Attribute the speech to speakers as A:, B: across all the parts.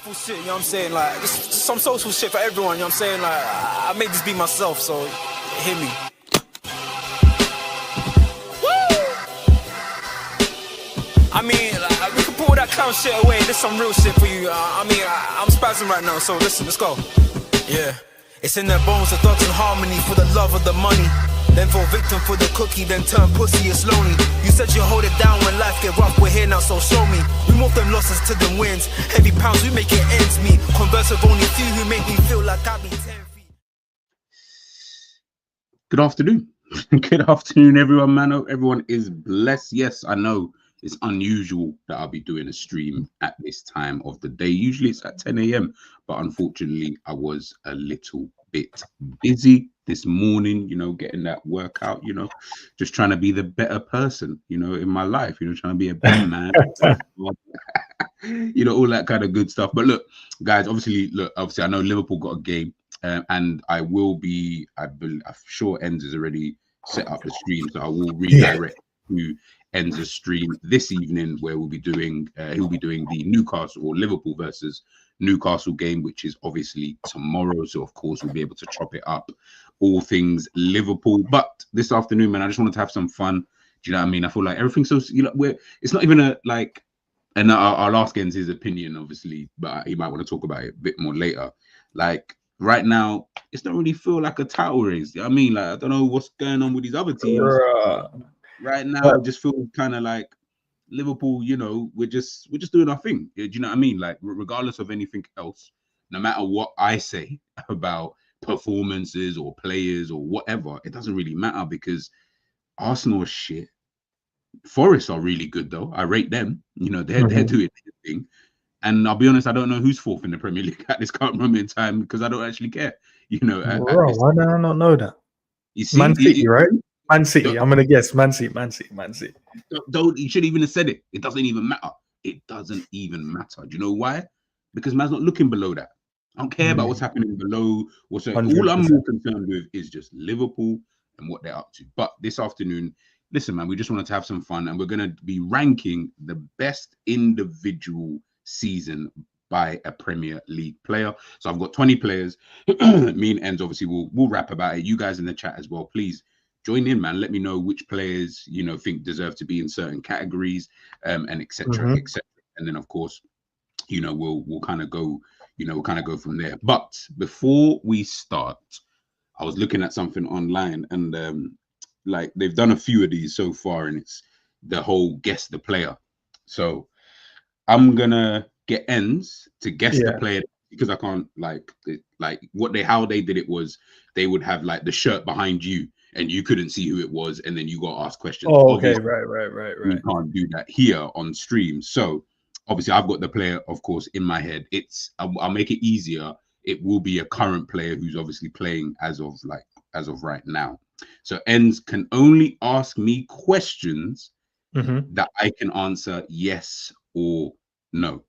A: Full shit, you know what I'm saying? Like, just some social shit for everyone, you know what I'm saying? Like, I made this be myself, so hear me. I mean, like, we can put all that clown shit away. There's some real shit for you. I'm spazzing right now, so listen, let's go. Yeah. It's in their bones, the thoughts and harmony for the love of the money. Then fall victim for the cookie, then turn pussy, it's lonely. You said you hold it down when life get rough, we're here now, so show me. We move them losses to them wins. Heavy pounds, we make it ends meet. Converse with only few who make me feel like I be 10 feet.
B: Good afternoon. Good afternoon, everyone, man. Hope everyone is blessed. Yes, I know it's unusual that I'll be doing a stream at this time of the day. Usually it's at 10 a.m., but unfortunately I was a little bit busy this morning, you know, getting that workout, you know, just trying to be the better person, you know, in my life, you know, trying to be a better man, you know, all that kind of good stuff. But look, guys, obviously I know Liverpool got a game, and I will be, I'm sure ENDZ has already set up the stream, so I will redirect to ENDZ's stream this evening, where we'll be doing he'll be doing the Newcastle or Liverpool versus Newcastle game, which is obviously tomorrow. So of course we'll be able to chop it up, all things Liverpool. But this afternoon, man, I just wanted to have some fun. Do you know what I mean? I feel like everything's so, you know, it's not even a like, and I'll ask En's his opinion, obviously, but he might want to talk about it a bit more later. Like right now, it's not really feel like a title race. You know what I mean? Like I don't know what's going on with these other teams. Right now, it just feels kind of like Liverpool, you know, we're just doing our thing. Do you know what I mean? Like regardless of anything else, no matter what I say about performances or players or whatever, it doesn't really matter because Arsenal is shit. Forest are really good though. I rate them. You know, they're doing their thing. And I'll be honest, I don't know who's fourth in the Premier League at this current moment in time because I don't actually care. You know,
C: why did I not know that?
B: You see,
C: Man City, right? Man City. I'm gonna guess Man City.
B: Don't you shouldn't even have said it. It doesn't even matter. It doesn't even matter. Do you know why? Because man's not looking below that. I don't care about what's happening below. All I'm more concerned with is just Liverpool and what they're up to. But this afternoon, listen, man, we just wanted to have some fun, and we're gonna be ranking the best individual season by a Premier League player. So I've got 20 players. Me and ENDZ obviously we'll rap about it. You guys in the chat as well, please join in, man. Let me know which players you know think deserve to be in certain categories, and etc. etc. And then of course, you know, we'll kind of go, you know, we'll kind of go from there. But before we start, I was looking at something online, and like they've done a few of these so far, and it's the whole guess the player. So I'm gonna get ENDZ to guess the player because I can't how they did it was they would have like the shirt behind you and you couldn't see who it was, and then you got to ask questions.
C: Oh, okay, right.
B: We can't do that here on stream. So obviously I've got the player, of course, in my head. I'll make it easier. It will be a current player who's obviously playing as of right now. So ENDZ can only ask me questions that I can answer yes or no.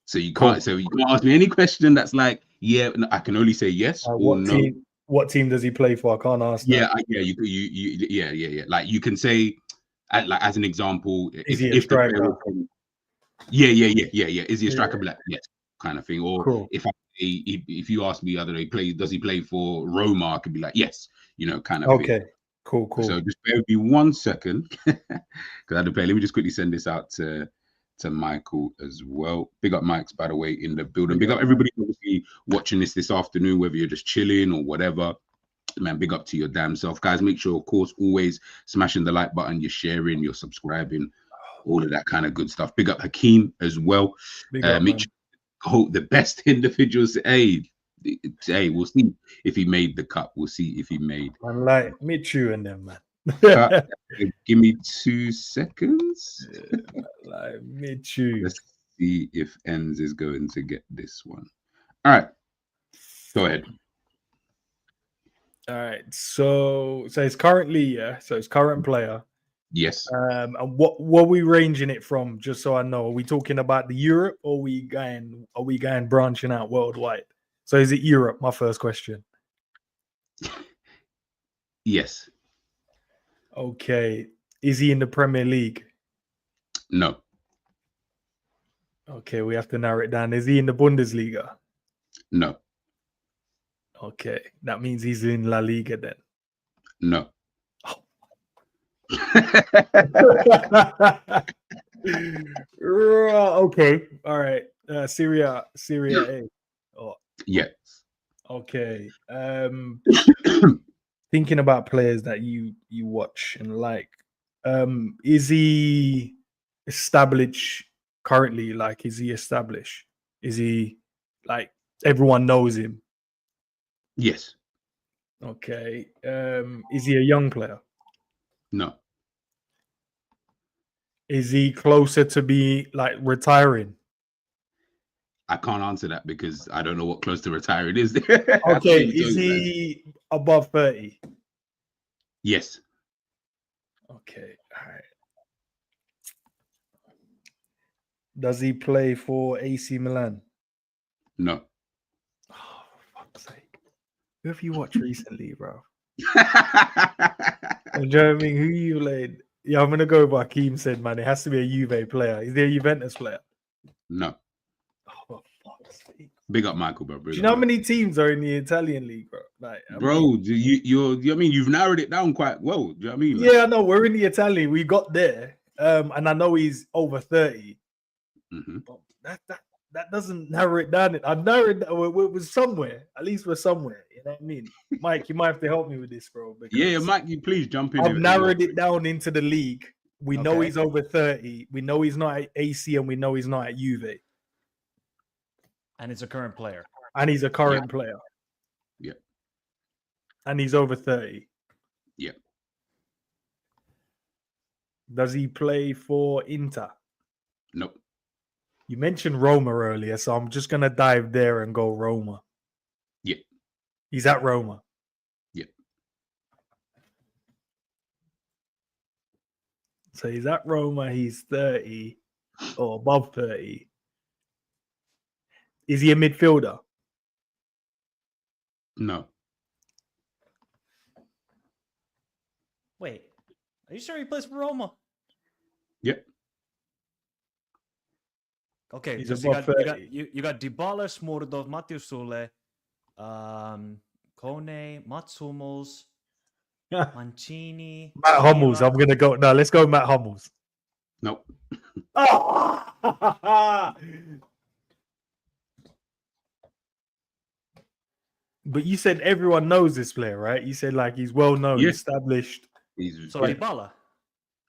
B: So you can't ask me any question that's like, yeah, I can only say yes or no.
C: What team does he play for? I can't ask that.
B: Yeah. Like you can say, like as an example,
C: is he a striker?
B: Is he a striker? Black, yes, kind of thing. Or if you ask me, does he play for Roma? I could be like, yes, you know, kind of thing.
C: Cool.
B: So just bear with me 1 second, because I had to play. Let me just quickly send this out to Michael as well. Big up Mike's, by the way, in the building. Big up everybody obviously watching this afternoon, whether you're just chilling or whatever. Man, big up to your damn self, guys. Make sure, of course, always smashing the like button, you're sharing, you're subscribing, all of that kind of good stuff. Big up Hakeem as well. Hope the best individuals. Hey, we'll see if he made the cut. We'll see if he made.
C: Man, like Michu and them, man.
B: Give me 2 seconds.
C: Like Michu.
B: Let's see if ENDZ is going to get this one. All right, go ahead.
C: All right, so it's currently so it's current player.
B: Yes.
C: And what are we ranging it from? Just so I know, are we talking about the Europe, or are we going branching out worldwide? So is it Europe? My first question.
B: Yes.
C: Okay. Is he in the Premier League?
B: No.
C: Okay, we have to narrow it down. Is he in the Bundesliga?
B: No.
C: Okay, that means he's in La Liga then.
B: No.
C: Okay, all right. Syria A. Oh,
B: Yes.
C: okay. Thinking about players that you watch and like. Is he established currently? Like, is he established? Is he like everyone knows him?
B: Yes.
C: Okay. Is he a young player?
B: No.
C: Is he closer to be like retiring?
B: I can't answer that because I don't know what close to retiring is.
C: Okay. Is he above 30?
B: Yes.
C: Okay. All right. Does he play for AC Milan?
B: No.
C: Oh, for fuck's sake. Who have you watched recently, bro? You know what I mean? Who you played? Yeah, I'm gonna go by Keem said, man. It has to be a Juve player. Is there a Juventus player?
B: No.
C: Oh, for fuck's sake.
B: Big up Michael, bro.
C: Do you know how many teams are in the Italian league, bro? Like,
B: bro, I mean, you've narrowed it down quite well. Do you know what I mean?
C: Yeah, no, we're in the Italian. We got there. And I know he's over 30.
B: Mm-hmm.
C: But that doesn't narrow it down. I've narrowed it. We're somewhere. At least we're somewhere. You know what I mean? Mike, you might have to help me with this, bro.
B: Yeah, Mike, you please jump in.
C: I've narrowed it down into the league. We know he's over 30. We know he's not at AC and we know he's not at Juve.
D: And it's a current player.
C: And he's a current player.
B: Yeah.
C: And he's over 30.
B: Yeah.
C: Does he play for Inter?
B: Nope.
C: You mentioned Roma earlier, so I'm just going to dive there and go Roma.
B: Yeah.
C: He's at Roma.
B: Yeah.
C: So he's at Roma. He's 30 or above 30. Is he a midfielder?
B: No.
D: Wait, are you sure he plays for Roma?
B: Yep.
D: Okay,
C: He's
D: because
C: above 30.
D: you got Dybala, Smordov, Matteo Sule, Kone, Mats Hummels, Mancini,
C: Matt Hummels. I'm going to go. No, let's go Matt Hummels.
B: Nope.
C: Oh! But you said everyone knows this player, right? You said like he's well known, established.
D: So Dybala.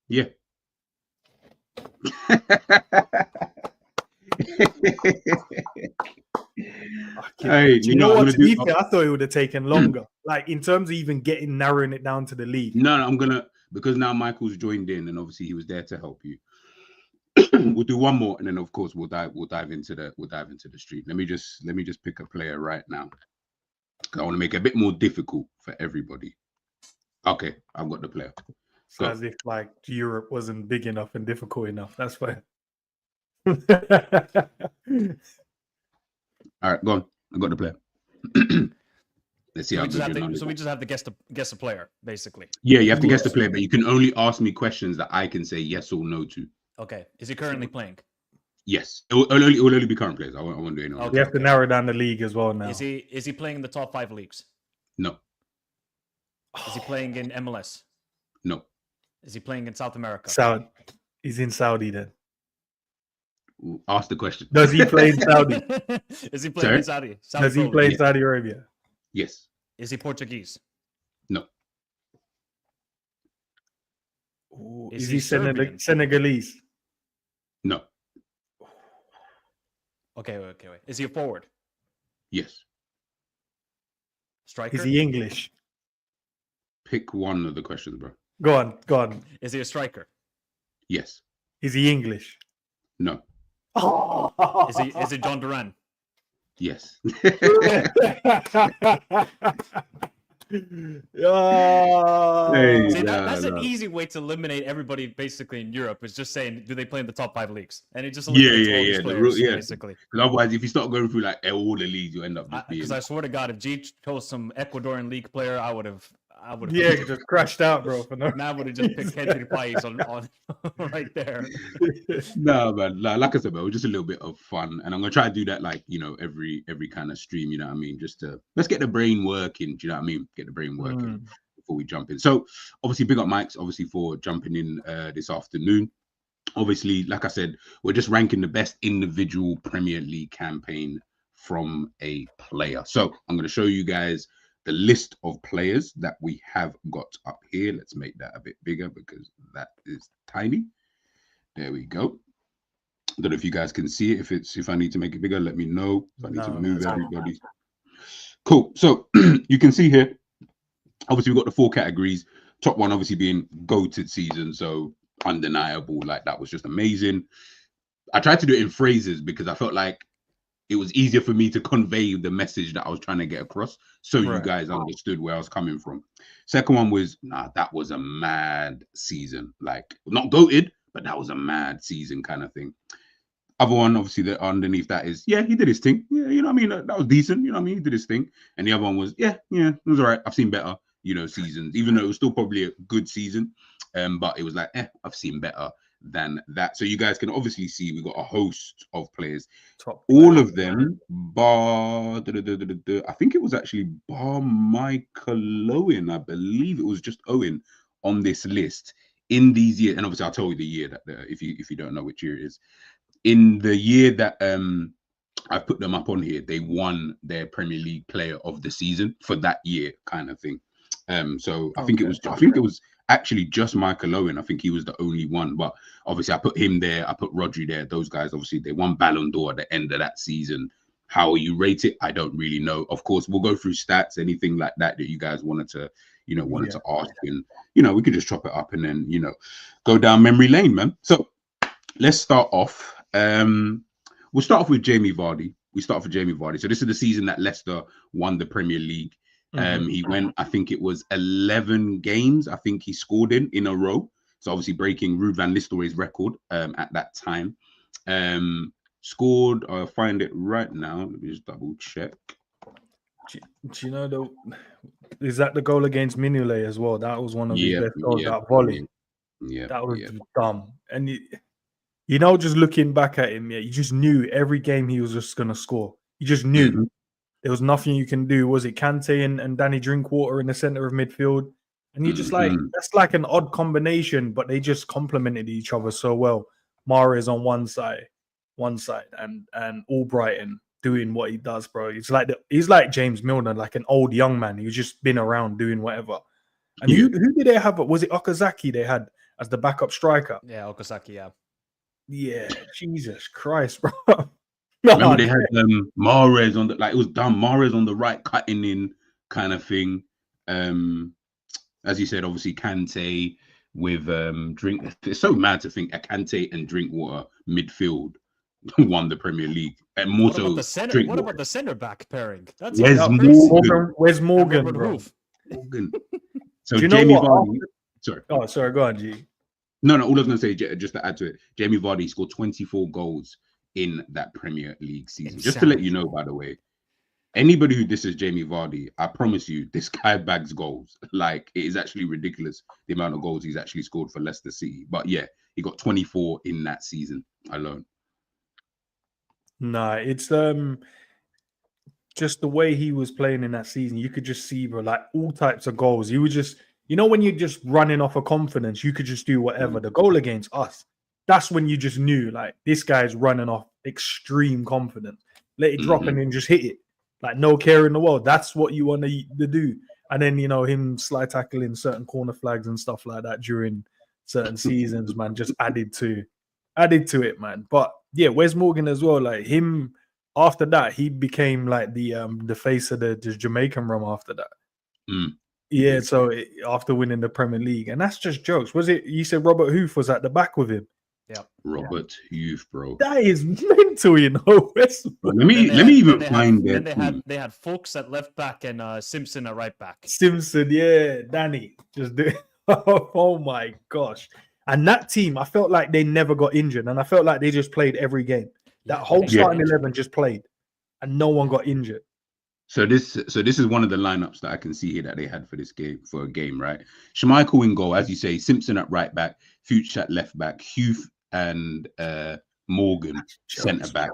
B: Yeah.
C: Hey, you know what? To be fair, I thought it would have taken longer. Like in terms of even narrowing it down to the league.
B: No, I'm gonna, because now Michael's joined in and obviously he was there to help you. We'll do one more and then of course we'll dive into the street. Let me just pick a player right now. I want to make it a bit more difficult for everybody. Okay, I've got the player.
C: So as if like Europe wasn't big enough and difficult enough. That's fine.
B: All right, go on. I got the player. Let's see.
D: So we just have to guess the player, basically.
B: Yeah, you have to guess the player, but you can only ask me questions that I can say yes or no to.
D: Okay. Is he currently playing?
B: Yes. It will only be current players. I won't do anyone.
C: Okay. We have to narrow down the league as well now.
D: Is he playing in the top 5 leagues?
B: No.
D: Is he playing in MLS?
B: No.
D: Is he playing in South America?
C: He's in Saudi then.
B: Ask the question.
C: Does he play in Saudi?
D: Is he playing in Saudi?
C: Does he play in Saudi Arabia?
B: Yes.
D: Is he Portuguese?
B: No.
C: Ooh, is he Senegalese?
B: No.
D: Okay, wait. Is he a forward?
B: Yes.
D: Striker?
C: Is he English?
B: Pick one of the questions, bro.
C: Go on.
D: Is he a striker?
B: Yes.
C: Is he English?
B: No.
D: Is it John Duran?
B: Yes.
D: That's an easy way to eliminate everybody basically in Europe. Is just saying, do they play in the top 5 leagues? And it just eliminates all these players, basically.
B: Otherwise, if you start going through like all the leagues, you end up just being.
D: Because I swear to God, if G chose some Ecuadorian league player, I would have I would
C: just crashed out, bro. For no
D: I would have just picked 𝐷𝐁𝐶 on right there.
B: No, man. Like I said, man, it was just a little bit of fun, and I'm gonna try to do that, like, you know, every kind of stream. You know what I mean? Just to let's get the brain working. Do you know what I mean? Get the brain working before we jump in. So obviously, big up Mike's obviously for jumping in this afternoon. Obviously, like I said, we're just ranking the best individual Premier League campaign from a player. So I'm going to show you guys the list of players that we have got up here. Let's make that a bit bigger because that is tiny. There we go. I don't know if you guys can see it. If I need to make it bigger, let me know. If I need to move everybody. Cool. So you can see here, obviously we've got the 4 categories. Top one obviously being GOATed season. So undeniable, like that was just amazing. I tried to do it in phrases because I felt like it was easier for me to convey the message that I was trying to get across, so you guys understood where I was coming from. Second one was, that was a mad season, like not goated, but that was a mad season kind of thing. Other one, obviously, that underneath that is, he did his thing. Yeah, you know what I mean? That was decent. You know what I mean? He did his thing. And the other one was, it was all right. I've seen better, you know, seasons, even though it was still probably a good season. But it was like, I've seen better than that. So you guys can obviously see we got a host of players. All of them, bar, I think it was actually bar Michael Owen. I believe it was just Owen on this list in these years. And obviously, I'll tell you the year that if you don't know which year it is. In the year that I put them up on here, they won their Premier League Player of the Season for that year, kind of thing. So I think it was actually just Michael Owen. I think he was the only one, but obviously I put him there. I put Rodri there. Those guys, obviously, they won Ballon d'Or at the end of that season. How you rate it, I don't really know. Of course, we'll go through stats, anything like that you guys wanted to, to ask, and we could just chop it up and then go down memory lane, man. So let's start off. We'll start off with Jamie Vardy. So this is the season that Leicester won the Premier League. He went, I think it was 11 games, I think he scored in a row. So obviously breaking Ruud van Nistelrooy's record at that time. Scored, I'll find it right now. Let me just double check.
C: Do you know is that the goal against Mignolet as well? That was one of his best goals, that volley. Yeah. That was dumb. And just looking back at him, you just knew every game he was just going to score. You just knew. There was nothing you can do. Was it 𝐷𝐁𝐃 and Danny Drinkwater in the center of midfield? And you're just like, that's like an odd combination, but they just complemented each other so well. Mahrez on one side, and Albrighton doing what he does, bro. He's like James Milner, like an old young man who's just been around doing whatever. And who did they have? Was it 𝐒𝐷𝐀𝐃 they had as the backup striker?
D: Yeah, 𝐒𝐷𝐀𝐃, yeah.
C: Yeah, Jesus Christ, bro.
B: Remember they had Mahrez on it was dumb. Mahrez on the right, cutting in kind of thing. As you said, obviously 𝐷𝐁𝐃 with Drink. It's so mad to think 𝐷𝐁𝐃 and Drinkwater midfield won the Premier League. And more
D: what about the center? What about the center back pairing? That's
C: Where's Morgan, bro?
B: Morgan. So Jamie Vardy. Sorry.
C: Oh, sorry. Go on, G.
B: No. All I was going to say, just to add to it, Jamie Vardy scored 24 goals in that Premier League season. Just to let you know, by the way, anybody who disses Jamie Vardy, I promise you, this guy bags goals. Like, it is actually ridiculous the amount of goals he's actually scored for Leicester City. But yeah, he got 24 in that season alone.
C: Nah, it's just the way he was playing in that season. You could just see, bro, like all types of goals. You would just, when you're just running off of confidence, you could just do whatever. The goal against us, that's when you just knew, like, this guy's running off extreme confidence. Let it drop and then just hit it. Like, no care in the world. That's what you want to do. And then, him slide tackling certain corner flags and stuff like that during certain seasons, man, just added to it, man. But yeah, Wes Morgan as well. Like him, after that, he became like the face of the Jamaican rum after that. Yeah, so after winning the Premier League. And that's just jokes. Was it, you said Robert Huth was at the back with him?
D: Yeah,
B: Robert Huth, bro.
C: That is mental,
B: Let me even find it.
C: They
D: had Fuchs at left back and Simpson at right back.
C: Simpson, yeah, Danny, just do. Oh my gosh! And that team, I felt like they never got injured, and I felt like they just played every game. That whole starting 11 just played, and no one got injured.
B: So this is one of the lineups that I can see here that they had for this game, for a game, right? Schmeichel in goal, as you say, Simpson at right back, Fuchs at left back, Huth and Morgan centre back,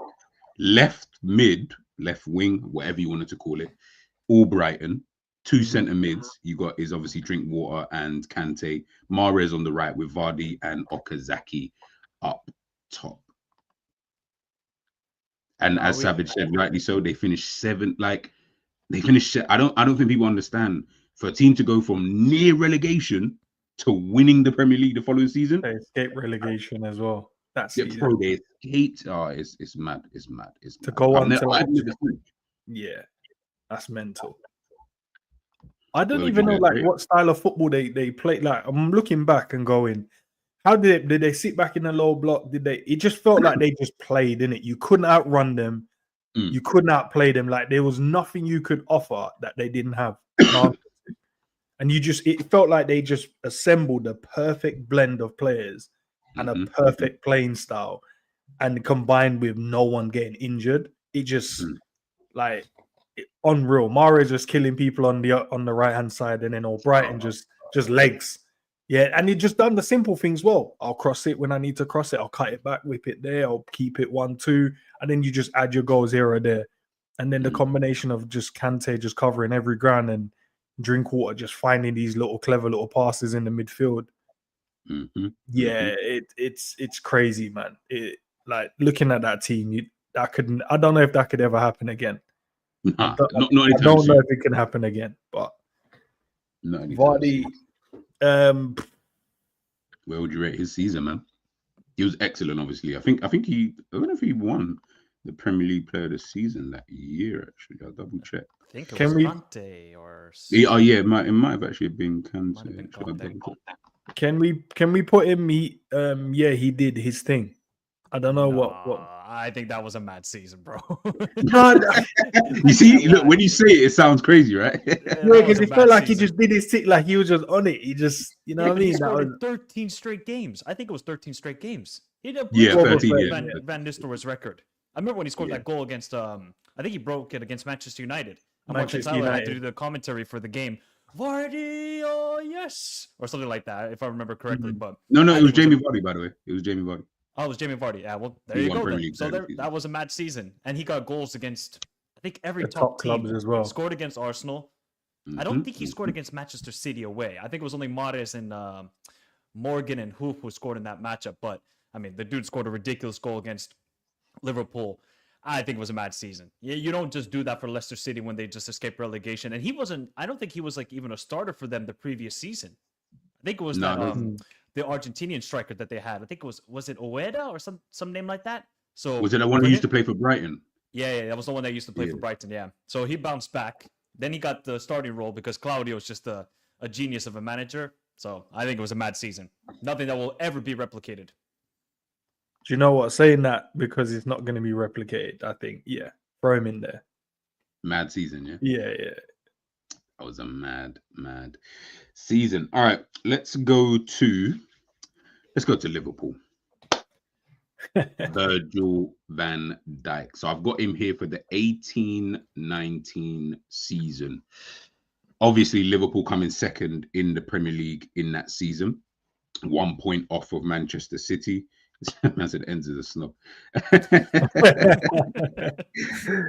B: left mid, left wing, whatever you wanted to call it, Albrighton. Two centre mids you got is obviously Drinkwater and Kante. Mahrez on the right with Vardy and Okazaki up top. And as Savage said, rightly so, they finished seventh. Like they finished. I don't think people understand, for a team to go from near relegation to winning the Premier League the following season.
C: They escaped relegation as well. That's
B: yeah, bro. They escaped. Oh, it's mad. It's mad. It's
C: to
B: mad.
C: go on
B: never,
C: to yeah, that's mental. I don't even know like what style of football they play. Like I'm looking back and going, how did they sit back in the low block? Did they? It just felt like they just played, didn't it? You couldn't outrun them. You couldn't outplay them. Like there was nothing you could offer that they didn't have. And it felt like they just assembled a perfect blend of players and a perfect playing style, and combined with no one getting injured. It just like unreal. Mahrez just killing people on the right hand side, and then Albrighton just legs. Yeah, and he just done the simple things well. I'll cross it when I need to cross it. I'll cut it back, whip it there. I'll keep it 1-2, and then you just add your goals here or there. And then the combination of just Kante just covering every ground and Drinkwater just finding these clever little passes in the midfield. Yeah, it's crazy, man. Like looking at that team, I don't know if that could ever happen again.
B: Nah,
C: I don't know if it can happen again, but Vardy.
B: Where would you rate his season, man? He was excellent, obviously. I don't know if he won the Premier League Player of the Season that year. Actually, I'll double check.
D: I think it was Kante or.
B: Yeah, it might have actually been Kante.
C: Can we put him? He did his thing. I don't know what.
D: I think that was a mad season, bro.
B: You see, look, when you say it, it sounds crazy, right?
C: Yeah, because it felt like he just did his thing, like he was just on it. He just, you know what I mean?
D: He scored 13 straight games. I think it was 13 straight games. He did
B: 13.
D: Van Nistelrooy's record. I remember when he scored that goal against. I think he broke it against Manchester United. I'm watching Tyler. I had to do the commentary for the game. Vardy, oh yes, or something like that, if I remember correctly. But
B: no, it was Jamie Vardy, by the way. It was Jamie Vardy.
D: Oh, it was Jamie Vardy. Yeah, well, there you go. So that was a mad season, and he got goals against I think every top team
C: clubs as well.
D: Scored against Arsenal. I don't think he scored against Manchester City away. I think it was only Mahrez and Morgan and Huth who scored in that matchup. But I mean, the dude scored a ridiculous goal against Liverpool. I think it was a mad season. You don't just do that for Leicester City when they just escaped relegation. And he wasn't. I don't think he was like even a starter for them the previous season. I think it was the Argentinian striker that they had. I think it was it Ueda or some name like that. So
B: was it the one who used to play for Brighton?
D: Yeah, that was the one that used to play for Brighton. Yeah. So he bounced back. Then he got the starting role because Claudio is just a genius of a manager. So I think it was a mad season. Nothing that will ever be replicated.
C: Do you know what? Saying that because it's not going to be replicated, I think, throw him in there.
B: Mad season, yeah?
C: Yeah.
B: That was a mad season. All right, let's go to Liverpool. Virgil van Dijk. So I've got him here for the 18-19 season. Obviously, Liverpool coming second in the Premier League in that season. 1 point off of Manchester City. I said ends of the snob.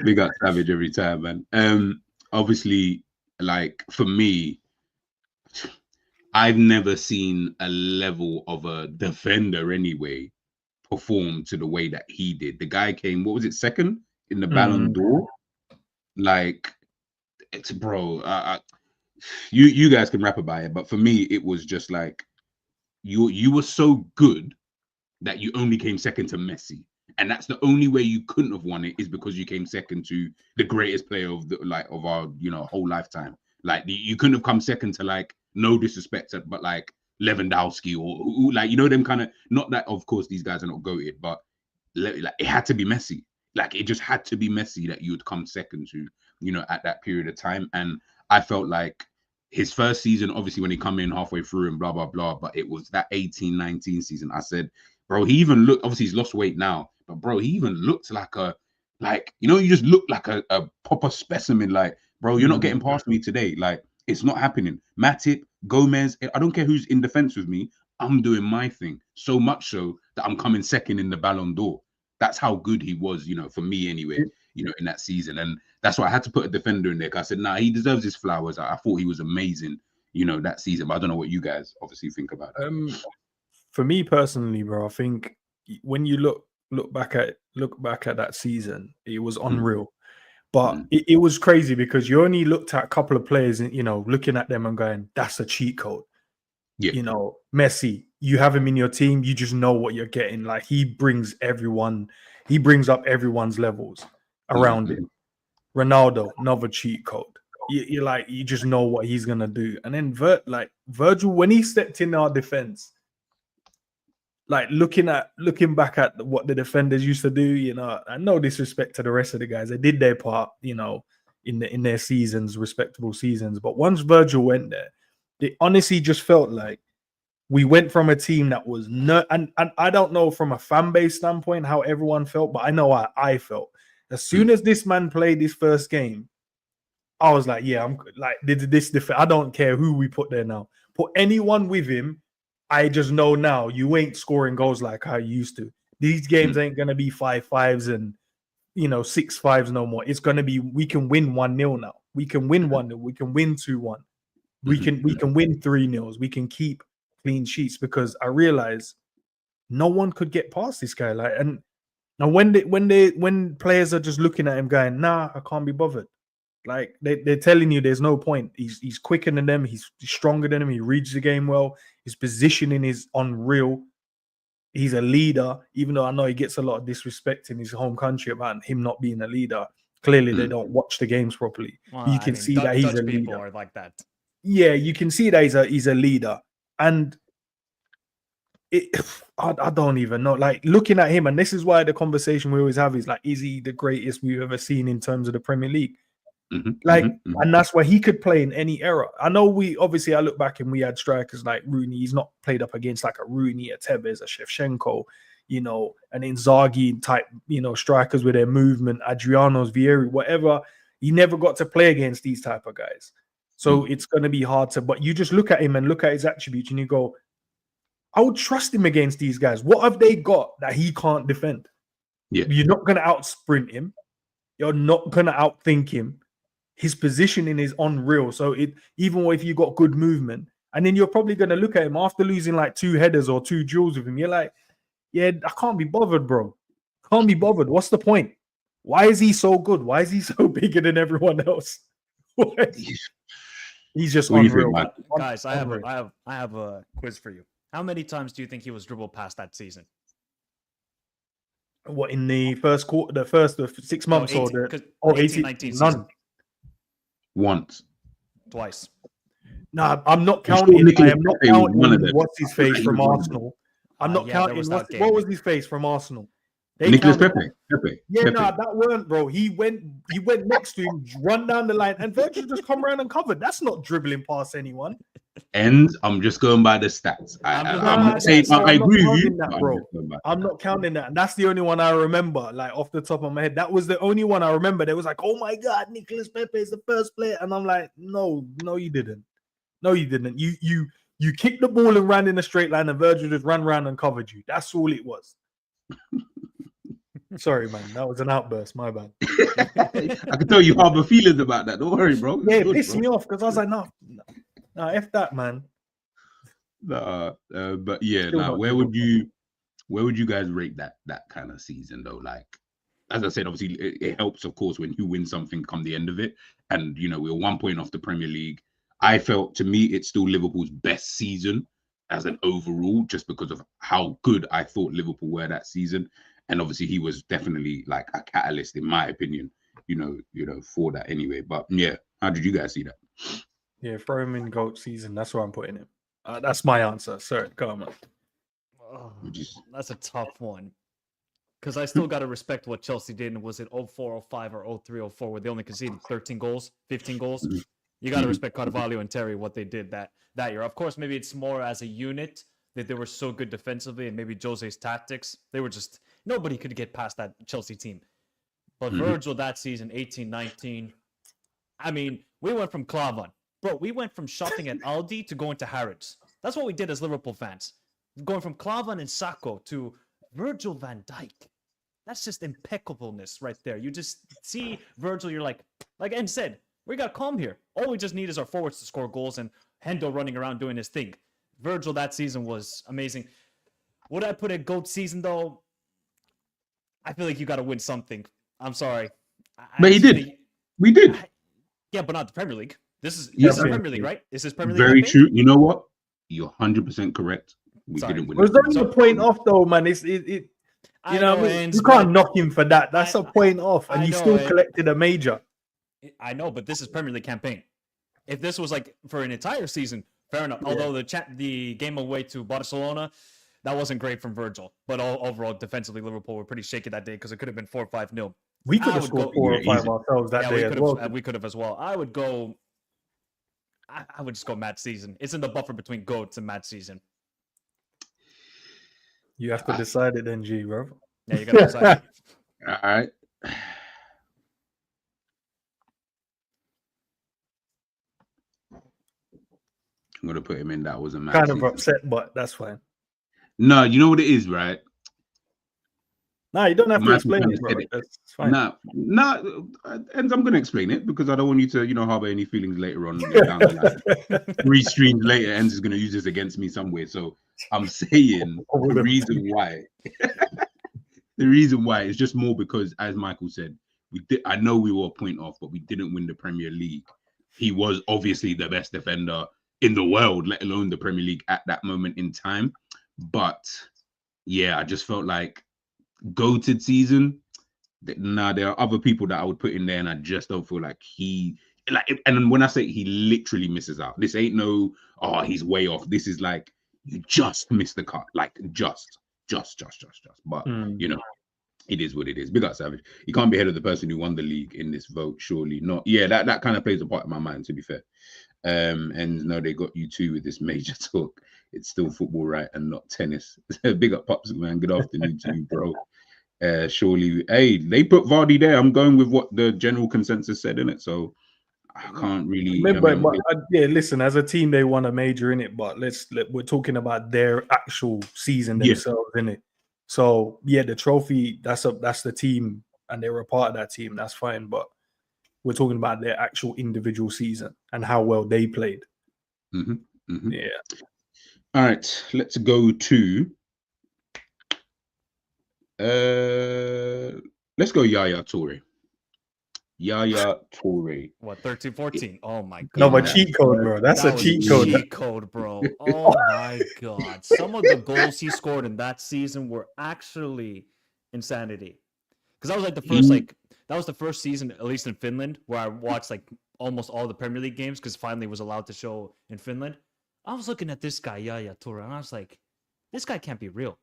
B: We got Savage every time, man. Obviously, like for me, I've never seen a level of a defender anyway perform to the way that he did. The guy came, what was it, second in the Ballon d'Or? Like, it's you guys can rap about it, but for me, it was just like you were so good that you only came second to Messi, and that's the only way you couldn't have won it is because you came second to the greatest player of our whole lifetime. Like you couldn't have come second to, like, no disrespect, but like Lewandowski or like them kind of, not that of course these guys are not goated, but like it had to be Messi. Like it just had to be Messi that you would come second to, at that period of time. And I felt like his first season, obviously when he come in halfway through and blah blah blah, but it was that 18-19 season. I said, bro, he even looked, obviously he's lost weight now, but bro, he even looked like Like, you know, you just look like a proper specimen. Like, bro, you're not getting past me today. Like, it's not happening. Matip, Gomez, I don't care who's in defense with me. I'm doing my thing. So much so that I'm coming second in the Ballon d'Or. That's how good he was, you know, for me anyway, you know, in that season. And that's why I had to put a defender in there. Because I said, nah, he deserves his flowers. I thought he was amazing, you know, that season. But I don't know what you guys obviously think about that.
C: For me personally, bro, I think when you look back at that season, it was unreal. But it was crazy because you only looked at a couple of players and, you know, looking at them and going, that's a cheat code.
B: Yeah.
C: You know, Messi, you have him in your team, you just know what you're getting. Like, he brings up everyone's levels around him. Ronaldo, another cheat code. You just know what he's gonna do. And then Virgil, when he stepped in our defense, like looking back at what the defenders used to do, you know, and no disrespect to the rest of the guys, they did their part, you know, in their seasons, respectable seasons. But once Virgil went there, it honestly just felt like we went from a team that was and I don't know from a fan base standpoint how everyone felt, but I know how I felt. As soon as this man played his first game, I was like, yeah, I'm like this. I don't care who we put there now. Put anyone with him. I just know now you ain't scoring goals like how you used to. These games ain't gonna be 5-5s and, you know, 6-5s no more. It's gonna be, we can win 1-0 now. We can win 1-0. We can win 2-1. We can win 3-0. We can keep clean sheets, because I realize no one could get past this guy. Like, and when players are just looking at him going, nah, I can't be bothered. Like, they're telling you there's no point. He's quicker than them. He's stronger than them. He reads the game well. His positioning is unreal. He's a leader, even though I know he gets a lot of disrespect in his home country about him not being a leader. Clearly, they don't watch the games properly.
D: Well,
C: you can see that he's a leader.
D: People are like that.
C: Yeah, you can see that he's a leader. And I don't even know. Like, looking at him, and this is why the conversation we always have is like, is he the greatest we've ever seen in terms of the Premier League? And that's where he could play in any era. I know I look back and we had strikers like Rooney. He's not played up against like a Rooney, a Tevez, a 𝐓𝐇𝐀𝐄, you know, an Inzaghi type, you know, strikers with their movement, Adriano's, Vieri, whatever. He never got to play against these type of guys. So it's going to be hard to, but you just look at him and look at his attributes and you go, I would trust him against these guys. What have they got that he can't defend?
B: Yeah.
C: You're not going to out sprint him. You're not going to outthink him. His positioning is unreal. So even if you got good movement, and then you're probably going to look at him after losing like 2 headers or 2 duels with him. You're like, yeah, I can't be bothered, bro. Can't be bothered. What's the point? Why is he so good? Why is he so bigger than everyone else? He's just unreal.
D: Guys, I have a quiz for you. How many times do you think he was dribbled past that season?
C: What, in the first quarter, the first 6 months, 18,
D: 19
C: none.
B: Once.
D: Twice.
C: No, I'm not counting. I am not counting what's his face from Arsenal. I'm not counting. What was his face from Arsenal?
B: Nicholas Pepe.
C: Yeah, no, that weren't, bro. He went next to him, run down the line, and Virgil just come around and covered. That's not dribbling past anyone.
B: And I'm just going by the stats. I'm not saying I agree with you,
C: bro. I'm not counting that. And that's the only one I remember, like off the top of my head. That was the only one I remember. They was like, oh my God, Nicholas Pepe is the first player. And I'm like, no, you didn't. No, you didn't. You kicked the ball and ran in a straight line, and Virgil just ran around and covered you. That's all it was. Sorry, man. That was an outburst. My bad.
B: I can tell you harbor feelings about that. Don't worry, bro.
C: Yeah, it pissed me off because I was like, no, F that, man.
B: But yeah, where would you guys rate that kind of season though? Like, as I said, obviously it helps, of course, when you win something come the end of it. And you know, we were 1 point off the Premier League. I felt, to me, it's still Liverpool's best season as an overall, just because of how good I thought Liverpool were that season. And obviously he was definitely like a catalyst, in my opinion, you know, for that anyway. But yeah, how did you guys see that?
C: Yeah, throw him in GOAT season. That's where I'm putting him. That's my answer. Sorry, go on, man.
D: Oh, that's a tough one. Because I still got to respect what Chelsea did. And was it 04, 05, or 03, 04, where they only conceded 13 goals, 15 goals? You got to respect Carvalho and Terry, what they did that year. Of course, maybe it's more as a unit that they were so good defensively, and maybe Jose's tactics. They were just, nobody could get past that Chelsea team. But Virgil that season, 18-19. I mean, we went from Klavan. Bro, we went from shopping at Aldi to going to Harrods. That's what we did as Liverpool fans. Going from Klavan and Sacco to Virgil van Dijk. That's just impeccableness right there. You just see Virgil, you're like Ed said, we got calm here. All we just need is our forwards to score goals and Hendo running around doing his thing. Virgil that season was amazing. Would I put a GOAT season though? I feel like you got to win something. I'm sorry.
B: But he did. We did.
D: Yeah, but not the Premier League. This is Premier League, right? Is this Premier League?
B: Very true. You know what? You're 100% correct. We didn't win.
C: It was only a point off though, man. You know, you can't knock him for that. That's a point off, and you still collected a major.
D: I know, but this is Premier League campaign. If this was like for an entire season, fair enough. Yeah. Although the game away to Barcelona, that wasn't great from Virgil. But overall, defensively, Liverpool were pretty shaky that day because it could have been 4 or 5-0.
C: We could have scored 4 or 5 ourselves that day as well.
D: We could have as well. I would just go Matt season. It's in the buffer between GOATs and Matt season.
C: You have to decide it then, G, bro.
D: Yeah, you got to decide it.
B: All right. I'm going to put him in. That was a Matt
C: kind
B: season.
C: of upset, but that's fine.
B: No, you know what it is, right?
C: No, you don't have to explain it, bro. That's fine.
B: No, and I'm going to explain it because I don't want you to, harbor any feelings later on. Down the line. 3 streams later, ENDZ is going to use this against me somewhere. So I'm saying the reason why is just more because, as Michael said, I know we were a point off, but we didn't win the Premier League. He was obviously the best defender in the world, let alone the Premier League at that moment in time. But yeah, I just felt like GOATed season. Now there are other people that I would put in there, and I just don't feel like and when I say he literally misses out, this ain't no, he's way off. This is like, you just missed the cut, like just. But it is what it is. Big up Savage. You can't be ahead of the person who won the league in this vote, surely not. Yeah, that kind of plays a part in my mind, to be fair. And no, they got you too with this major talk. It's still football, right, and not tennis. Big up, Pops, man. Good afternoon to you, bro. Surely, hey, they put Vardy there. I'm going with what the general consensus said in it, so I can't really
C: remember. Listen, as a team, they won a major in it, but we're talking about their actual season themselves, in it. So yeah, the trophy, that's the team, and they were a part of that team. That's fine, but we're talking about their actual individual season and how well they played. Yeah.
B: All right, let's go to let's go Yaya Toure. Yaya Toure.
D: What, 13-14? Oh my god.
C: No, but cheat code, bro. That's a cheat code.
D: Cheat code, bro. Oh my god. Some of the goals he scored in that season were actually insanity. Because that was like the first that was the first season, at least in Finland, where I watched like almost all the Premier League games because finally was allowed to show in Finland. I was looking at this guy, Yaya Toure, and I was like, this guy can't be real.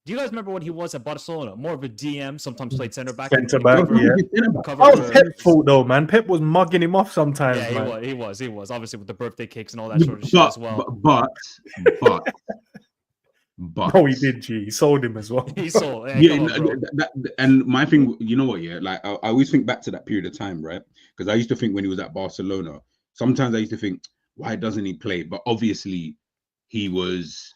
D: Do you guys remember what he was at Barcelona? More of a DM, sometimes played centre back.
C: Centre back, yeah. That was Pep's fault, though, man. Pep was mugging him off sometimes.
D: Yeah,
C: man.
D: He was. Obviously, with the birthday cakes and all that sort of shit as well.
B: But
C: oh, he did, G. He sold him as well.
D: He sold.
B: And my thing, you know what? Yeah, like I always think back to that period of time, right? Because I used to think when he was at Barcelona, sometimes I used to think, why doesn't he play? But obviously, he was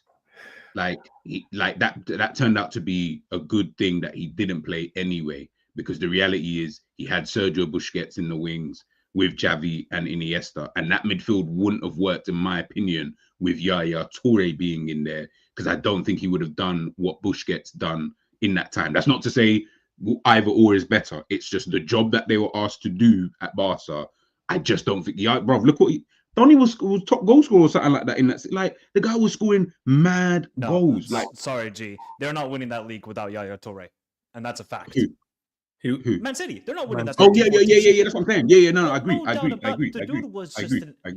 B: like that turned out to be a good thing that he didn't play anyway. Because the reality is, he had Sergio Busquets in the wings with Xavi and Iniesta, and that midfield wouldn't have worked, in my opinion, with Yaya Toure being in there. Because I don't think he would have done what Busquets done in that time. That's not to say either or is better. It's just the job that they were asked to do at Barca. I just don't think. Yeah, bro, look what Donny was top goal scorer or something like that in that. Like, the guy was scoring mad goals. Like,
D: sorry, G, they're not winning that league without Yaya Toure, and that's a fact.
B: Who?
D: Man City, they're not winning that.
B: Oh yeah. That's what I'm saying. Yeah. No, I agree.
D: The dude was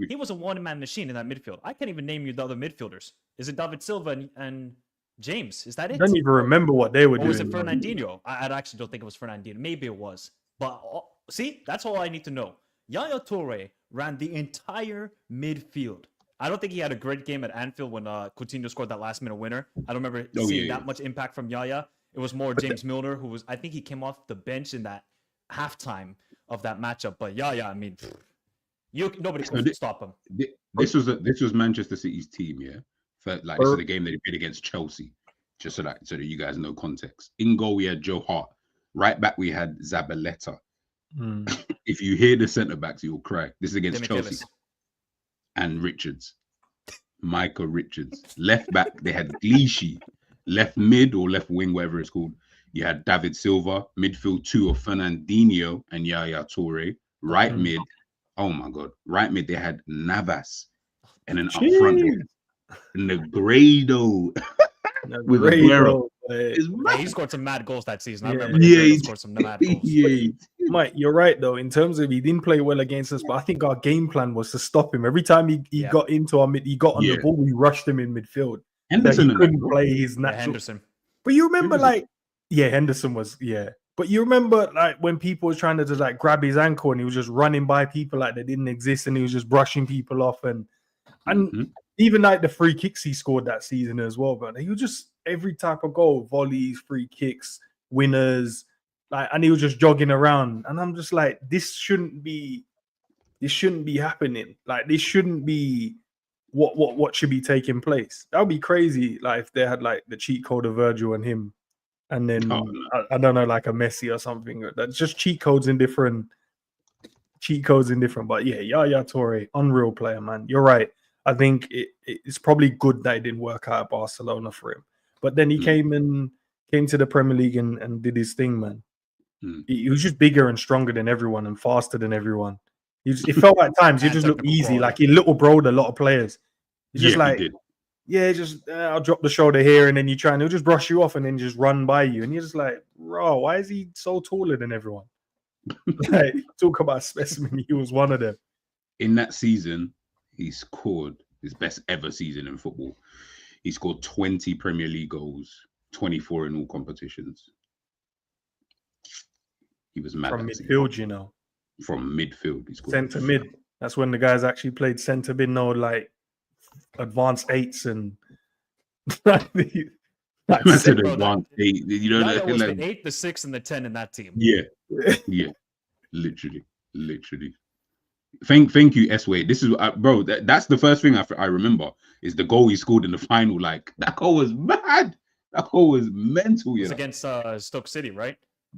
D: he was a one-man machine in that midfield. I can't even name you the other midfielders. Is it David Silva and James? Is that it?
C: I don't even remember what they were doing.
D: Or was it Fernandinho? I actually don't think it was Fernandinho. Maybe it was. But see, that's all I need to know. Yaya Toure ran the entire midfield. I don't think he had a great game at Anfield when Coutinho scored that last-minute winner. I don't remember seeing that much impact from Yaya. It was more James Milner, who was, I think he came off the bench in that halftime of that matchup. But yeah, I mean, nobody
B: So
D: can stop him.
B: This was Manchester City's team, yeah. Like this is the game they played against Chelsea, just so that you guys know context. In goal we had Joe Hart. Right back we had Zabaleta. If you hear the centre backs, you'll cry. This is against Chelsea. And Richards, Michael Richards. Left back they had Glishi. Left mid or left wing, whatever it's called, you had David Silva. Midfield two of Fernandinho and Yaya Toure. Right mid, oh my god, right mid they had Navas, and then up front Negredo. With Aguero.
D: He scored some mad goals that season. I remember
B: he
D: scored some mad goals.
C: Mike, you're right though. In terms of he didn't play well against us, but I think our game plan was to stop him. Every time he got into our he got on the ball, we rushed him in midfield.
B: Henderson
C: he couldn't play his natural.
D: Henderson.
C: But you remember, Henderson was But you remember, like, when people were trying to just like grab his ankle and he was just running by people like they didn't exist, and he was just brushing people off, and even like the free kicks he scored that season as well. But he was just every type of goal, volleys, free kicks, winners, like, and he was just jogging around. And I'm just like, this shouldn't be happening. Like, this shouldn't be what should be taking place. That would be crazy. Like if they had like the cheat code of Virgil and him, and then I don't know, like a Messi or something. That's just cheat codes in different. But yeah, Yaya Toure, unreal player, man. You're right. I think it's probably good that it didn't work out at Barcelona for him. But then he came to the Premier League and did his thing, man. He was just bigger and stronger than everyone and faster than everyone. It felt at times he just looked easy, like he little broed a lot of players. He's just like, I'll drop the shoulder here, and then you try and he'll just brush you off and then just run by you. And you're just like, bro, why is he so taller than everyone? Like, talk about specimen. He was one of them.
B: In that season, he scored his best ever season in football. He scored 20 Premier League goals, 24 in all competitions. He was mad.
C: From midfield, you know.
B: From midfield. He scored
C: centre mid. That's when the guys actually played centre mid, no, like advanced eights and
B: advanced eight. You know,
D: that was the 8, the 6, and the 10 in that team.
B: Yeah. Literally. Thank you, S-Way. This is bro. That's the first thing I remember is the goal he scored in the final. Like, that goal was mad. That goal was mental.
D: It was against Stoke City, right?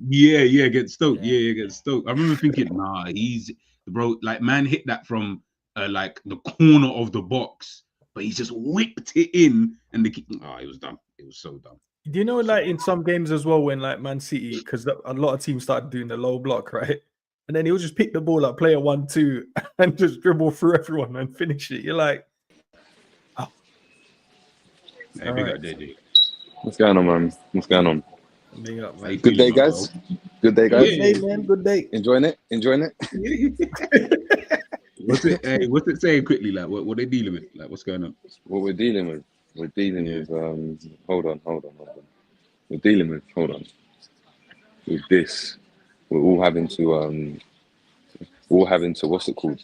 B: Yeah, against Stoke. Yeah, against Stoke. I remember thinking, he's bro. Like, man hit that from like the corner of the box, but he just whipped it in, and it was dumb. It was so dumb.
C: Do you know, like in some games as well, when like Man City, because a lot of teams started doing the low block, right? And then he'll just pick the ball up, play a 1-2, and just dribble through everyone and finish it. You're like, oh.
B: Hey, big up, JJ.
E: What's going on, man? What's going on?
C: Big up, man.
E: Good day, guys. Good day, guys.
C: Good day, man. Good day.
E: Enjoying it?
B: What's it saying quickly? Like, what they dealing with? Like, what's going on?
E: What we're dealing with? We're dealing with hold on. We're dealing with with this. We're all having to what's it called?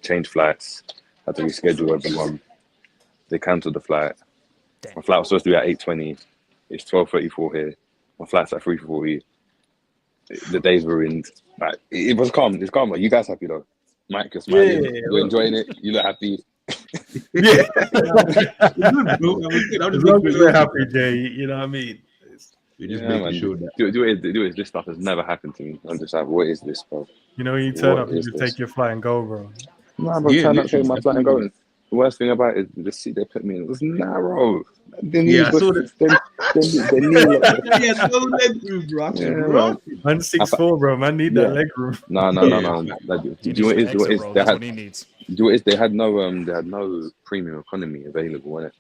E: Change flights. Had to reschedule everyone. They cancelled the flight. My flight was supposed to be at 8:20. It's 12:34 here. My flight's at 3:40. The day's ruined. Like, it was calm. It's calm. You guys happy though? Mike, you're smiling. You're enjoying it. You look happy.
C: Yeah. As long as they're happy, Jay. You know what I mean?
B: You're just making sure that.
E: Do it. This stuff has never happened to me. I'm just like, what is this, bro?
C: You know, you turn up and you take your flight and go, bro.
E: Nah, bro, turn up, take my flight and go. The worst thing about it is the seat they put me in was narrow.
B: I saw that.
E: No
B: leg room, bro.
C: Man 6'4", bro. Man need that leg room.
E: No. Do you know what it is? They had no premium economy available, innit?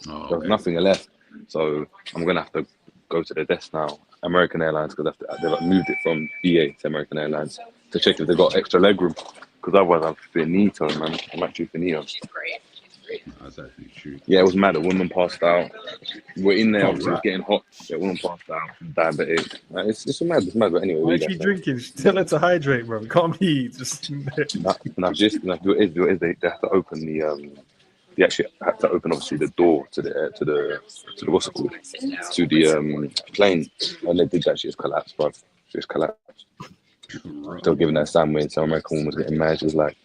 E: There was nothing left. So I'm gonna have to go to the desk now, American Airlines, because they've moved it from BA to American Airlines to check if they got extra leg room. Because otherwise I'm finito, man. I'm actually finito.
B: That's actually true.
E: Yeah, it was mad. A woman passed out. We're in there, obviously, it was getting hot. The woman passed out, diabetic. It's mad. But anyway.
C: Why is she drinking? Tell her to hydrate, bro. Can't be just.
E: They have to open they actually had to open, obviously, the door to the what's it called, to the plane, and they did that. She just collapsed, bro. just collapsed. Still giving that sandwich. Some American woman was getting mad. She was like,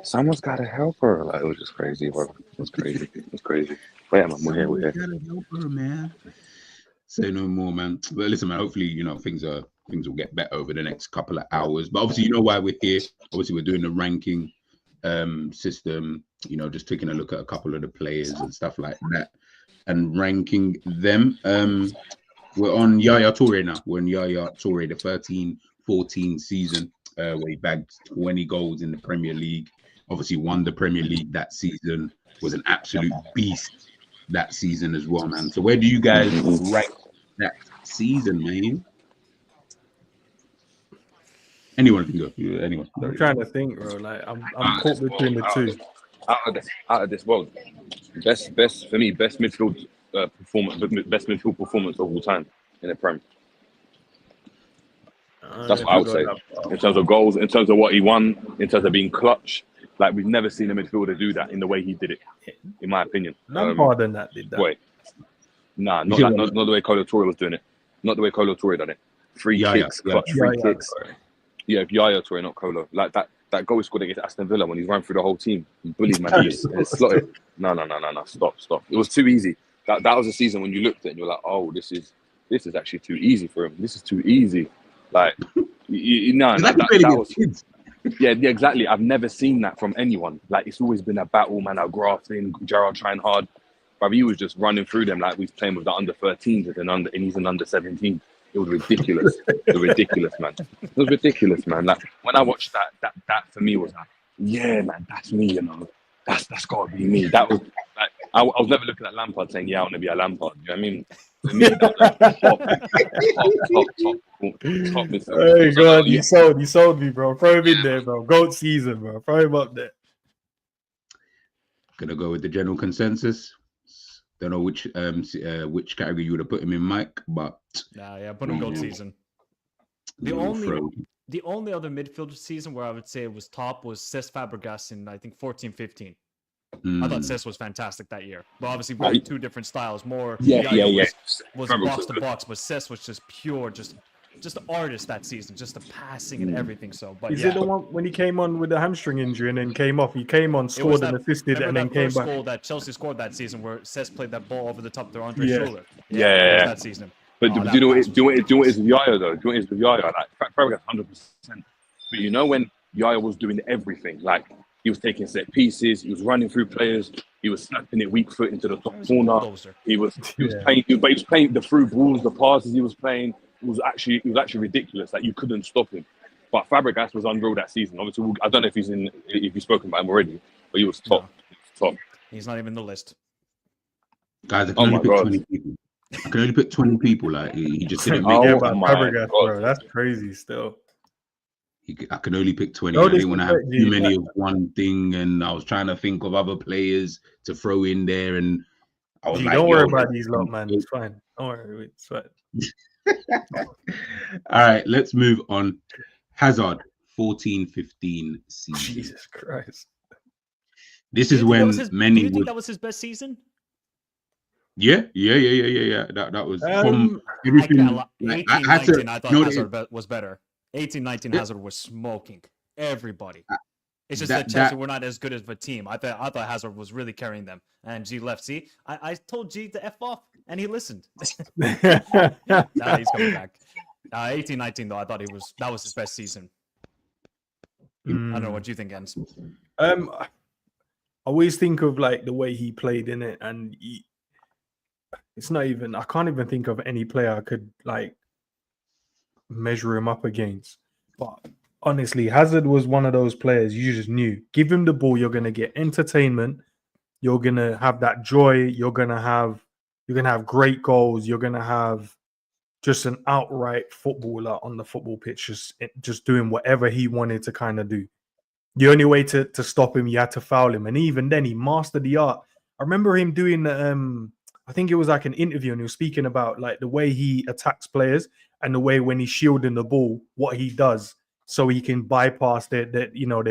E: someone's got to help her. Like, it was just crazy, bro. It was crazy. It was crazy. But yeah, man, we're here.
B: Gotta help her, man. Say no more, man. But listen, man, hopefully, things will get better over the next couple of hours. But obviously, you know why we're here. Obviously, we're doing the ranking system, just taking a look at a couple of the players and stuff like that and ranking them. We're on Yaya Toure now. We're on Yaya Toure, the 13-14 season, where he bagged 20 goals in the Premier League. Obviously, won the Premier League that season. Was an absolute beast that season as well, man. So where do you guys rank that season, man? Anyone can go. Anyone.
C: I'm trying to think, bro. Like I'm caught between the two.
E: Out of this world, best for me, best midfield performance of all time in the Prem. That's what I would say. In terms of goals, in terms of what he won, in terms of being clutch, like we've never seen a midfielder do that in the way he did it, in my opinion.
C: None more than that did that.
E: Wait, not the way Kolo Toure was doing it. Not the way Kolo Toure done it. Free kicks. Yeah, Yaya Toure, not Kolo. Like that goal he scored against Aston Villa when he's run through the whole team, bullied man. He's slotted. No. Stop. It was too easy. That was a season when you looked at it and you're like, oh, this is actually too easy for him. This is too easy. Like, that was. Yeah, exactly. I've never seen that from anyone. Like, it's always been a battle, man. Out grafting, Gerrard trying hard, but he was just running through them like we was playing with the under 13s and he's an under 17. It was ridiculous. It was ridiculous, man. It was ridiculous, man. Like when I watched that for me was like, yeah, man, that's me. That's gotta be me. That was like I was never looking at Lampard saying, yeah, I want to be a Lampard. You know what I mean? For me, that was top.
C: Hey, God, you sold me, bro. Throw him in there, bro. GOAT season, bro. Throw him up there.
B: Gonna go with the general consensus. Don't know which category you would have put him in, Mike, but
D: put him GOAT season. The only other midfielder season where I would say it was top was Cesc Fabregas in I think 14-15. I thought Cesc was fantastic that year, but obviously we're in two different styles. Was box to box, but Cesc was just pure, just an artist that season, just the passing and everything. So, but
C: is it the one when he came on with the hamstring injury and then came off? He came on, scored and assisted, and then came back. Goal that
D: Chelsea scored that season where Cesc played that ball over the top of their Andre's shoulder. That season.
E: But do you know what it is with Yaya though? Do you know what it is with Yaya? Like Fabregas, 100%. But you know when Yaya was doing everything, like he was taking set pieces, he was running through players, he was snapping it weak foot into the top corner. He was playing the through balls, the passes he was playing. It was actually ridiculous. Like you couldn't stop him. But Fabregas was unreal that season. Obviously, I don't know if you've spoken about him already, but he was top. No. Top.
D: He's not even the list.
B: Guys, I can only pick 20 people. I can only pick 20 people. Like he just didn't make
C: it. Fabregas, bro. That's crazy. Still,
B: I can only pick 20. I didn't want to have too many of one thing, and I was trying to think of other players to throw in there. And I was
C: don't worry about these lot, man. It's fine. Don't worry. It's fine.
B: All right, let's move on. Hazard, 14-15 season.
C: Jesus Christ.
B: This is when many.
D: Do you think that was his best season?
B: Yeah. That was from everything.
D: 18-19, I thought Hazard was better. 18-19, Hazard was smoking everybody. It's just that Chelsea were not as good as a team. I thought Hazard was really carrying them, and G left. See, I told G to F off, and he listened. Now he's coming back. 18-19 though, I thought that was his best season. I don't know what you think, Ens.
C: I always think of like the way he played in it, and it's not even. I can't even think of any player I could like measure him up against. But honestly, Hazard was one of those players you just knew. Give him the ball, you're gonna get entertainment. You're gonna have that joy. You're gonna have great goals. You're gonna have just an outright footballer on the football pitch, just doing whatever he wanted to kind of do. The only way to stop him, you had to foul him, and even then, he mastered the art. I remember him doing, I think it was like an interview, and he was speaking about like the way he attacks players and the way when he's shielding the ball, what he does so he can bypass their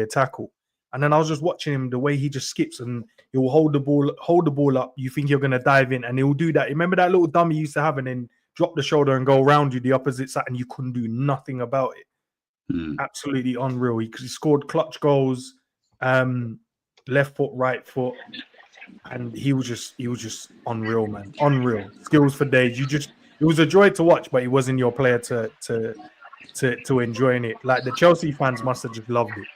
C: tackle. And then I was just watching him, the way he just skips and he'll hold the ball up. You think you're gonna dive in, and he'll do that. Remember that little dummy he used to have, and then drop the shoulder and go around you the opposite side, and you couldn't do nothing about it. Absolutely unreal. He scored clutch goals, left foot, right foot, and he was just unreal, man. Unreal skills for days. It was a joy to watch, but he wasn't your player to enjoying it. Like the Chelsea fans must have just loved it.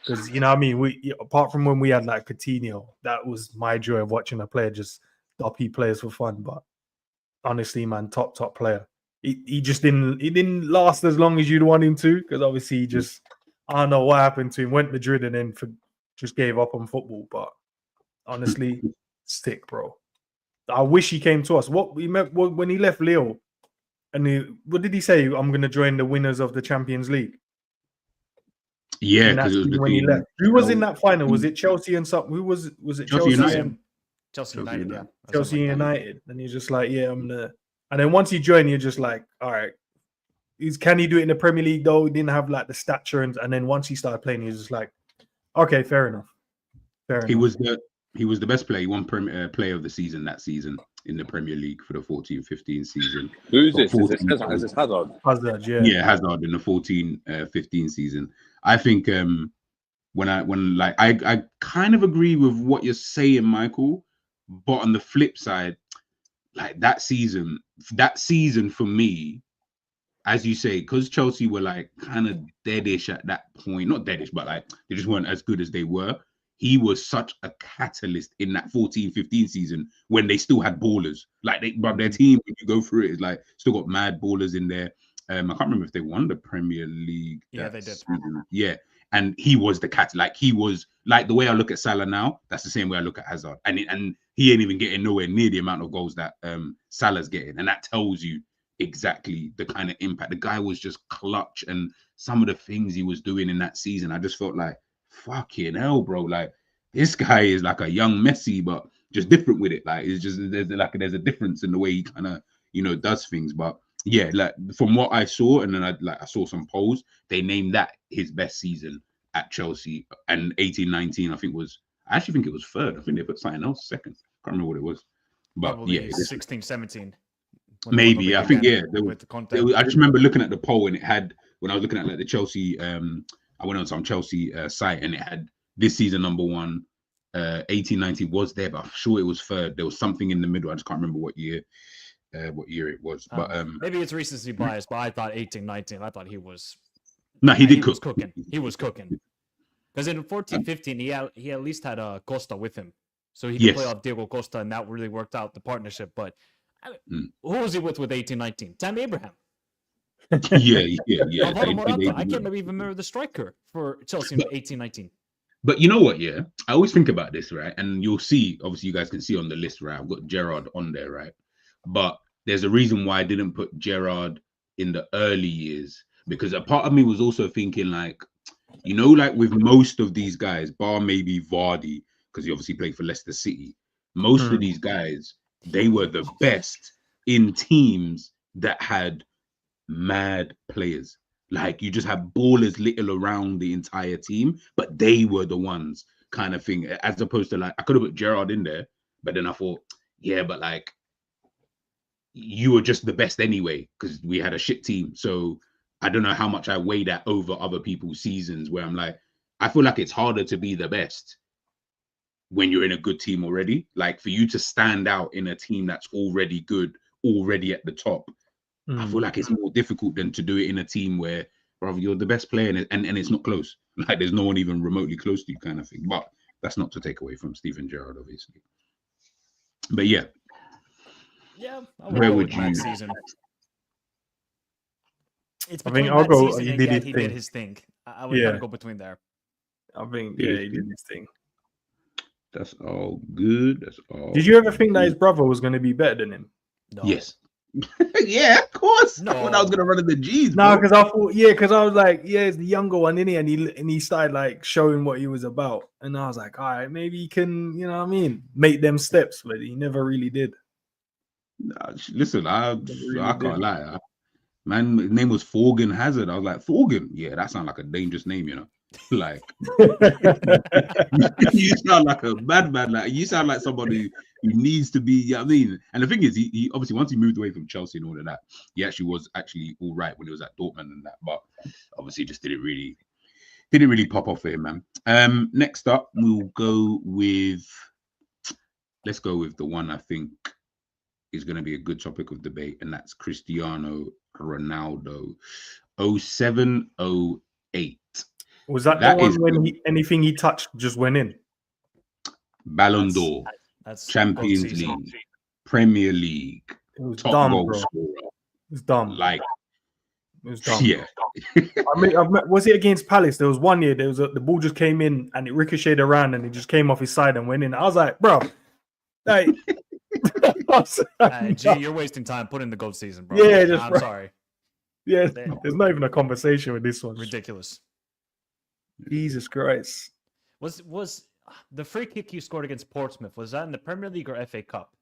C: Because you know what I mean, we apart from when we had like Coutinho, that was my joy of watching a player just doppy players for fun. But honestly, man, top player. He just didn't last as long as you'd want him to, because obviously he just, I don't know what happened to him. Went Madrid and then just gave up on football. But honestly, sick, bro. I wish he came to us. What we met when he left Lille, and what did he say? I'm going to join the winners of the Champions League.
B: Yeah, because it was
C: when he left. Who was in that final? Was it Chelsea and something? Who was it? Chelsea
B: United.
D: Chelsea United, yeah.
C: Chelsea United. And he's just like, yeah, I'm the. And then once he joined, you're just like, all right. Can he do it in the Premier League though? He didn't have like the stature, and then once he started playing, he was just like, okay, fair enough.
B: He was the best player. He won player of the season that season in the Premier League for the 14-15 season.
E: Who is this? Is this Hazard?
C: Hazard, yeah.
B: Yeah, Hazard in the 14-15 season. I think I kind of agree with what you're saying, Michael, but on the flip side, like that season for me, as you say, because Chelsea were like kind of deadish at that point, not deadish, but like they just weren't as good as they were. He was such a catalyst in that 14-15 season when they still had ballers. Like their team, when you go through it, is like still got mad ballers in there. I can't remember if they won the Premier League.
D: Yeah, they did.
B: Season. Yeah, and he was the cat. Like he was like the way I look at Salah now. That's the same way I look at Hazard, and he ain't even getting nowhere near the amount of goals that Salah's getting, and that tells you exactly the kind of impact. The guy was just clutch, and some of the things he was doing in that season, I just felt like, fucking hell, bro. Like this guy is like a young Messi, but just different with it. Like it's just there's a difference in the way he kind of does things. But yeah, like from what I saw, and then I saw some polls, they named that his best season at Chelsea, and 18-19 I actually think it was third. I think they put something else second. Can't remember what it was. But
D: probably
B: yeah,
D: 16-17.
B: Maybe I think
D: I
B: just remember looking at the poll, and it had, when I was looking at like the Chelsea I went on some Chelsea site, and it had this season number one, 18-19 was there, but I'm sure it was third. There was something in the middle. I just can't remember what year it was. But
D: maybe it's recency bias, but I thought 18-19. I thought he was.
B: No, he did cook.
D: Was cooking. He was cooking. Because in 14-15, he at least had Costa with him, so he could play off Diego Costa, and that really worked out the partnership. But who was he with 18-19? Tammy Abraham.
B: yeah.
D: I can't even remember the striker for Chelsea in 18-19.
B: But you know what? Yeah, I always think about this, right? And you'll see. Obviously, you guys can see on the list, right? I've got Gerrard on there, right? But there's a reason why I didn't put Gerrard in the early years, because a part of me was also thinking, like, like with most of these guys, bar maybe Vardy, because he obviously played for Leicester City. Most of these guys, they were the best in teams that had mad players. Like you just have ballers little around the entire team, but they were the ones kind of thing, as opposed to like, I could have put Gerrard in there, but then I thought, yeah, but like you were just the best anyway, because we had a shit team. So I don't know how much I weigh that over other people's seasons, where I'm like, I feel like it's harder to be the best when you're in a good team already. Like for you to stand out in a team that's already good, already at the top, I feel like it's more difficult than to do it in a team where, brother, you're the best player and it's not close. Like there's no one even remotely close to you, kind of thing. But that's not to take away from Steven Gerrard, obviously. But yeah.
D: Yeah,
B: where would you?
D: Season. It's
C: I think I'll go.
D: He did his thing. I would kind of go between there.
C: I think he did his thing.
B: That's all good. That's all.
C: Did you ever think that his brother was going to be better than him?
D: No.
B: Yes. Yeah, of course.
D: No.
B: I thought I was gonna run in the G's.
C: No, because I thought, because I was like, it's the younger one, innit? And he started like showing what he was about, and I was like, all right, maybe he can, you know what I mean, make them steps, but he never really did.
B: Nah, listen, I can't lie. Man, his name was Thorgan Hazard. I was like, Thorgan? Yeah, that sounds like a dangerous name, Like, you sound like a madman. Like, you sound like somebody who needs to be. You know what I mean? And the thing is, he obviously, once he moved away from Chelsea and all of that, he actually was all right when he was at Dortmund and that. But obviously, just didn't really pop off for him, man. Next up, let's go with the one I think is going to be a good topic of debate, and that's Cristiano Ronaldo, 07-08.
C: Was that the one when anything he touched just went in?
B: Ballon d'Or,
D: That's
B: Champions League, Premier League,
C: It was
B: top
C: dumb,
B: goal
C: bro.
B: scorer.
C: It was dumb.
B: Like,
C: It was dumb.
B: yeah.
C: I mean, was it against Palace? There was one year. The ball just came in and it ricocheted around and it just came off his side and went in. I was like, bro, like,
D: G, you're wasting time. Put in the GOAT season, bro.
C: Yeah,
D: I'm sorry.
C: Yeah, there's not even a conversation with this one.
D: Ridiculous.
C: Jesus Christ.
D: Was the free kick you scored against Portsmouth, was that in the Premier League or FA Cup?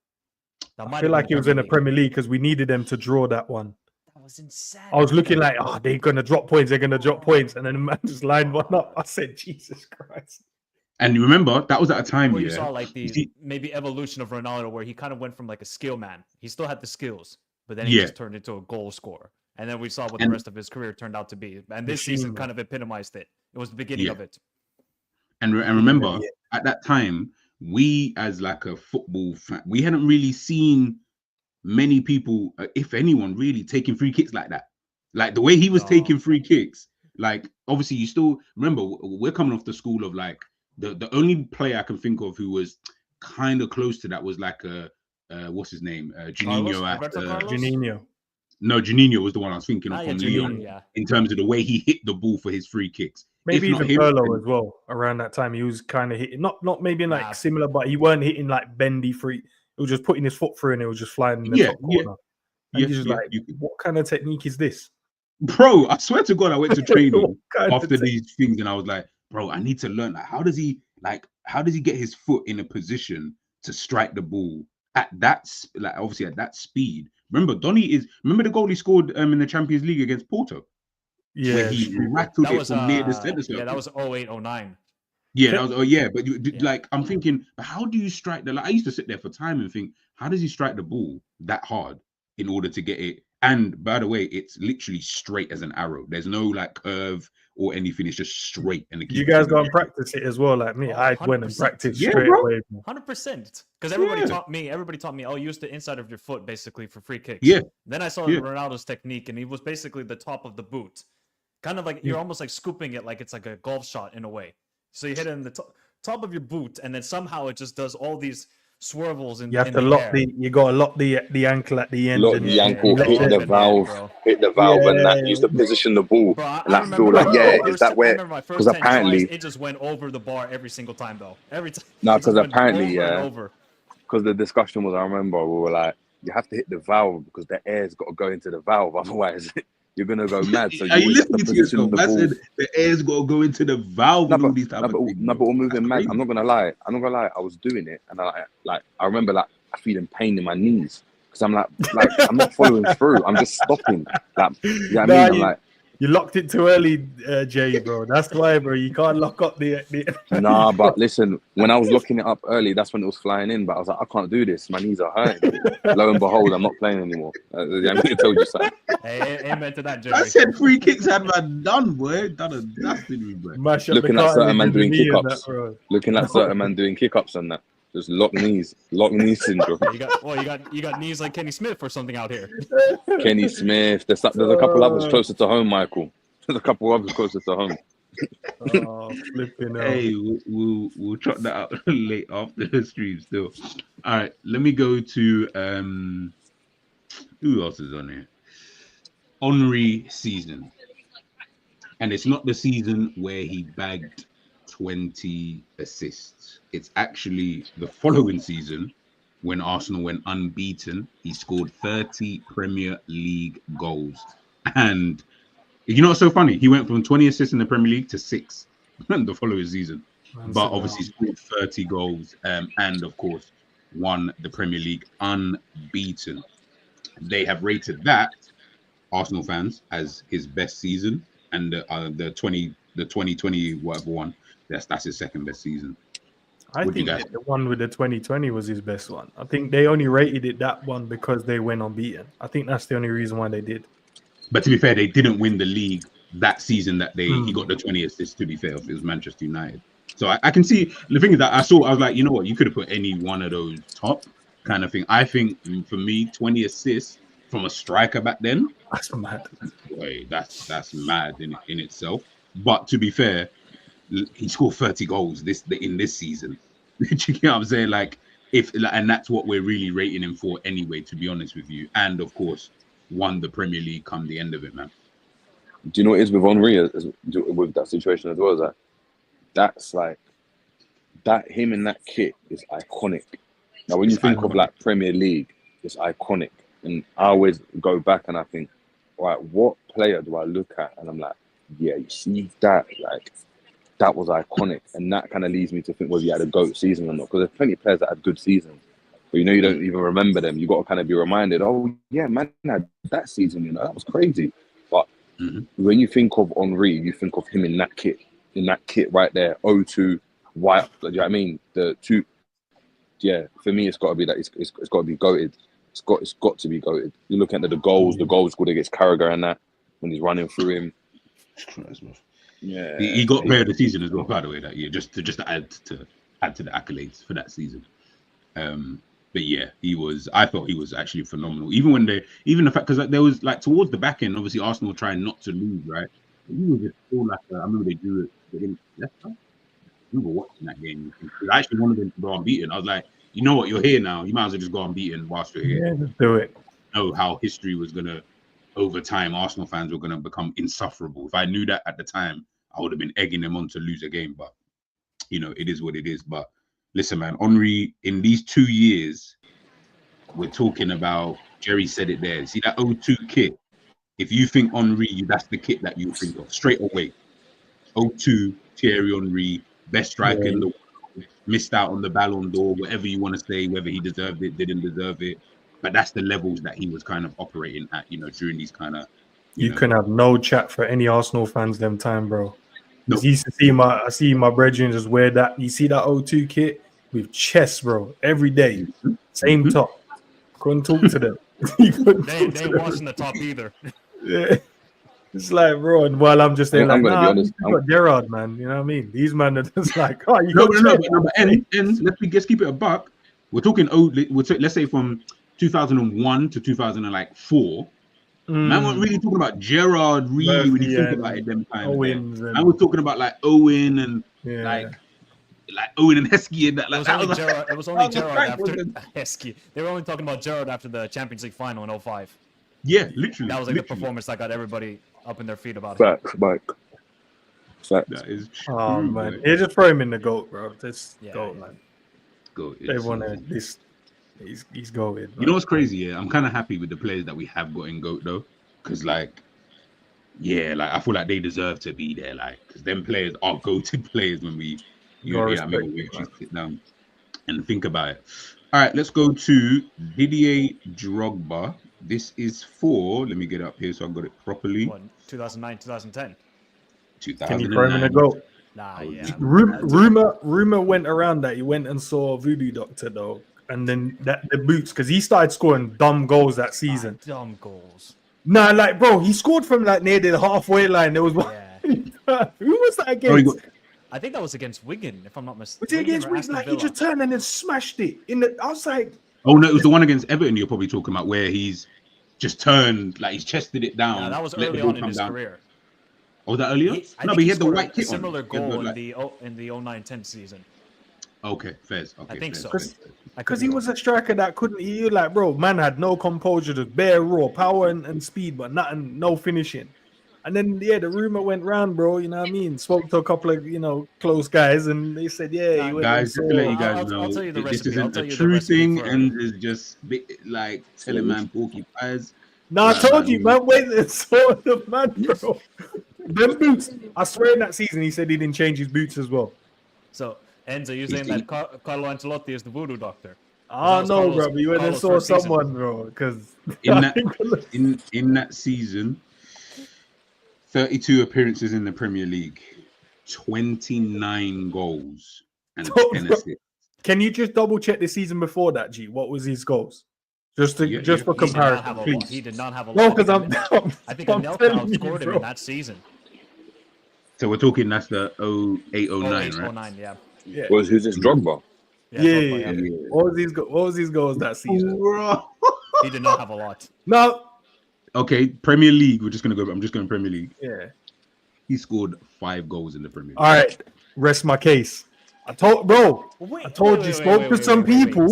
C: I feel like it was in the Premier League because we needed them to draw that one.
D: That was insane.
C: I was looking like, they're going to drop points. They're going to drop points. And then the man just lined one up. I said, Jesus Christ.
B: And you remember, that was at a time
D: where you saw like the maybe evolution of Ronaldo, where he kind of went from like a skill man. He still had the skills, but then he just turned into a goal scorer. And then we saw what the rest of his career turned out to be. And this season kind of epitomized it. It was the beginning of it.
B: And remember, at that time, we as like a football fan, we hadn't really seen many people, if anyone, really taking free kicks like that. Like the way he was taking free kicks. Like, obviously, you still remember, we're coming off the school of like, the only player I can think of who was kind of close to that was like what's his name? Juninho
C: Juninho.
B: No, Juninho was the one I was thinking of from Lyon, in terms of the way he hit the ball for his free kicks.
C: Maybe even Pirlo as well. Around that time, he was kind of hitting, not maybe like similar, but he weren't hitting like bendy free. He was just putting his foot through and it was just flying in the top corner. And you're just like, what kind of technique is this?
B: Bro, I swear to God, I went to training after these things and I was like, bro, I need to learn. Like, how does he get his foot in a position to strike the ball at that, like obviously at that speed? Remember, remember the goal he scored in the Champions League against Porto?
C: Yeah,
B: where he rattled it from near the center circle.
D: Yeah, that was 08-09.
B: Yeah, that was but like I'm thinking, how do you strike the? Like, I used to sit there for time and think, how does he strike the ball that hard in order to get it? And by the way, it's literally straight as an arrow. There's no like curve or anything. It's just straight. And
C: you guys go and practice it as well, like me. I went and practiced straight away.
D: 100%. Because everybody taught me. Oh, use the inside of your foot basically for free kicks.
B: Yeah.
D: Then I saw Ronaldo's technique, and he was basically the top of the boot, kind of like you're almost like scooping it, like it's like a golf shot in a way. So you hit it in the top of your boot, and then somehow it just does all these swirls in.
C: You have to lock you got to lock the ankle at the end.
E: Lock the ankle, hit the valve, and that used to position the ball.
D: Bro,
E: and I feel like, is that where? Because apparently
D: it just went over the bar every single time, though. Every time.
E: No, because apparently, because the discussion was, I remember we were like, you have to hit the valve because the air's got to go into the valve, otherwise you're gonna go mad. So
B: you listening to yourself? The air's got to go into the valve.
E: But we're moving mad. I'm not gonna lie. I was doing it, and I remember like feeling pain in my knees because I'm like I'm not following through. I'm just stopping. Like, you know what I mean? I'm like,
C: you locked it too early, Jay, bro. That's why, bro. You can't lock up the.
E: Nah, but listen, when I was locking it up early, that's when it was flying in. But I was like, I can't do this. My knees are hurting. Lo and behold, I'm not playing anymore. I'm going to tell you something.
D: Hey, amen to that, Jay.
B: I said free kicks had man done, boy. Done a dusting, bro.
E: Looking at certain man doing kick-ups. Looking at certain man doing kick-ups and that. Just lock knees syndrome.
D: You got knees like Kenny Smith or something out here.
E: Kenny Smith. There's a couple others closer to home, Michael. There's a couple others closer to home.
B: Hey, we'll chop that out late after the stream still. All right, let me go to who else is on here? Henry season. And it's not the season where he bagged 20 assists. It's actually the following season when Arsenal went unbeaten. He scored 30 Premier League goals. And you know what's so funny? He went from 20 assists in the Premier League to 6 the following season. But obviously scored 30 goals and of course won the Premier League unbeaten. They have rated that, Arsenal fans, as his best season, and the the 2020 whatever one. That's his second best season.
C: I
B: What do you
C: think
B: guys
C: that the one with the 2020 was his best one. I think they only rated it that one because they went unbeaten. I think that's the only reason why they did.
B: But to be fair, they didn't win the league that season that he got the 20 assists, to be fair, if it was Manchester United. So I can see the thing is that I was like, you know what, you could have put any one of those top kind of thing. I think for me, 20 assists from a striker back then,
C: That's mad.
B: boy, that's mad in itself. But to be fair, he scored 30 goals in this season. Do you get what I'm saying? Like, and that's what we're really rating him for anyway, to be honest with you. And of course, won the Premier League come the end of it, man.
E: Do you know what it is with Henry with that situation as well? Is that's like that him in that kit is iconic. Now, when you think of like Premier League, it's iconic. And I always go back and I think, right, what player do I look at? And I'm like, yeah, you see that, like, that was iconic. And that kind of leads me to think whether he had a GOAT season or not. Because there's plenty of players that had good seasons, but you don't even remember them. You got to kind of be reminded, oh, yeah, man had that season, that was crazy. But when you think of Henry, you think of him in that kit right there, 0-2, white, do you know what I mean? The two, yeah, for me, it's got to be that. It's got to be GOATed. It's got to be GOATed. You look at the goals scored against Carragher and that, when he's running through him. Yeah,
B: he got player of the season as well, by the way, that year, just to add to the accolades for that season. But yeah, I thought he was actually phenomenal. Even the fact, because there was like towards the back end, obviously Arsenal trying not to lose, right? He was just all like, I remember they drew it against Leicester. I remember watching that game. I actually wanted them to go unbeaten. I was like, you know what, you're here now. You might as well just go unbeaten whilst you're here.
C: Yeah, just do it.
B: Know how history was gonna, over time, Arsenal fans were gonna become insufferable. If I knew that at the time, I would have been egging them on to lose a game. But it is what it is. But listen, man, Henry, in these 2 years, we're talking about, Jerry said it there. See that 0-2 kit? If you think Henry, that's the kit that you think of straight away. 0-2, Thierry Henry, best striker in the world, missed out on the Ballon d'Or, whatever you want to say, whether he deserved it, didn't deserve it. But that's the levels that he was kind of operating at, during these kind of.
C: You can have no chat for any Arsenal fans them time, bro.
B: No.
C: I see my brethren just wear that. You see that 0-2 kit with chest, bro, every day. Same top. Couldn't talk to them.
D: They ain't washing the top either.
C: Yeah. It's like, bro, and while I'm just there,
E: I'm
C: like,
E: gonna be honest.
C: you got Gerrard, man. You know what I mean? These men are just like, oh, you
B: No,
C: got
B: and let's keep it a buck. We're talking, let's say from 2001 to 2004. Man, we're really talking about Gerrard, really, when you think about it, them times. Man, we're talking about like Owen and like Owen and Heskey and that. Like,
D: it was only Gerrard after Heskey. They were only talking about Gerrard after the Champions League final in 2005.
B: Yeah, literally.
D: That was like the performance that got everybody up in their feet about it.
E: Facts, Mike. Facts.
B: That is true,
C: oh man, you just throw him in the GOAT, bro. Just GOAT, man.
B: GOAT.
C: They want to this. He's going.
B: You know what's crazy? Yeah, I'm kind of happy with the players that we have got in GOAT though, because I feel like they deserve to be there, because them players are GOATed players when we sit down and think about it. All right, let's go to Didier Drogba. This is for, let me get up here so I got it properly.
D: 2009, 2010.
B: 2009.
C: Can you throw him in a GOAT?
D: Nah, yeah.
C: Rumor went around that he went and saw Voodoo Doctor though, and then the boots, because he started scoring dumb goals that season.
D: Dumb goals.
C: Nah, like, bro, he scored from like near the halfway line. There was one.
D: Yeah.
C: Who was that against?
D: I think that was against Wigan, if I'm not mistaken.
C: Was it against Wigan? Like, he just turned and then smashed it I was like,
B: oh no, it was the one against Everton you're probably talking about, where he's just turned, like he's chested it down.
D: Yeah, that was early on in his career.
B: Oh, was that earlier?
D: No,
B: but he had the white kit on.
D: Similar goal in the 09-10 season.
B: Okay, fairs. Okay,
D: I think so.
C: Because he was a striker that couldn't. He like, bro, man had no composure, just bare raw power and speed, but nothing, no finishing. And then the rumor went round, bro. You know what I mean? Spoke to a couple of close guys, and they said, yeah,
B: guys, just to let you guys know,
D: I'll tell you the
B: this
D: recipe.
B: isn't a true thing, and it's just like telling man porky pies.
C: No, I told you, man. Wait, it's sort of man, bro. Them boots. I swear, in that season, he said he didn't change his boots as well.
D: So, Enzo, you're saying that Carlo Ancelotti is the voodoo doctor?
C: Oh no, bro. But you went and saw someone, bro. Because
B: in that season, 32 appearances in the Premier League, 29 goals and
C: Oh,
B: 10 assists.
C: Can you just double check the season before that, G? What was his goals? Just for
D: He did not
C: comparison,
D: have a
C: please.
D: lot. He did not have a lot.
C: No, because
D: I think Anelka
C: telling you,
D: outscored him
C: bro.
D: in that season.
B: So we're talking that's the 0809,
D: 08,
B: right?
D: 09, yeah.
C: Yeah.
E: Who's this Drogba?
C: Yeah,
D: Drogba,
C: yeah. What was his goals that season?
B: Bro.
D: He did not have a lot.
C: No.
B: Okay, Premier League. I'm just going Premier League.
C: Yeah.
B: He scored 5 goals in the Premier League.
C: All right. Rest my case. I told you, spoke to some people.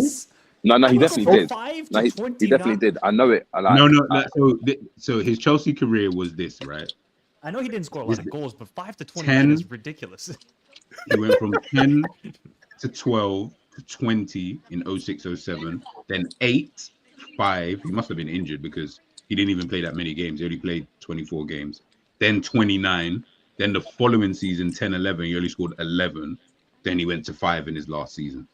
E: No, he definitely did.
D: 5
E: No,
D: to
E: he
D: 29.
E: definitely did. I know it.
B: So his Chelsea career was this, right?
D: I know he didn't score a lot of goals, but 5 to 29
B: 10?
D: is ridiculous.
B: He went from 10 to 12 to 20 in 06, 07, then 8, 5. He must have been injured because he didn't even play that many games. He only played 24 games. Then 29. Then the following season, 10, 11, he only scored 11. Then he went to 5 in his last season.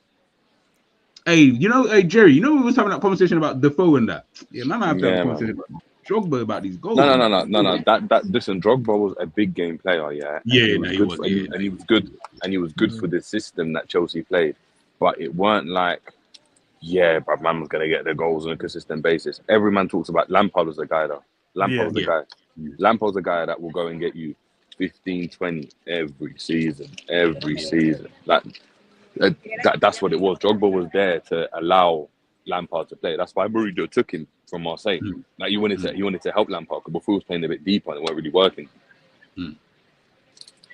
B: Hey, Jerry, we was having that conversation about Defoe and that. Yeah, man, I have to have a conversation about Drogba about these goals.
E: No. Listen, Drogba was a big game player, yeah. And he was good for the system that Chelsea played. But it weren't like, but man was gonna get the goals on a consistent basis. Every man talks about Lampard was the guy though. Lampard's the guy. Lampard's the guy that will go and get you 15, 20 every season. Like that's what it was. Drogba was there to allow Lampard to play. That's why Mourinho took him from Marseille. Like he wanted to help Lampard because before he was playing a bit deeper and it weren't really working.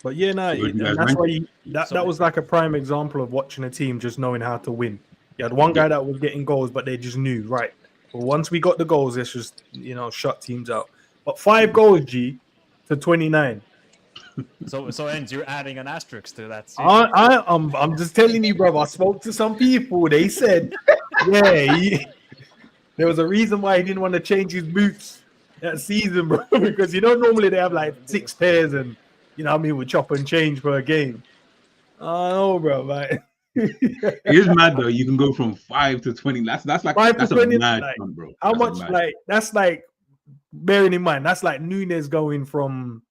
C: But yeah, that's why that was like a prime example of watching a team just knowing how to win. You had one guy that was getting goals, but they just knew, right? But once we got the goals, let's just shut teams out. But 5 goals, G, to 29.
D: So ENDZ, you're adding an asterisk to that.
C: I'm just telling you, bro. I spoke to some people. They said, there was a reason why he didn't want to change his boots that season, bro. Because normally they have like 6 pairs, and we chop and change for a game. Oh no, bro, man.
B: It is mad though. You can go from 5 to 20. That's like
C: 5 to 20,
B: a mad fun, bro.
C: How much? Like that's like bearing in mind that's like Nunes going from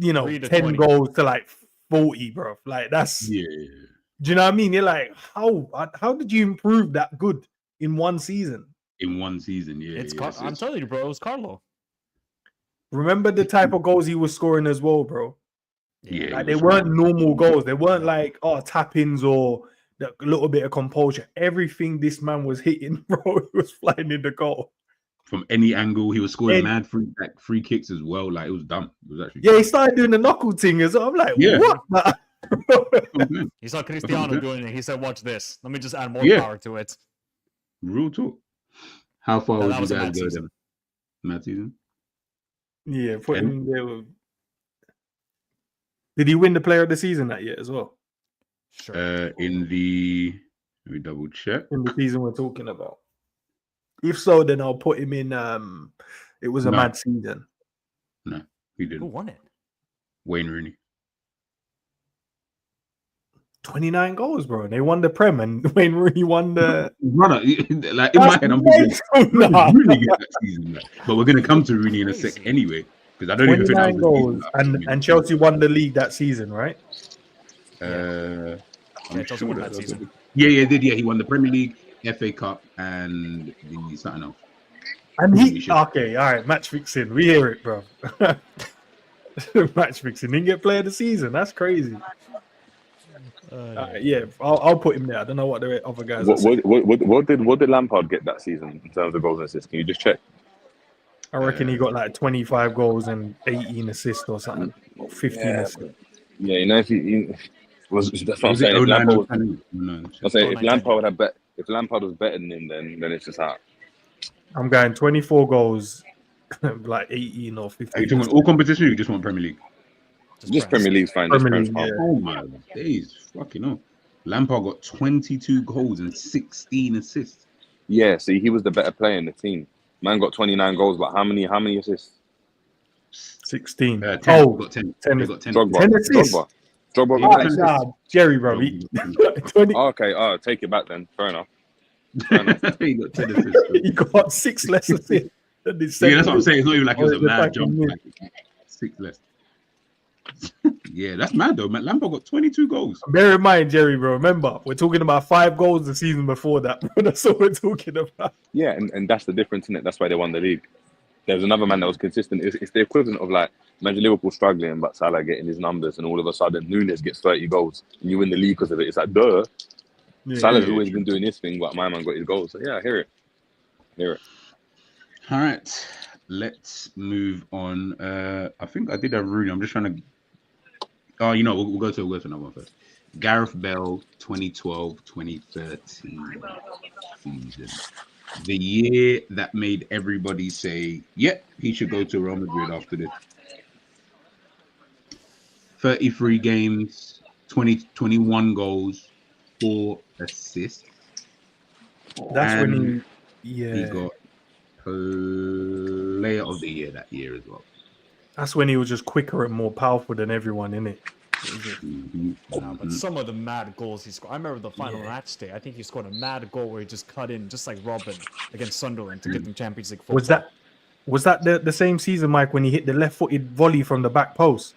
C: 10
D: 20.
C: goals to like 40, bro. Like that's Do you know what I mean? You're like, how did you improve that good in one season?
B: In one season,
D: I'm telling you, bro, it was Carlo.
C: Remember the type of goals he was scoring as well, bro.
B: Yeah,
C: like they weren't normal goals. They weren't like tap-ins or a little bit of composure. Everything this man was hitting, bro, he was flying in the goal.
B: From any angle, he was scoring mad free kicks as well. Like it was dumb. It was actually
C: he started doing the knuckle thing as well. I'm like, what?
D: He saw Cristiano doing it. He said, "Watch this. Let me just add more power to it."
B: Real talk. How far would you guys go then? Mad season?
C: Yeah, put him there. Did he win the player of the season that year as well?
D: Sure.
B: Let me double check.
C: In the season we're talking about. If so, then I'll put him in. It was a mad season.
B: No, he didn't.
D: Who won it?
B: Wayne Rooney.
C: 29 goals, bro. They won the Prem, and Wayne Rooney won the.
B: Brother, like in my head, I'm thinking Rooney get that season, but we're gonna come to Rooney in a sec anyway, because I don't even think that was
C: goals, and Chelsea won the league that season, right?
D: Chelsea won that season.
B: Yeah, did. Yeah, he won the Premier League, FA Cup, and the something else.
C: And okay, all right, match fixing. We hear it, bro. Match fixing. Didn't get player of the season. That's crazy. I'll put him there. I don't know what the other guys.
E: What did Lampard get that season in terms of goals and assists? Can you just check?
C: I reckon he got like 25 goals and 18 assists or something, or 15 assists.
E: Yeah, if he was, that's what I'm saying. If Lampard was better than him, then it's just out.
C: I'm going 24 goals, like 18 or 15.
B: Are you talking all competition or you just want Premier League?
E: Just Premier League's fine.
B: Oh my days, fucking hell. Lampard got 22 goals and 16 assists.
E: Yeah, see, he was the better player in the team. Man got 29 goals, but how many assists?
C: 16.
B: 10. Got 10. 10 got 10.
C: 10 assists.
E: Drogba got 10 assists.
C: Jerry, bro.
E: 20. Okay, take it back then. Fair enough.
B: He got 10 assists.
C: He got 6 less assists.
B: That's what I'm saying. It's not even like it was a mad jump. Like 6 less. Yeah, that's mad though, man. Lampard got 22 goals.
C: Bear in mind, Jerry, bro. Remember, we're talking about 5 goals the season before that. That's what we're talking about.
E: Yeah, and that's the difference in it. That's why they won the league. There's another man that was consistent. It's the equivalent of like, imagine Liverpool struggling, but Salah getting his numbers, and all of a sudden Nunes gets 30 goals, and you win the league because of it. It's like, duh.
C: Yeah,
E: Salah's always been doing his thing, but my man got his goals. So yeah, I hear it.
B: All right, let's move on. I think I did have Rooney. I'm just trying to. Oh, you know, we'll go to another one first. Gareth Bale, 2012-2013 season. The year that made everybody say, yep, he should go to Real Madrid after this. 33 games, 21 goals, 4 assists.
C: That's
B: And
C: when
B: he got Player of the Year that year as well.
C: That's when he was just quicker and more powerful than everyone, innit?
D: But some of the mad goals he scored. I remember the final match day. I think he scored a mad goal where he just cut in, just like Robin against Sunderland to get them Champions League football.
C: Was that the same season, Mike, when he hit the left-footed volley from the back post?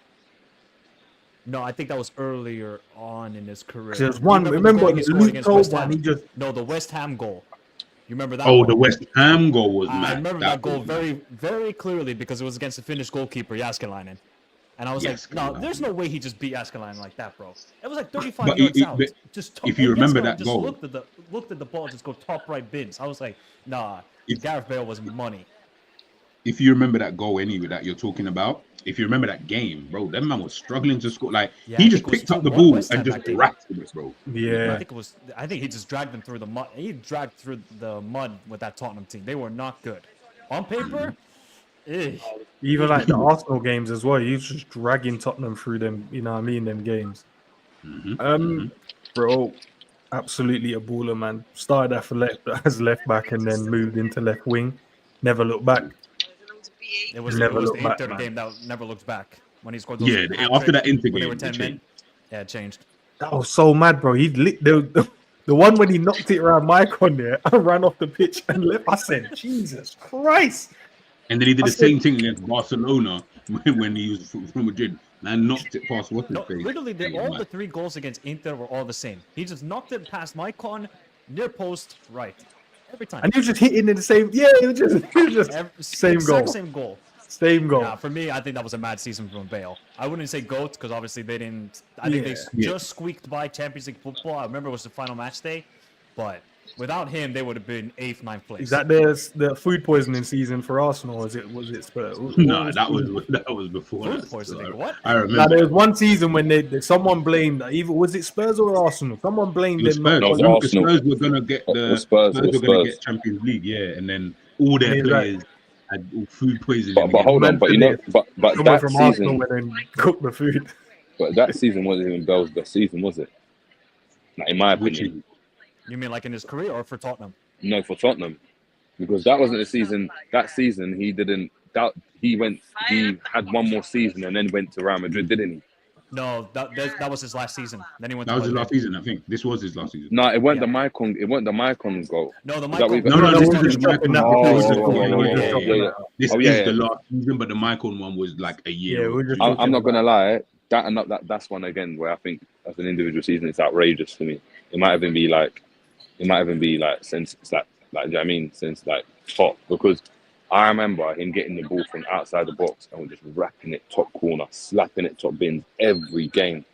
D: No, I think that was earlier on in his career.
C: There's one. Remember the Luke Cole one? He just
D: the West Ham goal. You remember that?
B: Oh,
D: one?
B: the West Ham goal was mad.
D: I remember that goal very, very clearly because it was against the Finnish goalkeeper 𝐒𝐔𝐁𝐒. And I was like, no, there's no way he just beat 𝐒𝐿𝐿 like that, bro. It was like 35 yards out. Just
B: if you remember that
D: just
B: goal,
D: looked at the ball, just go top right bins. I was like, nah, Gareth Bale was money.
B: If you remember that goal anyway that you're talking about, if you remember that game, bro, that man was struggling to score. Like he just picked up the ball and just wrapped it, bro.
C: Yeah,
D: I think he just dragged them through the mud. He dragged through the mud with that Tottenham team. They were not good on paper.
C: Even like the Arsenal games as well. He was just dragging Tottenham through them. You know what I mean? Them games. Bro, absolutely a baller, man. Started as left back and then moved into left wing. Never looked back.
D: It was the Inter game that never looked back when he scored.
B: Yeah, after that Inter game,
D: they were 10 men. Yeah, it changed.
C: That was so mad, bro. He lit the one when he knocked it around Mike on there. I ran off the pitch and left. I said, Jesus Christ.
B: And then he did the same thing against Barcelona when he was from Madrid. Man knocked it past what's his face.
D: Literally, all the 3 goals against Inter were all the same. He just knocked it past Maicon, near post, right. Every time.
C: And he was just hitting in the same. Yeah, he was just same goal.
D: Same goal.
C: Same goal.
D: Yeah, for me, I think that was a mad season from Bale. I wouldn't say GOAT because obviously they didn't. I think they just squeaked by Champions League football. I remember it was the final match day, but without him, they would have been 8th, 9th place.
C: Is that the food poisoning season for Arsenal? Or was it Spurs?
B: No, that was before.
D: Food poisoning. What?
B: I remember.
C: Now, there was one season when someone blamed either was it Spurs or Arsenal? Someone blamed them.
B: Spurs.
E: No,
B: Spurs were gonna get Spurs were gonna get Champions League, yeah, and then all their players had food poisoning.
E: But hold on, but you know, but that
C: from
E: season
C: Arsenal went and cooked the food.
E: But that season wasn't even Bale's best season, was it? Like, in my opinion.
D: You mean like in his career or for Tottenham?
E: No, for Tottenham, because that wasn't the season. That season he didn't. He had one more season and then went to Real Madrid, didn't he?
D: No, that was his last season. Then he went.
B: That was his last season, I think. This was his last season.
E: No, it wasn't the Maicon. It wasn't the Maicon goal.
D: No, the
E: Maicon.
B: This is the last season, but the Maicon one was like a year.
E: I'm not gonna lie. That's one again where I think as an individual season, it's outrageous for me. It might even be like since it's like do you know what I mean? Since like top, because I remember him getting the ball from outside the box and we're just wrapping it top corner, slapping it top bins every game.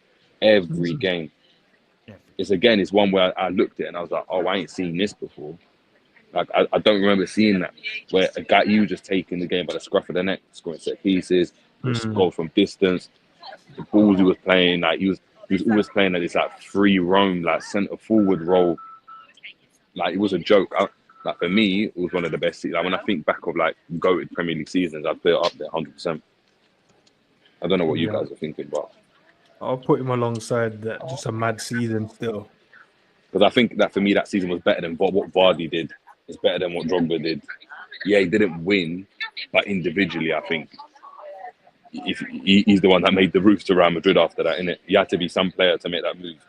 E: Yeah. It's one where I looked at it and I was like, oh, I ain't seen this before. Like I don't remember seeing that where a guy you just taking the game by the scruff of the neck, scoring set pieces, goals from distance, the balls he was playing, like he was always playing at this like free roam, like centre forward role. Like it was a joke. Like for me, it was one of the best. Like when I think back of like GOATed Premier League seasons, I'd put it up there 100%. I don't know what you guys are thinking, but
C: I'll put him alongside that. Just a mad season still.
E: Because I think that for me, that season was better than what Vardy did. It's better than what Drogba did. Yeah, he didn't win, but individually, I think if he's the one that made the roofs to Real Madrid after that, innit? You had to be some player to make that move.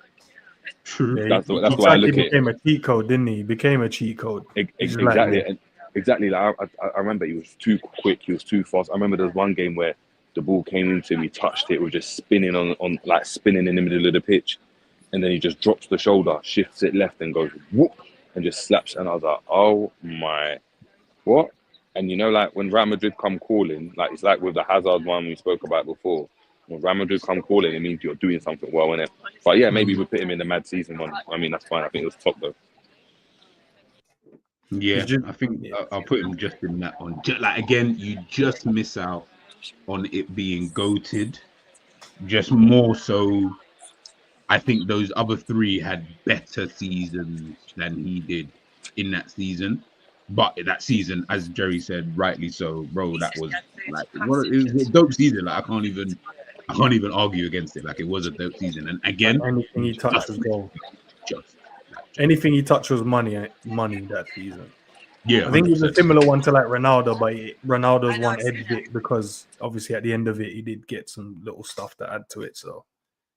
B: True.
C: Yeah,
E: that's the way I look at it.
C: He became a cheat code, didn't he? He became a cheat code.
E: Exactly. Exactly. Like, I remember he was too quick. He was too fast. I remember there was one game where The ball came into him, he touched it, was just spinning on like spinning in the middle of the pitch. And then he just drops the shoulder, shifts it left and goes whoop and just slaps. And I was like, oh my, what? And you know, like when Real Madrid come calling, like it's like with the Hazard one we spoke about before. When Real Madrid come calling, it means you're doing something well, innit? But yeah, maybe we put him in the mad season one. I mean, that's fine. I think it was top though.
B: Yeah, I think I'll put him just in that one. Like again, you just miss out on it being goated. Just more so, I think those other three had better seasons than he did in that season. But that season, as Jerry said, rightly so, bro, that was like it was a dope season. Like I can't even argue against it. Like it was a dope season. And again,
C: anything he touched was gold. Anything he touched was money that season.
B: Yeah,
C: I think
B: 100%.
C: it's a similar one to like Ronaldo, but Ronaldo's one edged it because obviously at the end of it he did get some little stuff to add to it. So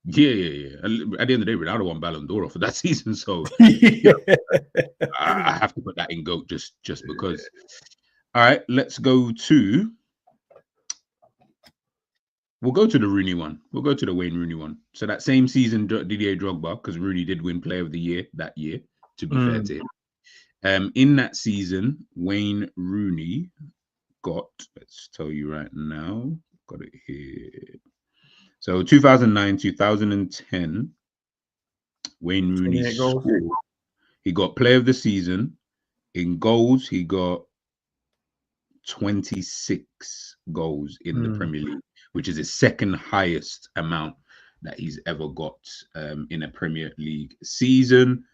B: yeah. At the end of the day, Ronaldo won Ballon d'Or for that season, so I have to put that in GOAT just because. All right, let's go to. We'll go to the Rooney one. We'll go to the Wayne Rooney one. So that same season, Didier Drogba, because Rooney did win Player of the Year that year. To be fair to him. In that season, Wayne Rooney got, let's tell you right now, got it here. So 2009, 2010, Wayne Rooney scored. He got Player of the Season. In goals, he got 26 goals in the Premier League, which is his second highest amount that he's ever got in a Premier League season.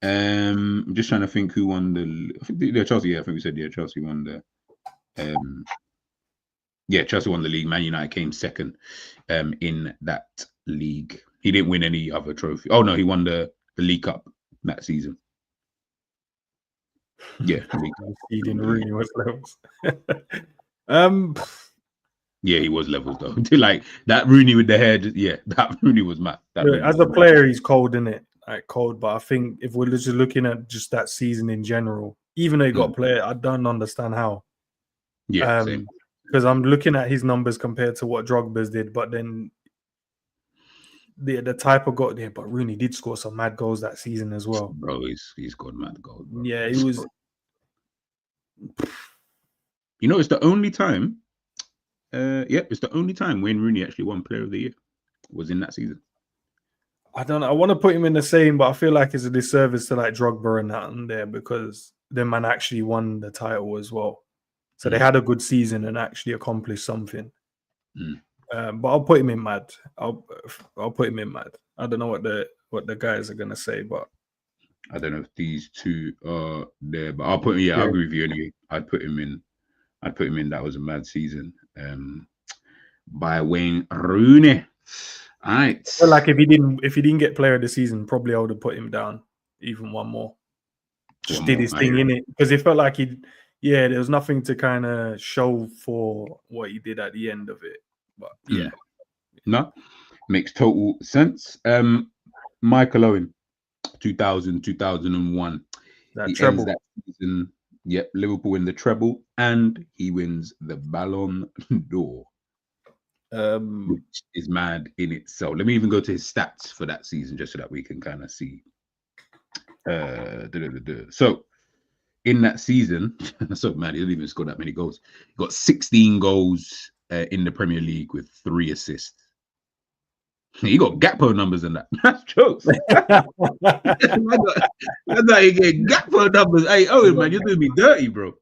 B: I'm just trying to think who won I think Chelsea. Yeah, I think we said Chelsea won Chelsea won the league. Man United came second in that league. He didn't win any other trophy. Oh no, he won the League Cup that season. Yeah,
C: Feeding Rooney was levels.
B: Yeah, he was levels though. Like that Rooney with the head. Yeah, that Rooney was mad.
C: As a player, he's cold, isn't it? Like cold, but I think if we're just looking at just that season in general, even though he got player, I don't understand how.
B: Yeah,
C: because I'm looking at his numbers compared to what Drogba's did, but then the type of goal there. But Rooney did score some mad goals that season as well.
B: Bro, he's scored mad goals. Bro.
C: Yeah, he was.
B: You know, it's the only time. It's the only time Wayne Rooney actually won Player of the Year was in that season.
C: I don't know. I want to put him in the same, but I feel like it's a disservice to like Drogba and that in there because the man actually won the title as well. So they had a good season and actually accomplished something. But I'll put him in mad. I'll put him in mad. I don't know what the guys are gonna say, but
B: I don't know if these two are there. But I'll put him. Yeah, I'll agree with you anyway. I'd put him in. That was a mad season by Wayne Rooney. All right.
C: I feel like if he didn't get Player of the Season, probably I would have put him down even one more. Just did his thing in it because it felt like there was nothing to kind of show for what he did at the end of it. But
B: no, makes total sense. Michael Owen, 2000, 2001.
C: That treble.
B: That season. Yep, Liverpool win the treble and he wins the Ballon d'Or. Which is mad in itself. Let me even go to his stats for that season just so that we can kind of see. So in that season, so mad, he didn't even score that many goals. He got 16 goals in the Premier League with 3 assists. He got Gakpo numbers in that. That's jokes. That's how you get Gakpo numbers. Hey, Owen, man, you're doing me dirty, bro.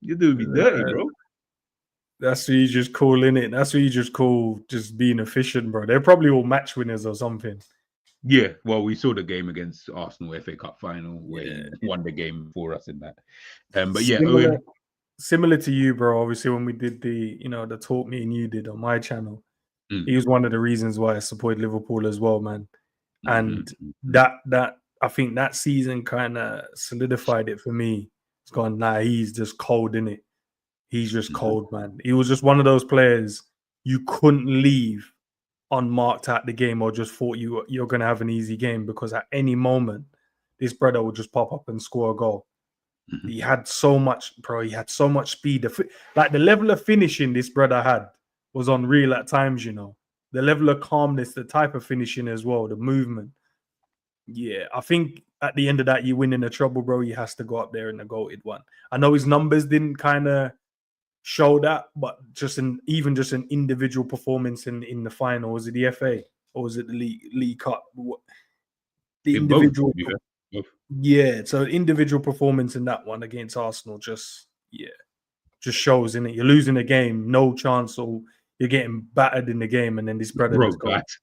C: That's what you just call innit. That's what you just call just being efficient, bro. They're probably all match winners or something.
B: Yeah, well, we saw the game against Arsenal FA Cup final where he won the game for us in that. But yeah,
C: similar to you, bro. Obviously, when we did the talk me and you did on my channel, he was one of the reasons why I supported Liverpool as well, man. And that I think that season kind of solidified it for me. It's gone, he's just cold, innit? He's just cold, man. He was just one of those players you couldn't leave unmarked at the game or just thought you're going to have an easy game because at any moment, this brother would just pop up and score a goal. He had so much, bro. He had so much speed. Like the level of finishing this brother had was unreal at times. You know, the level of calmness, the type of finishing as well, the movement. Yeah, I think at the end of that, you win in the treble, bro. He has to go up there in the goated one. I know his numbers didn't kind of show that, but just an individual performance in the final. Was it the FA or was it the League Cup? The individual,
B: both.
C: yeah. So individual performance in that one against Arsenal just shows in it. You're losing a game, no chance, or you're getting battered in the game, and then this brother
B: Bro,
C: just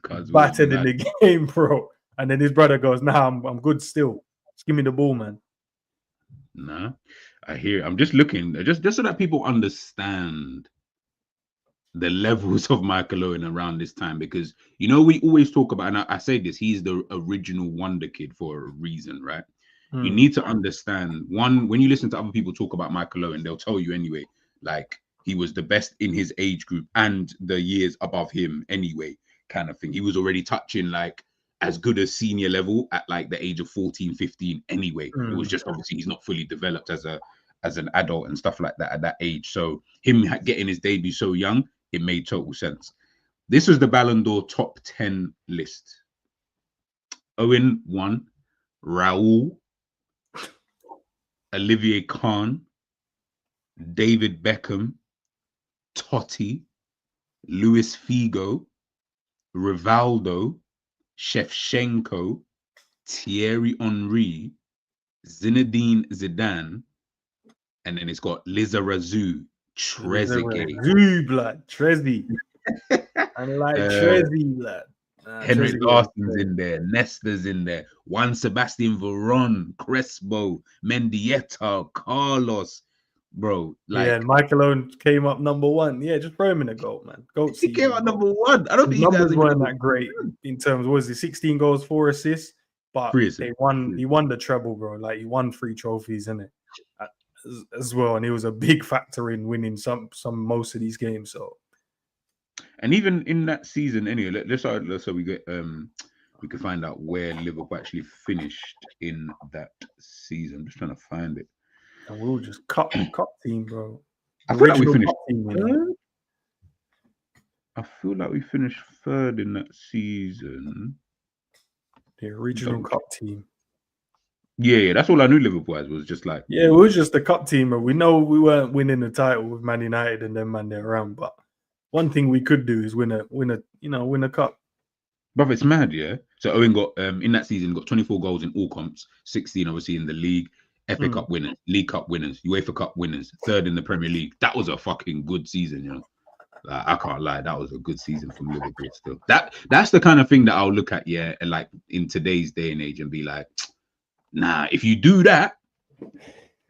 C: goes
B: battered
C: in the game, bro. And then his brother goes, "Nah, I'm good still. Just give me the ball, man."
B: Nah, I hear. I'm just looking, just so that people understand the levels of Michael Owen around this time, because you know we always talk about, and I say this, he's the original wonder kid for a reason, right? You need to understand, one, when you listen to other people talk about Michael Owen, they'll tell you anyway, like he was the best in his age group and the years above him anyway, kind of thing. He was already touching like as good as senior level at like the age of 14, 15 anyway. It was just obviously he's not fully developed as an adult and stuff like that at that age. So him getting his debut so young, it made total sense. This was the Ballon d'Or top 10 list. Owen 1, Raul, Olivier Kahn, David Beckham, Totti, Luis Figo, Rivaldo, Shevchenko, Thierry Henry, Zinedine Zidane, and then it's got Lizarazu, Trezeguet.
C: Blood, Trezzy. I like Trezzy, blood.
B: Henrik Larsson's in there, Nesta's in there, Juan Sebastian Veron, Crespo, Mendieta, Carlos, bro. Like,
C: yeah, and Michael Owen came up number 1. Yeah, just throw him in a goal, man. Goat
B: he came out number 1. I don't think
C: numbers weren't that great in terms. Was it 16 goals, 4 assists? But they won. He won the treble, bro. Like he won 3 trophies in it as well, and he was a big factor in winning most of these games. So.
B: And even in that season, anyway, let's so we get we can find out where Liverpool actually finished in that season. I'm just trying to find it.
C: And we'll just cup team, bro.
B: I feel like we finished third. I feel like we finished 3rd in that season.
C: The original cup team.
B: Yeah, that's all I knew Liverpool as, was just like,
C: yeah, we were just a cup team, and we know we weren't winning the title with Man United and then Man they're around, but one thing we could do is win a cup.
B: Brother, it's mad, yeah. So Owen got in that season got 24 goals in all comps, 16 obviously in the league, FA Cup winners, League Cup winners, UEFA Cup winners, 3rd in the Premier League. That was a fucking good season, you know. Like, I can't lie, that was a good season from Liverpool still. That's the kind of thing that I'll look at, yeah, and like in today's day and age and be like, nah, if you do that,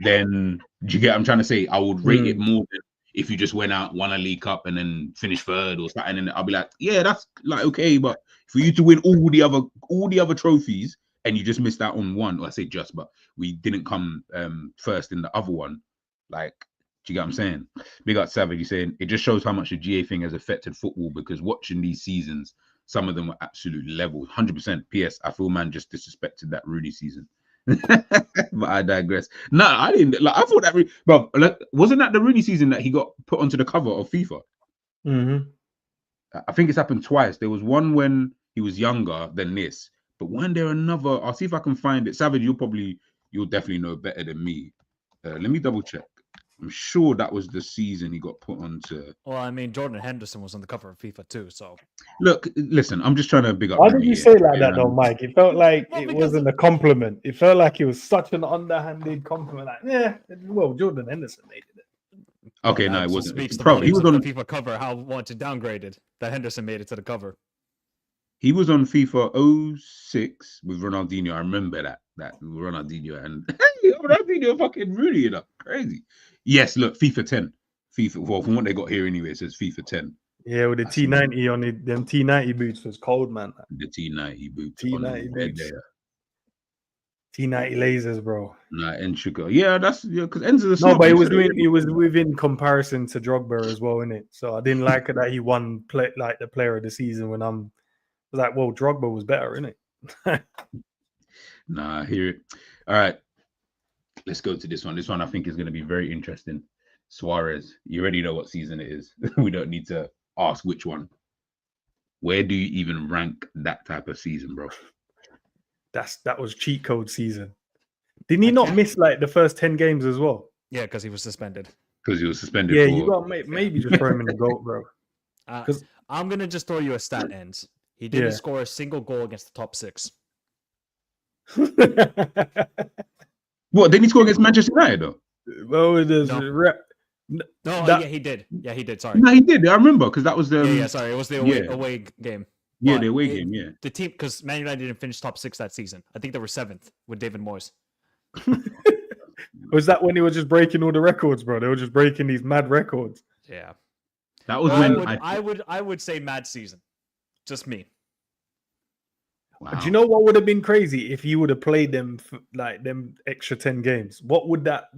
B: then do you get what I'm trying to say? I would rate it more than if you just went out, won a League Cup, and then finished 3rd or something, and I'll be like, yeah, that's like okay. But for you to win all the other trophies and you just missed out on one, or I say just, but we didn't come 1st in the other one, like, do you get what I'm saying? Big up Savage, he's saying it just shows how much the GA thing has affected football, because watching these seasons, some of them were absolute levels. 100%. PS, I feel man just disrespected that Rooney season. But I digress. No, I didn't. Like, I thought that, bro, like, wasn't that the Rooney season that he got put onto the cover of FIFA? I think it's happened twice. There was one when he was younger than this, but when there another, I'll see if I can find it. Savage, you'll definitely know better than me. Let me double check. I'm sure that was the season he got put onto.
D: Well, I mean, Jordan Henderson was on the cover of FIFA too, so.
B: Look, listen, I'm just trying to big up.
C: Why did you say like that though, Mike? It felt like it wasn't a compliment. It felt like it was such an underhanded compliment. Like, yeah, well, Jordan Henderson made it.
B: Okay, no, it wasn't.
D: He was on the FIFA cover. How much it downgraded that Henderson made it to the cover.
B: He was on FIFA 06 with Ronaldinho. I remember that Ronaldinho and Ronaldinho fucking Rooney, you know, crazy. Yes, look, FIFA 10. Well, from what they got here anyway, it says FIFA 10.
C: Yeah, with the T90 on it, them T90 boots was cold, man.
B: The T90 boots.
C: T90 boots. T90 lasers, bro.
B: Nah, Enchuka. Yeah, that's because ENDZ.
C: No, but it was within comparison to Drogba as well, innit? So I didn't like it that he won the player of the season when I was like, well, Drogba was better, innit?
B: Nah, I hear it. All right. Let's go to this one. This one I think is going to be very interesting. Suarez. You already know what season it is. We don't need to ask which one. Where do you even rank that type of season, bro?
C: That was cheat code season. Didn't he not miss like the first 10 games as well?
D: Yeah, because he was suspended.
B: Because he was suspended.
C: Yeah,
B: for...
C: you got maybe just throw him in the goal, bro.
D: Because I'm gonna just throw you a stat ends. He didn't score a single goal against the top 6.
B: What? Didn't he score against Manchester United though?
C: Well, it is.
D: Yeah, he did. Yeah, he did. Sorry.
B: No, he did. I remember because that was the.
D: Yeah, sorry. It was the away game.
B: Yeah, the away game. Yeah.
D: The team, because Man United didn't finish top 6 that season. I think they were 7th with David Moyes.
C: Was that when they were just breaking all the records, bro? They were just breaking these mad records.
D: Yeah.
B: That was when
D: I would say mad season. Just me.
B: Wow.
C: Do you know what would have been crazy if you would have played them like them extra 10 games? What would that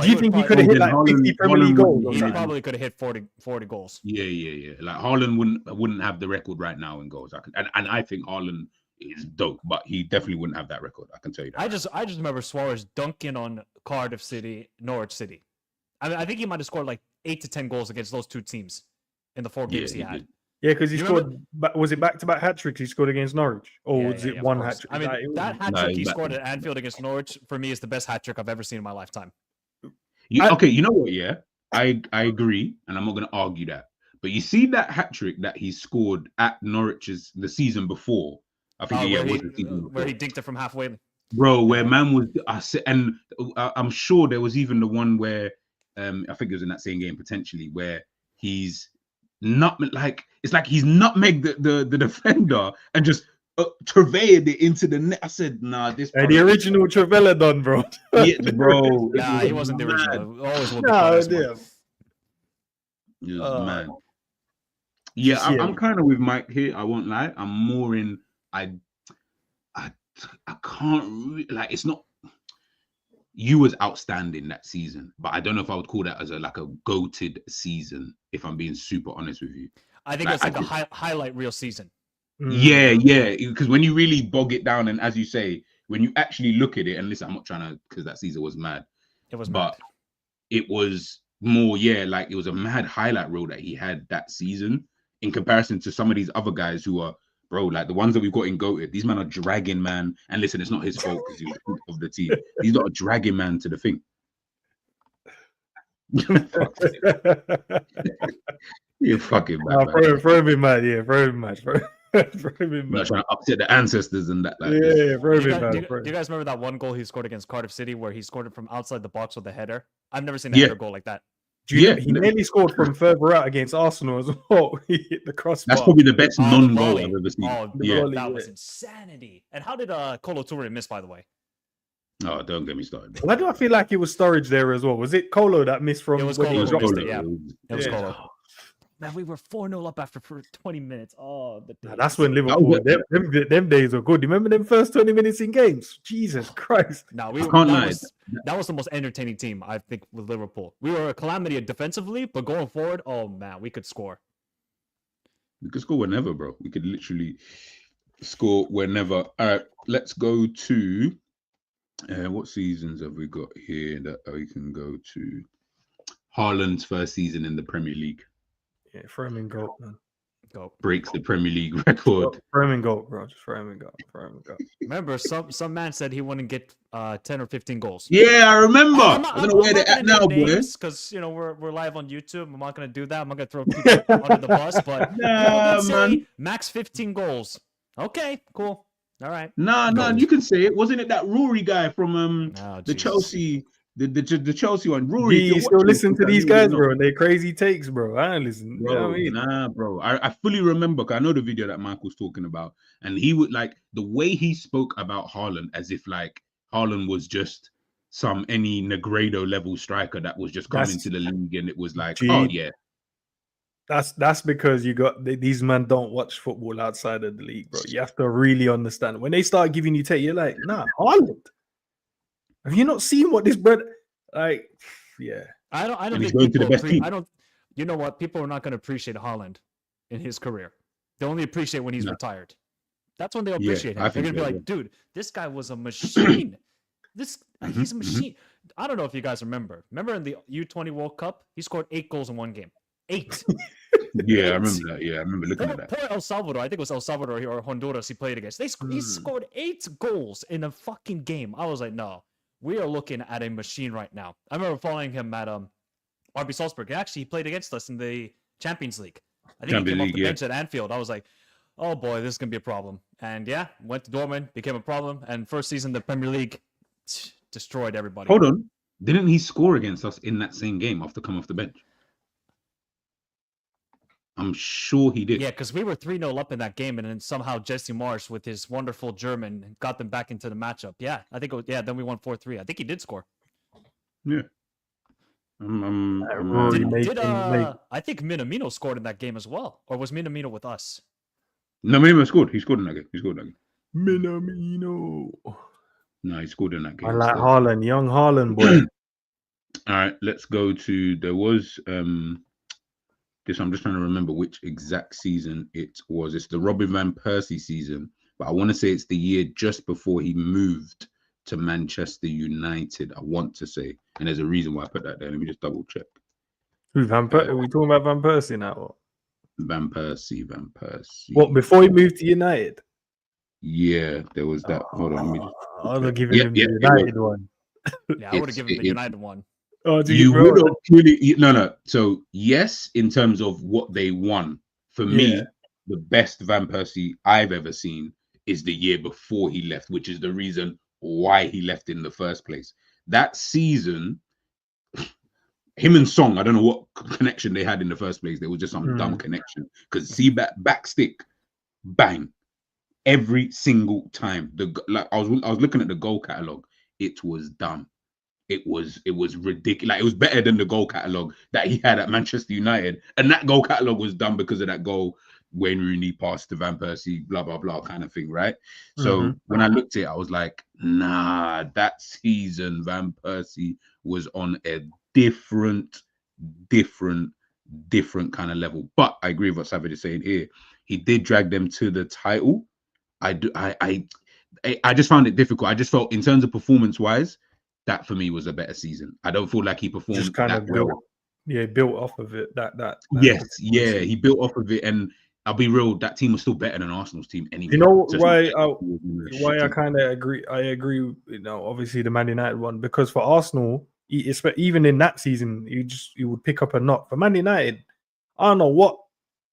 C: do you think he could have hit like 50 Premier League goals?
D: He probably could have hit 40 goals.
B: Yeah. Like Haaland wouldn't have the record right now in goals. And I think Haaland is dope, but he definitely wouldn't have that record. I can tell you that.
D: I just remember Suarez dunking on Cardiff City, Norwich City. I mean, I think he might have scored like 8 to 10 goals against those two teams in the 4 games he had.
B: Did.
C: Yeah, because he scored. Was it back-to-back hat tricks he scored against Norwich, or was it one hat trick?
D: I mean, that hat trick he scored at Anfield against Norwich for me is the best hat trick I've ever seen in my lifetime.
B: Okay, you know what? Yeah, I agree, and I'm not going to argue that. But you see that hat trick that he scored at Norwich's the season before. I think
D: where he dinked it from halfway.
B: Bro, where man was, and I'm sure there was even the one where I think it was in that same game potentially where he's it's like he's nutmegged the defender and just travailed it into the net. I said, nah, this.
C: The original Travella done, bro.
B: Yeah, bro.
D: Nah, he wasn't the original. Always will be
B: it was man. Yeah, I'm kind of with Mike here. I won't lie. I'm more in. I can't like. It's not. You was outstanding that season, but I don't know if I would call that as a goated season. If I'm being super honest with you,
D: I think it's like a highlight reel season.
B: Yeah, because when you really bog it down, and as you say, when you actually look at it, and listen, I'm not trying to, because that season was mad.
D: It was,
B: but it was more, like it was a mad highlight reel that he had that season in comparison to some of these other guys who are, bro, like the ones that we've got in goated. These men are dragging man, and listen, it's not his fault because he was of the team. These lot are dragging man to the thing. You're fucking mad.
C: Throw him in mad, yeah, throw him mad.
B: Not trying to upset the ancestors and that.
D: Do you guys remember that one goal he scored against Cardiff City where he scored it from outside the box with a header? I've never seen a header goal like that.
C: He nearly scored from further out against Arsenal as well. He hit the crossbar.
B: That's probably the best non-goal I've ever seen.
D: That was insanity. And how did Kolo Toure miss, by the way?
B: Oh, don't get me started.
C: Why do I feel like it was Sturridge there as well? Was it Kolo that missed from?
D: It was Kolo. It was Kolo. Man, we were 4-0 up after 20 minutes. Oh,
C: that's when Liverpool, them days were good. You remember them first 20 minutes in games? Jesus Christ.
D: No, that was the most entertaining team, I think, with Liverpool. We were a calamity defensively, but going forward, oh, man, we could score.
B: We could score whenever, bro. We could literally score whenever. All right, let's go to... what seasons have we got here that we can go to? Haaland's first season in the Premier League.
C: Yeah, throw him in goal, man.
D: Go.
B: Breaks the Premier League record.
C: Throw him in goal, bro. Just throw him in goal.
D: Remember, some man said he wouldn't get 10 or 15 goals.
B: Yeah, I remember. I don't know where they're at now, boys.
D: Because we're live on YouTube. I'm not gonna do that. I'm not gonna throw people under the bus. But man, max 15 goals. Okay, cool. All right.
B: No, you can say it. Wasn't it that Rory guy from the Chelsea? The Chelsea one, Rory.
C: You still listen to these guys, bro, and they're crazy takes, bro. I don't listen.
B: Bro,
C: you know what I mean?
B: Nah, bro. I fully remember, because I know the video that Michael's talking about, and he would like the way he spoke about Haaland as if like Haaland was just any Negredo level striker that was just coming to the league, and it was like, oh yeah.
C: That's because these men don't watch football outside of the league, bro. You have to really understand. When they start giving you take, you're like, nah, Haaland. Have you not seen what this bread like? Yeah,
D: I don't think people you know what? People are not going to appreciate Haaland in his career. They only appreciate when he's retired. That's when they'll appreciate him. They're going to be like, dude, this guy was a machine. He's a machine. I don't know if you guys remember. Remember in the U20 World Cup, he scored 8 goals in one game. 8.
B: Yeah, I remember that. Yeah, I remember looking at that.
D: Poor El Salvador. I think it was El Salvador or Honduras he played against. He scored 8 goals in a fucking game. I was like, no, we are looking at a machine right now. I remember following him at RB Salzburg. Actually, he played against us in the Champions League. I think he came off the bench at Anfield. I was like, oh boy, this is going to be a problem. And yeah, went to Dortmund, became a problem. And first season, the Premier League destroyed everybody.
B: Hold on. Didn't he score against us in that same game after coming off the bench? I'm sure he did.
D: Yeah, because we were 3-0 up in that game, and then somehow Jesse Marsch with his wonderful German got them back into the matchup. Yeah, I think then we won 4-3. I think he did score.
B: Yeah.
D: I think Minamino scored in that game as well. Or was Minamino with us?
B: No, Minamino scored. He scored in that game.
C: Minamino.
B: No, he scored in that game.
C: I like Haaland, young Haaland boy.
B: All right, let's go to, there was this, I'm just trying to remember which exact season it was. It's the Robin van Persie season, but I want to say it's the year just before he moved to Manchester United, I want to say. And there's a reason why I put that there. Let me just double check.
C: Are we talking about Van Persie now? Or?
B: Van Persie.
C: What, before he moved to United?
B: Yeah, there was that. Hold on, let me just.
C: I would have given him the United one.
D: Yeah, I would have given him the United one.
C: Oh,
B: you would have clearly. No. So yes, in terms of what they won, for me, the best Van Persie I've ever seen is the year before he left, which is the reason why he left in the first place. That season, him and Song, I don't know what connection they had in the first place. There was just some dumb connection. Because see back stick, bang, every single time. I was looking at the goal catalogue. It was dumb. It was ridiculous. Like, it was better than the goal catalogue that he had at Manchester United, and that goal catalogue was done because of that goal Wayne Rooney passed to Van Persie, blah blah blah, kind of thing, right? So when I looked at it, I was like, nah, that season Van Persie was on a different kind of level. But I agree with what Savage is saying here. He did drag them to the title. I just found it difficult. I just felt in terms of performance wise, that for me was a better season. I don't feel like he performed
C: just kind of built,
B: well.
C: Built off of it.
B: He built off of it, and I'll be real, that team was still better than Arsenal's team anyway.
C: You know why I kind of agree. I agree. You know, obviously the Man United one, because for Arsenal, even in that season, you would pick up a knock. For Man United, I don't know what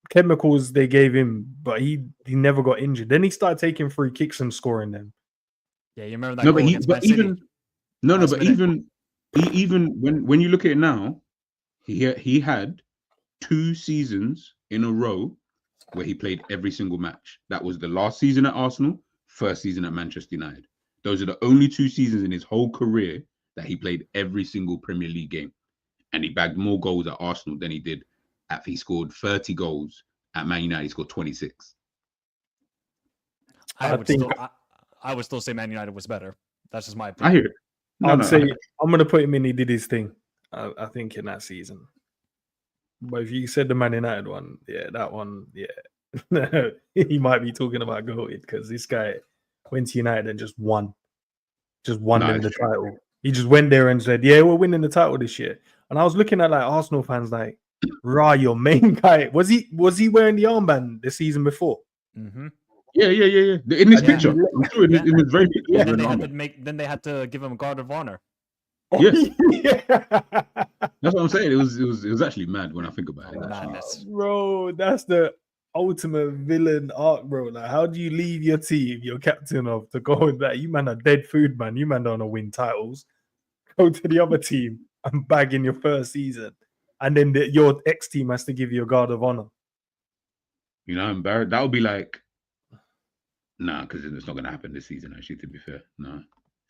C: chemicals they gave him, but he never got injured. Then he started taking free kicks and scoring them.
D: Yeah, you remember that?
B: Even when you look at it now, he had 2 seasons in a row where he played every single match. That was the last season at Arsenal, first season at Manchester United. Those are the only 2 seasons in his whole career that he played every single Premier League game. And he bagged more goals at Arsenal than he did he scored 30 goals at Man United. He scored 26.
D: I would still say Man United was better. That's just my opinion.
B: I hear it.
C: I'm going to put him in. He did his thing, I think, in that season. But if you said the Man United one, that one, he might be talking about goated, because this guy went to United and just won them the title. He just went there and said, "Yeah, we're winning the title this year." And I was looking at like Arsenal fans, like, "Rah, your main guy was he wearing the armband the season before?"
D: Mm-hmm.
B: Yeah. In this picture, I'm sure it was very.
D: Yeah, then they had to give him a guard of honor.
B: Yeah. That's what I'm saying. It was actually mad when I think about it.
D: Madness,
C: bro. That's the ultimate villain arc, bro. Like, how do you leave your team, your captain of, to go with that? You man are dead food, man. You man don't want to win titles. Go to the other team and bag in your first season, and then your ex team has to give you a guard of honor.
B: You know, embarrassed. That would be like, nah, because it's not going to happen this season. Actually, to be fair, no.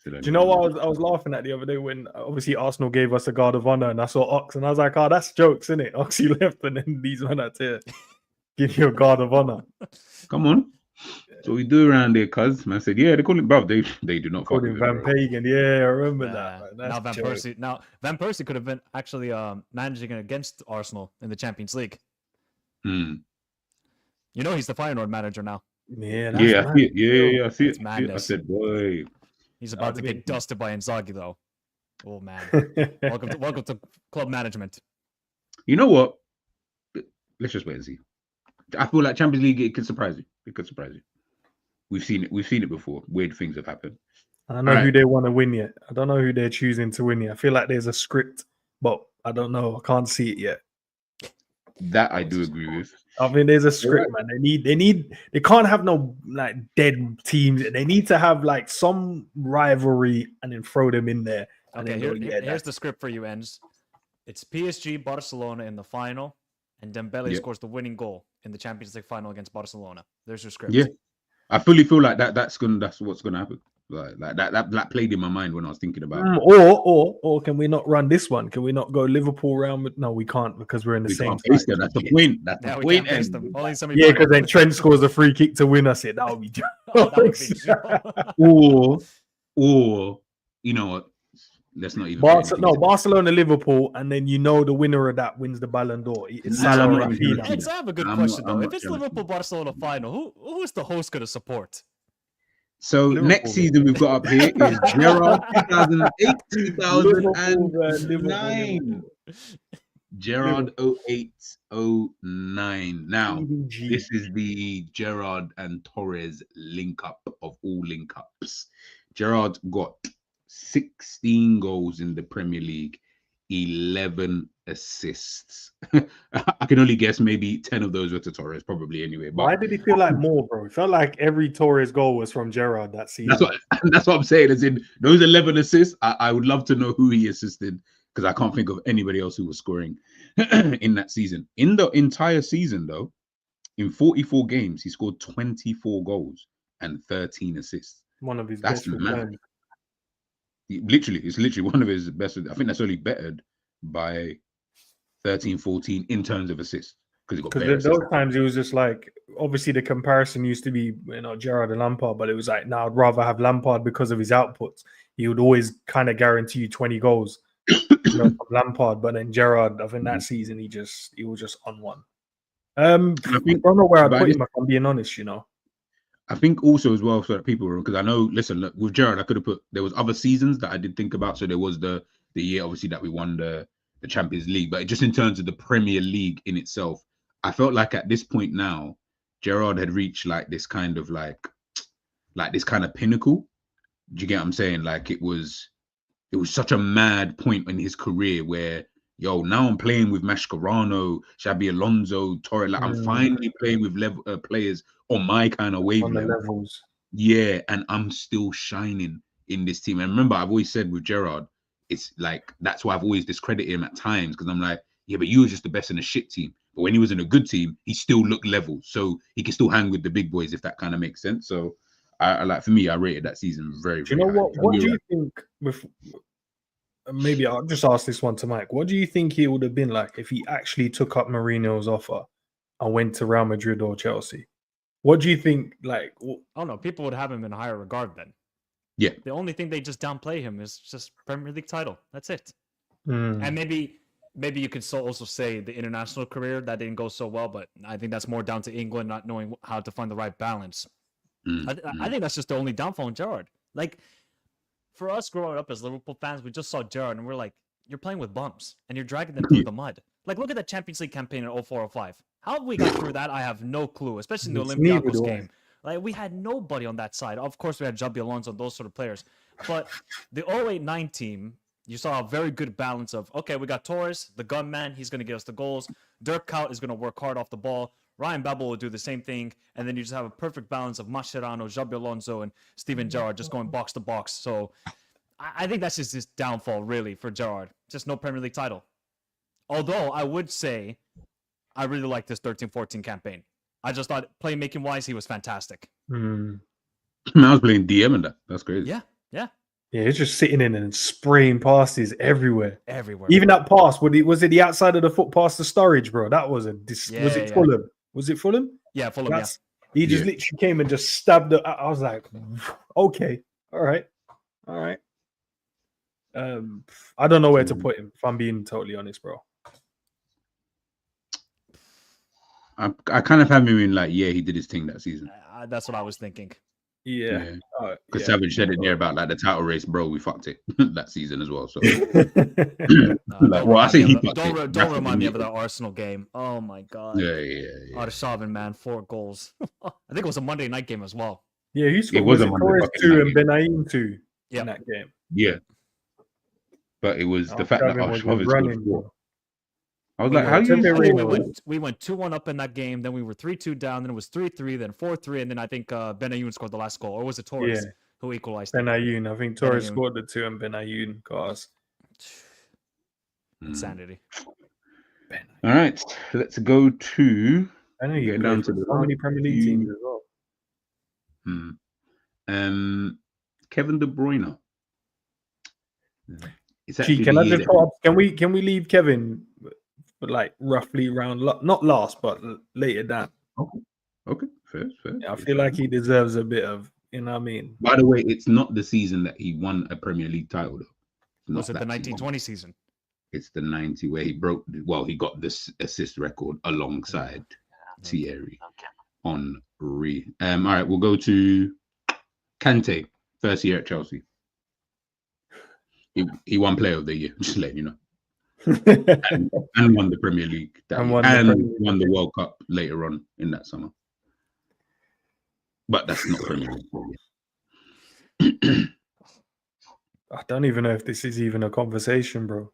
C: Do you know what I was laughing at the other day when obviously Arsenal gave us a guard of honor, and I saw Ox, and I was like, "Oh, that's jokes, isn't it? Ox, you left, and then these men had to give you a guard of honor."
B: Come on, so we do around there, cuz man said, "Yeah, they call it, bro. They do not
C: call him Van Pagan." Yeah, I remember that.
D: Now Van Persie could have been actually managing against Arsenal in the Champions League.
B: You
D: know, he's the Feyenoord manager now.
C: Yeah,
B: I see it.
D: It's madness.
B: I said, boy.
D: He's about to get dusted by Inzaghi, though. Oh man, welcome to club management.
B: You know what? Let's just wait and see. I feel like Champions League, it could surprise you. It could surprise you. We've seen it. We've seen it before. Weird things have happened.
C: I don't know who they want to win yet. I don't know who they're choosing to win yet. I feel like there's a script, but I don't know. I can't see it yet.
B: That I do agree with.
C: I mean, there's a script, man. They can't have no like dead teams. They need to have like some rivalry and then throw them in there.
D: Okay, here's the script for you, ENDZ. It's PSG, Barcelona in the final, and Dembele scores the winning goal in the Champions League final against Barcelona. There's your script.
B: Yeah, I fully feel like that's what's gonna happen. Like that played in my mind when I was thinking about it.
C: Or can we not run this one? Can we not go Liverpool round? No, we can't because we're in the same
B: place. That's the point. That's the point.
C: Yeah, because then Trent scores a free kick to win us. That would be
B: or you know what? Let's not even.
C: Barcelona, Liverpool, and then the winner of that wins the Ballon d'Or. It's Salah or Rafinha.
D: I have a good question though. If it's Liverpool Barcelona final, who is the host going to support?
B: So Liverpool. Next season we've got up here is Gerrard 2008, 2009. Gerrard 08, 09. Now, this is the Gerrard and Torres link up of all link ups. Gerrard got 16 goals in the Premier League, 11 assists. I can only guess maybe 10 of those were to Torres, probably anyway. But
C: why did it feel like more, bro? It felt like every Torres goal was from Gerrard that season.
B: That's what I'm saying. As in those 11 assists, I would love to know who he assisted because I can't think of anybody else who was scoring in that season. In the entire season, though, in 44 games, he scored 24 goals and 13 assists.
C: One of his best returns.
B: It's literally one of his best. I think that's only bettered by 13, 14 in terms of assists.
C: Because those times it was just like, obviously the comparison used to be, Gerrard and Lampard, but it was like, now I'd rather have Lampard because of his outputs. He would always kind of guarantee you 20 goals from Lampard, but then Gerrard, I think that season he was just on one. I don't know where I'd put him if I'm being honest,
B: I think also as well, so that people, because I know, listen, look, with Gerrard, I could have put, there was other seasons that I did think about. So there was the year, obviously, that we won the Champions League, but just in terms of the Premier League in itself, I felt like at this point now, Gerrard had reached like this kind of this kind of pinnacle. Do you get what I'm saying? Like it was such a mad point in his career where, now I'm playing with Mascherano, Xabi Alonso, Torre. Like I'm finally playing with players on my kind of wavelength.
C: Levels.
B: Yeah, and I'm still shining in this team. And remember, I've always said with Gerrard, it's like that's why I've always discredited him at times because I'm like, yeah, but you were just the best in a shit team. But when he was in a good team, he still looked level, so he can still hang with the big boys if that kind of makes sense. So, I like for me, I rated that season very.
C: Do you know what? What do you think? Maybe I'll just ask this one to Mike. What do you think he would have been like if he actually took up Mourinho's offer and went to Real Madrid or Chelsea? What do you think? Like,
D: I don't know. People would have him in higher regard then.
B: Yeah.
D: The only thing they just downplay him is just Premier League title. That's it. And maybe you could also say the international career that didn't go so well, but I think that's more down to England not knowing how to find the right balance. I think that's just the only downfall in Gerrard. Like, for us growing up as Liverpool fans, we just saw Gerrard and we're like, you're playing with bums and you're dragging them through the mud. Like, look at that Champions League campaign in 04-05. How we got through that, I have no clue, especially in the Olympiacos game. Like, we had nobody on that side. Of course, we had Xabi Alonso and those sort of players. But the 08-09 team, you saw a very good balance of, okay, we got Torres, the gunman, he's going to get us the goals. Dirk Kuyt is going to work hard off the ball. Ryan Babel will do the same thing. And then you just have a perfect balance of Mascherano, Xabi Alonso, and Steven Gerrard just going box to box. So I think that's just his downfall, really, for Gerrard. Just no Premier League title. Although I would say I really like this 13-14 campaign. I just thought playmaking-wise, he was fantastic.
B: I was playing DM and that. That's crazy.
D: Yeah.
C: Yeah, he's just sitting in and spraying passes everywhere. Even
D: bro.
C: that pass, was it the outside of the foot past the Sturridge, bro? That was was it Fulham? Was it Fulham?
D: Yeah, Fulham,
C: He just literally came and just stabbed it. I was like, okay, all right. I don't know where to put him, if I'm being totally honest, bro.
B: I kind of have him in like, yeah, he did his thing that season.
D: That's what I was thinking.
C: Yeah.
B: Because
C: Yeah.
B: Savage said it there about like the title race, bro. We fucked it that season as well. So,
D: Don't
B: well, I say he fucked
D: don't,
B: it.
D: don't
B: Rashford
D: remind me of
B: didn't
D: that Arsenal game. Oh my god.
B: Yeah.
D: Arshavin, man, 4 goals. I think it was a Monday night game as well.
C: Yeah, who scored?
B: It was
C: Was
B: a
C: it
B: Monday
C: Torres
B: fucking
C: 2
B: night
C: and
B: game.
C: Benayoun 2
D: Yep.
C: in that game?
B: Yeah. But it was the fact that
C: Arshavin was
B: Arshavin
C: running,
B: scored 4.
C: bro.
B: I was
C: But
B: like,
C: yeah,
B: how you
C: Temerino
D: we went 2-1 up in that game. Then we were 3-2 down. Then it was 3-3. Then 4-3. And then I think Benayoun scored the last goal, or was it Torres who equalized?
C: Benayoun. I think Torres
D: Benayoun.
C: scored the 2 and Benayoun got us.
D: Insanity.
B: All right, let's go to.
C: I know you
B: Getting
C: played
B: down
C: for
B: to the
C: so many
B: last
C: Premier League
B: few.
C: teams as well.
B: Kevin De Bruyne. Is that
C: Gee, can I just go up? Can we leave Kevin like roughly round not last but later down?
B: Okay, fair.
C: I feel like he deserves a bit of, you know what I mean?
B: By the way, it's not the season that he won a Premier League title, though.
D: Was it the 1920 season?
B: It's the 90 where he broke. Well, he got this assist record alongside Thierry Henry. All right, we'll go to Kante, first year at Chelsea. He won Player of the Year, just letting you know, and won the Premier League and won the World Cup later on in that summer. But that's not Premier League.
C: I don't even know if this is even a conversation, bro.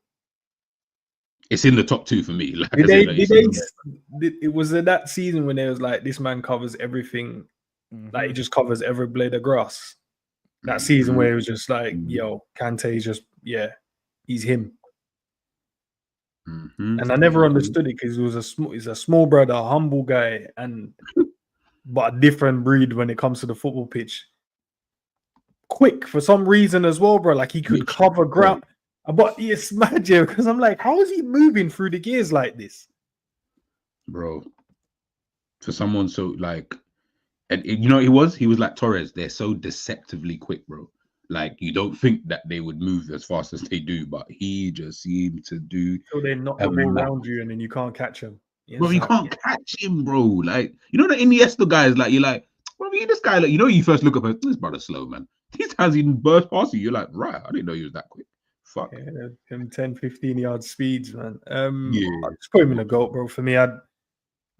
B: It's in the top 2 for me. Like
C: it was that season when it was like, this man covers everything, like he just covers every blade of grass. That season where it was just like, yo, Kante is just, he's him. And I never understood it because he's a small brother, a humble guy, but a different breed when it comes to the football pitch. Quick for some reason as well, bro. Like he could cover ground. But it's magic because I'm like, how is he moving through the gears like this?
B: Bro, for someone so like, and you know what he was like Torres. They're so deceptively quick, bro. Like you don't think that they would move as fast as they do, but he just seemed to do.
C: So they knock the ball around you and then you can't catch him.
B: Bro, you can't catch him, bro. Like you know the Iniesta guys, like you're like, bro, this guy, like you know, you first look up at this brother's slow, man. These times he burst past you, you're like, right, I didn't know he was that quick. Fuck.
C: Yeah, him 10, 15 yard speeds, man. I'd just put him in a goal, bro. For me, I'd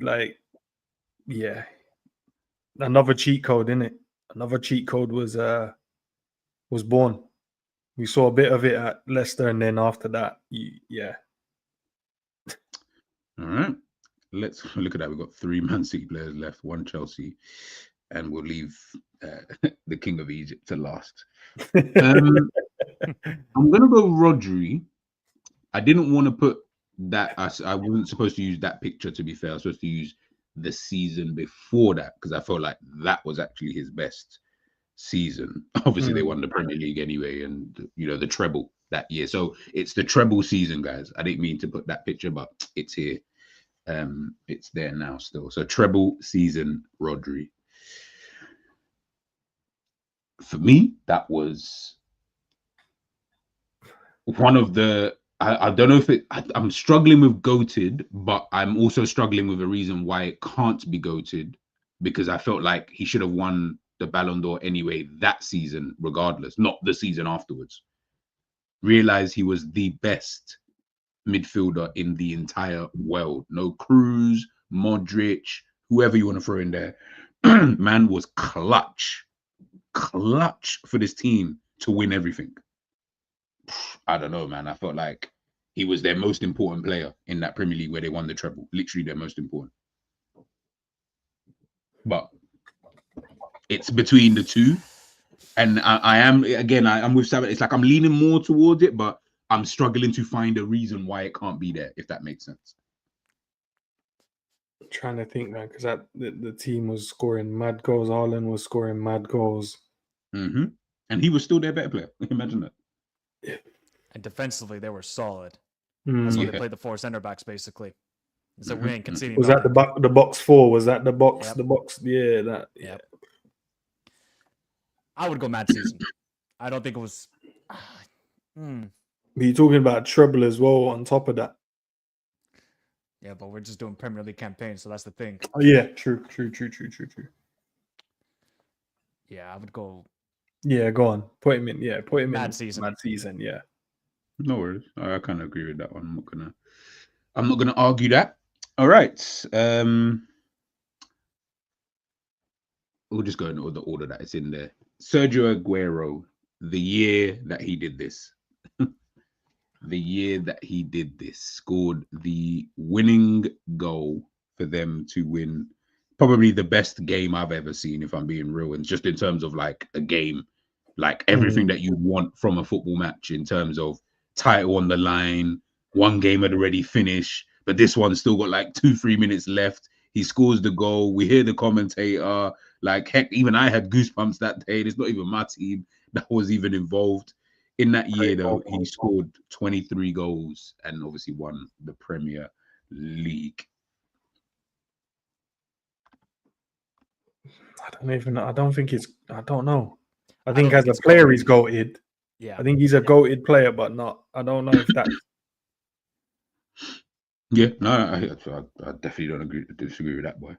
C: like, another cheat code, innit? Another cheat code was born. We saw a bit of it at Leicester, and then after that,
B: All right, let's look at that. We've got 3 Man City players left, 1 Chelsea, and we'll leave the King of Egypt to last. I'm gonna go Rodri. I didn't want to put that. I wasn't supposed to use that picture. To be fair, I was supposed to use the season before that because I felt like that was actually his best season. Obviously, they won the Premier League anyway, and you know the treble that year. So it's the treble season, guys. I didn't mean to put that picture, but it's here. It's there now still. So treble season, Rodri. For me, that was one of the. I don't know if I'm struggling with goated, but I'm also struggling with a reason why it can't be goated because I felt like he should have won the Ballon d'Or anyway that season, regardless, not the season afterwards. Realize he was the best midfielder in the entire world. No Cruz, Modric, whoever you want to throw in there. Man was clutch for this team to win everything. I don't know, man. I felt like he was their most important player in that Premier League where they won the treble. Literally their most important. But it's between the two. And I'm with Sabbath. It's like I'm leaning more towards it, but I'm struggling to find a reason why it can't be there, if that makes sense.
C: I'm trying to think, man, because the team was scoring mad goals. Haaland was scoring mad goals.
B: And he was still their better player. Imagine that.
D: And defensively, they were solid. That's why they played the 4 center backs, basically. So we ain't conceding.
C: Was that the box 4? Was that the box?
D: Yep.
C: The box? Yeah, that.
D: Yep. I would go mad season. I don't think it was.
C: But you're talking about treble as well on top of that.
D: Yeah, but we're just doing Premier League campaigns, so that's the thing.
C: Oh yeah, true.
D: Yeah, I would go
C: Yeah, go on. Put him in. Yeah, put him
D: mad
C: in.
D: season.
C: Mad season. Yeah.
B: No worries. I kind of agree with that one. I'm not gonna argue that. All right. We'll just go in the order that it's in there. Sergio Aguero, the year that he did this. The year that he did this, scored the winning goal for them to win probably the best game I've ever seen, if I'm being real. And just in terms of like a game, like everything that you want from a football match in terms of title on the line, one game had already finished, but this one still got like 2-3 minutes left. He scores the goal. We hear the commentator. Like, heck, even I had goosebumps that day. It's not even my team that was even involved. In that year, though, he scored 23 goals and obviously won the Premier League.
C: I don't think it's. I don't know. I think as a player, he's goated.
D: Yeah.
C: I think he's a goated player, but not. I don't know if that's.
B: Yeah, no, I definitely don't disagree with that, boy.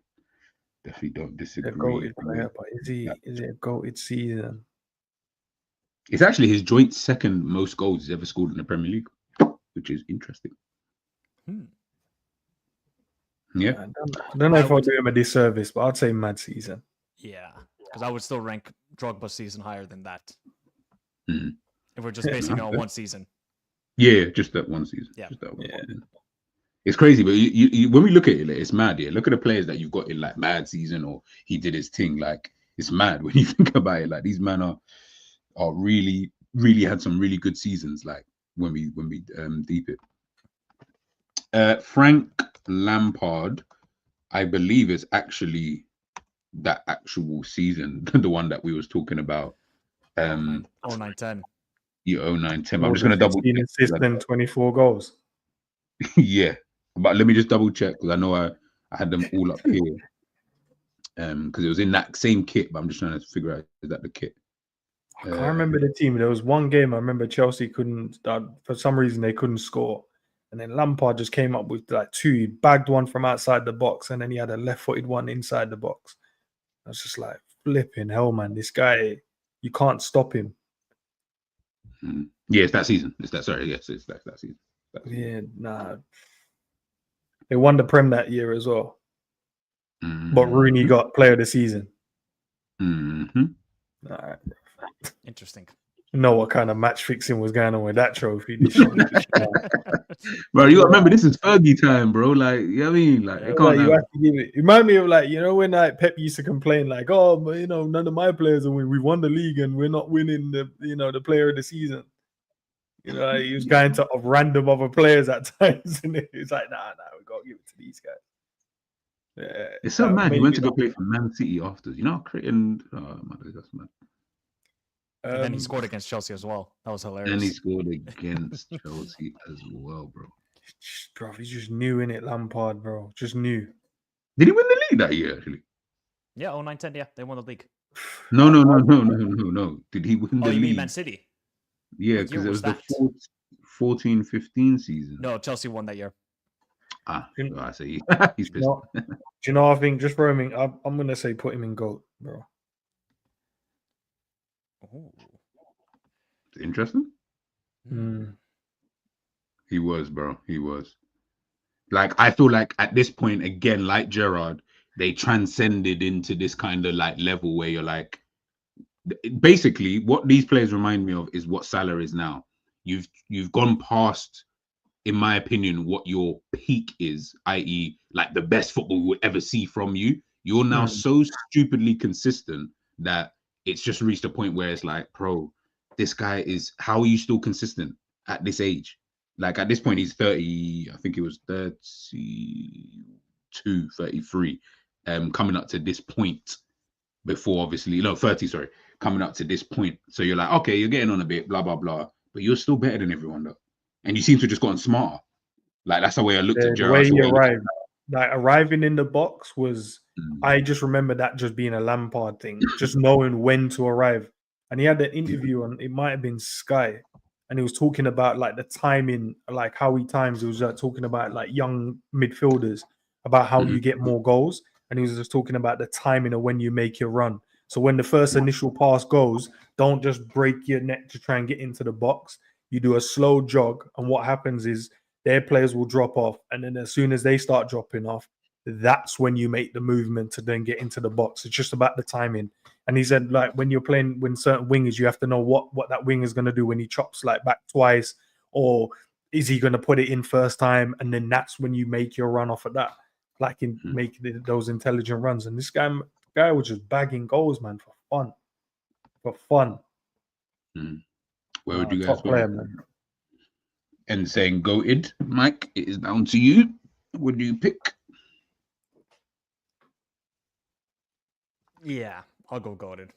B: Definitely don't
C: A
B: disagree.
C: goated player, but is it a goated season?
B: It's actually his joint second most goals he's ever scored in the Premier League, which is interesting. Yeah.
C: I don't know if I'll do him a disservice, but I'd say mad season.
D: Yeah, because I would still rank Drogba's season higher than that.
B: Mm.
D: If we're just basing it on one season.
B: Yeah, just that one season.
D: Yeah.
B: Just that one. Yeah. It's crazy, but you when we look at it, like, it's mad. Yeah, look at the players that you've got in like mad season or he did his thing. Like, it's mad when you think about it. Like, these men are really had some really good seasons. Like when we deep it. Frank Lampard, I believe, is actually that actual season, the one that we was talking about.
D: 09-10.
B: Yeah, 09-10. I'm just gonna double check.
C: Assists and 24 goals.
B: Yeah, but let me just double check because I know I had them all up here. Because it was in that same kit, but I'm just trying to figure out, is that the kit?
C: I can't remember the team. There was one game I remember Chelsea couldn't, for some reason they couldn't score. And then Lampard just came up with like two. He bagged one from outside the box and then he had a left-footed one inside the box. I was just like, flipping hell, man. This guy, you can't stop him.
B: Yeah, it's that season. It's that season.
C: Yeah, nah. They won the Prem that year as well. But Rooney got player of the season. All right.
D: Interesting.
C: Know what kind of match fixing was going on with that trophy.
B: Bro, you gotta remember this is Fergie time, bro. Like, you know what I mean? Like,
C: you have to give it. Remind me of like, you know, when like Pep used to complain, like, oh, but you know, none of my players are winning. We won the league and we're not winning the player of the season. You know, he was going to random other players at times, and it's like, nah, we gotta give it to these guys. Yeah,
B: it's so mad. He went to go play for Man City after, you know, creating. Oh my God, that's mad.
D: And then he scored against Chelsea as well. That was hilarious.
B: And he scored against Chelsea as well, bro.
C: Bro, he's just new in it, Lampard, bro. Just new.
B: Did he win the league that year, actually?
D: Yeah, 09-10, yeah. They won the league.
B: No. Did he win the league?
D: You mean Man City?
B: Yeah, because it was the 14-15 season.
D: No, Chelsea won that year.
B: I see. He's pissed.
C: Do you know, I think just roaming, I'm going to say put him in GOAT, bro.
D: Ooh.
B: Interesting. He was, bro. He was. Like, I feel like at this point, again, like Gerrard, they transcended into this kind of like level where you're like, basically, what these players remind me of is what Salah is now. You've gone past, in my opinion, what your peak is, i.e., like the best football we would ever see from you. You're now so stupidly consistent that it's just reached a point where it's like, bro, this guy is, how are you still consistent at this age? Like at this point, he's 30, I think he was 32, 33, coming up to this point before obviously, 30, sorry, coming up to this point. So you're like, okay, you're getting on a bit, blah, blah, blah, but you're still better than everyone though. And you seem to have just gotten smarter. Like that's the way I looked at Gerrard.
C: The way he arrived, like arriving in the box was, I just remember that just being a Lampard thing, just knowing when to arrive. And he had an interview on, it might have been Sky, and he was talking about like the timing, like how he times. He was talking about like young midfielders, about how you get more goals, and he was just talking about the timing of when you make your run. So when the first initial pass goes, don't just break your neck to try and get into the box. You do a slow jog, and what happens is their players will drop off, and then as soon as they start dropping off, that's when you make the movement to then get into the box. It's just about the timing. And he said, like, when you're playing when certain wingers, you have to know what that winger is going to do when he chops like back twice, or is he going to put it in first time, and then that's when you make your run off of that, like in make those intelligent runs. And this guy was just bagging goals, man, for fun.
B: Where would you guys
C: top player, man.
B: And saying goated, Mike, it is down to you. What do you pick?
D: Yeah, I'll go goated.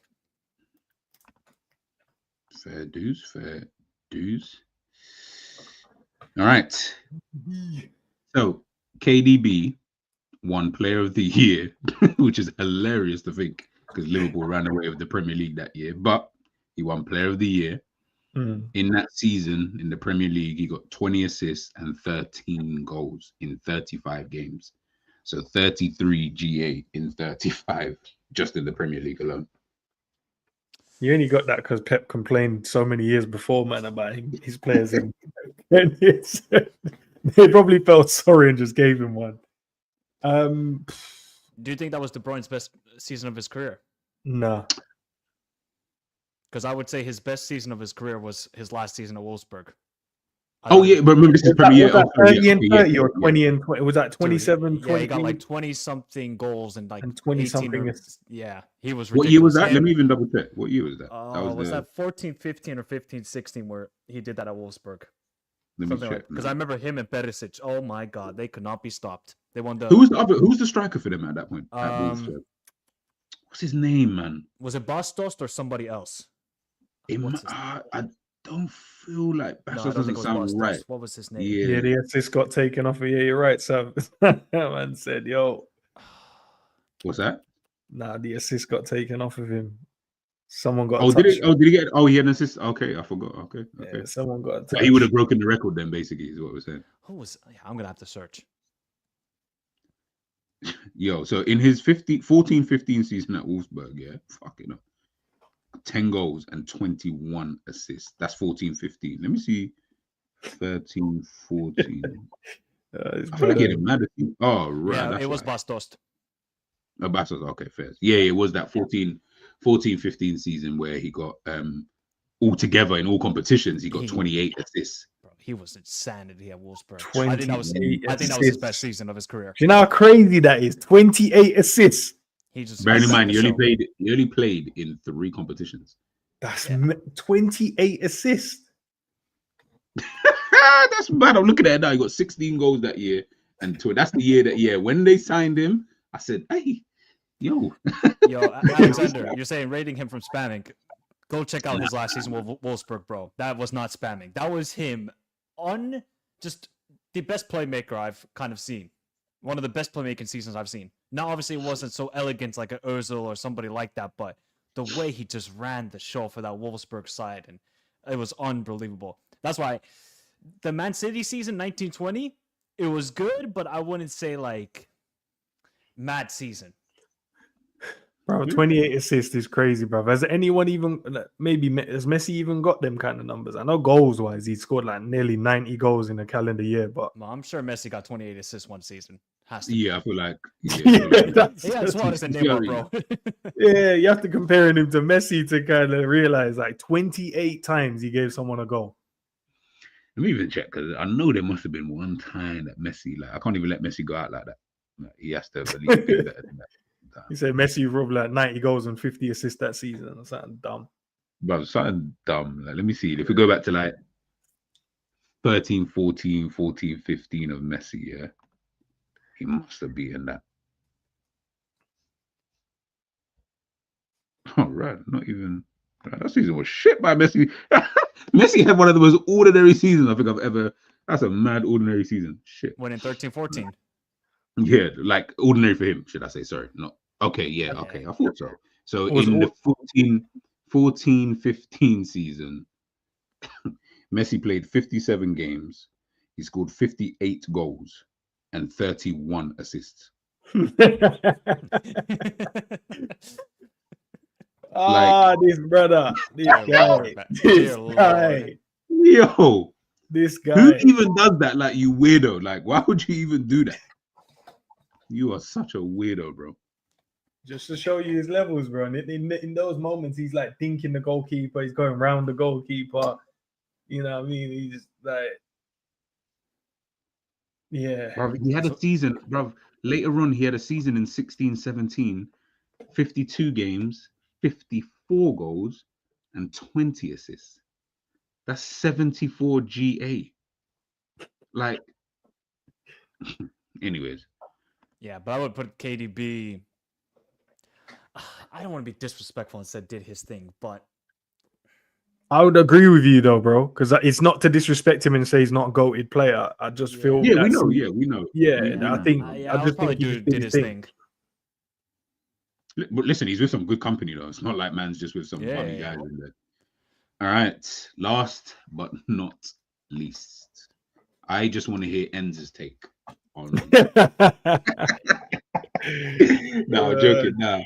B: Fair dues, fair dues. All right. So KDB won Player of the Year, which is hilarious to think because Liverpool ran away with the Premier League that year, but he won Player of the Year. In that season in the Premier League, he got 20 assists and 13 goals in 35 games. So 33 GA in 35 just in the Premier League alone.
C: You only got that because Pep complained so many years before, man, about his players. And they probably felt sorry and just gave him one.
D: Do you think that was De Bruyne's best season of his career?
C: No.
D: Because I would say his best season of his career was his last season at Wolfsburg.
B: But remember this is Premier.
C: Was that 30 and 30 or 20 and 20? Was that 27, 20?
D: Yeah, he got like 20-something goals and like
C: 20-something.
D: Yeah, he was ridiculous.
B: What year was that? Let me even double check. What year was that?
D: Was that 14-15 or 15-16 where he did that at Wolfsburg?
B: Let me check.
D: Because I remember him and Perisic. Oh my God, they could not be stopped. They won the.
B: Who's the striker for them at that point? At Wolfsburg? What's his name, man?
D: Was it Bastos or somebody else?
B: I don't feel like Bastos doesn't sound right.
D: What was his name?
C: Yeah, the assist got taken off. Yeah, you're right. So man said, "Yo,
B: what's that?"
C: Nah, the assist got taken off of him. Someone got.
B: Did he get? Oh, he had an assist. Okay, I forgot. Okay.
C: Yeah, someone got.
B: He would have broken the record then. Basically, is what we're saying.
D: Who was? Yeah, I'm gonna have to search.
B: Yo, so in his 14-15 season at Wolfsburg, yeah, fucking up. 10 goals and 21 assists. That's 14-15. Let me see. 13-14. I feel like he had a mad. Oh, right.
D: Yeah, it was Bastos.
B: Oh, Bastos. Okay, fair. Yeah, it was that 14-15 season where he got altogether in all competitions, he got 28 assists.
D: Bro, he was insanity at Wolfsburg.
C: I
D: think that was his best season of his career.
C: Do you know how crazy that is? 28 assists.
B: Bearing in mind, he only played in 3 competitions.
C: That's 28 assists.
B: That's bad. I'm looking at it now. He got 16 goals that year, and that's the year that when they signed him, I said, "Hey, yo,
D: Alexander, you're saying rating him from spamming? Go check out his last season with Wolfsburg, bro. That was not spamming. That was him on just the best playmaker I've kind of seen. One of the best playmaking seasons I've seen. Now, obviously, it wasn't so elegant like an Ozil or somebody like that, but the way he just ran the show for that Wolfsburg side, and it was unbelievable. That's why the Man City season, 1920, it was good, but I wouldn't say like mad season.
C: Bro, 28 assists is crazy, bro. Has anyone even, maybe, has Messi even got them kind of numbers? I know goals-wise, he scored like nearly 90 goals in a calendar year, but...
D: Well, I'm sure Messi got 28 assists one season. Has to
B: I feel like...
D: Yeah, Suarez and Neymar, bro.
C: Yeah, you have to compare him to Messi to kind of realize, like, 28 times he gave someone a goal.
B: Let me even check, because I know there must have been one time that Messi, like, I can't even let Messi go out like that. Like, he has to at least be better than that.
C: You say Messi probably like 90 goals and 50 assists that season or something dumb.
B: Bro, something dumb. Like, let me see. If we go back to like 13, 14, 15 of Messi, yeah, he must have beaten that. All right, not even. That season was shit by Messi. Messi had one of the most ordinary seasons I think I've ever. That's a mad ordinary season. Shit.
D: When in 13-14.
B: Yeah, like ordinary for him, should I say? Sorry, not. Okay, yeah, okay. I thought so. So in the 14-15 season, Messi played 57 games. He scored 58 goals and 31 assists.
C: Ah, this brother, this
D: Dear
C: guy,
D: Lord, man.
C: this
D: Dear
C: guy,
D: Lord.
B: Yo,
C: this
B: who
C: guy.
B: even does that? Like, you weirdo. Like, why would you even do that? You are such a weirdo, bro.
C: Just to show you his levels, bro. And in those moments, he's like thinking the goalkeeper. He's going round the goalkeeper. You know what I mean? He's just like, yeah.
B: Bro, he had a season, bro. Later on, he had a season in 16-17, 52 games, 54 goals, and 20 assists. That's 74 GA. Like, anyways.
D: Yeah, but I would put KDB. I don't want to be disrespectful and said did his thing, but
C: I would agree with you though, bro, because it's not to disrespect him and say he's not a goated player. I just feel
B: Yeah, we
C: that's-
B: know. Yeah, we know.
C: Yeah,
B: We
C: I
B: know.
C: think
D: I
C: I
D: would
C: just
D: probably
C: think he just
D: did his thing.
B: But listen, he's with some good company though. It's not like man's just with some funny guys in there. All right, last but not least, I just want to hear ENDZ's take on. No, I'm joking. No,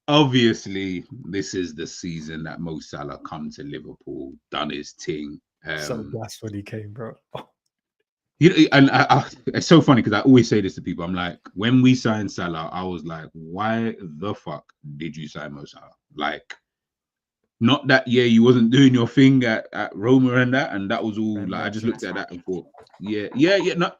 B: obviously, this is the season that Mo Salah come to Liverpool, done his thing.
C: So that's when he came, bro.
B: You know, and it's so funny because I always say this to people. I'm like, when we signed Salah, I was like, why the fuck did you sign Mo Salah? Like, not that you wasn't doing your thing at Roma and that was all. Like, I just looked at that and thought, yeah. No,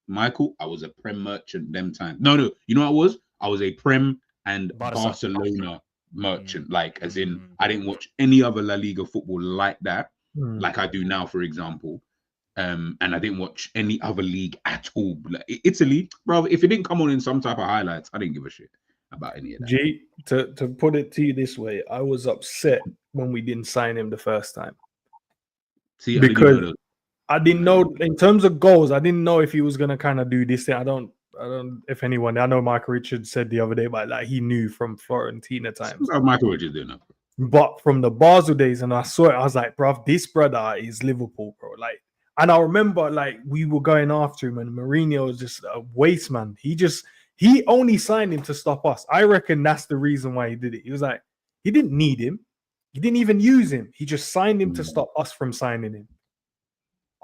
B: Michael, I was a Prem merchant them times. No, you know what I was? I was a Prem and Barcelona merchant. Like, as in, I didn't watch any other La Liga football like that, like I do now, for example. And I didn't watch any other league at all. Like, Italy, bro, if it didn't come on in some type of highlights, I didn't give a shit about any of that.
C: G, to put it to you this way, I was upset when we didn't sign him the first time.
B: See,
C: because I didn't know in terms of goals, I didn't know if he was gonna kind of do this thing. I don't if anyone, I know Michael Richards said the other day, but like he knew from Fiorentina times.
B: Michael Richards doing that.
C: But from the Basel days, and I saw it, I was like, bro, this brother is Liverpool, bro. Like, and I remember like we were going after him, and Mourinho was just a waste man. He only signed him to stop us. I reckon that's the reason why he did it. He was like, he didn't need him. He didn't even use him. He just signed him to stop us from signing him.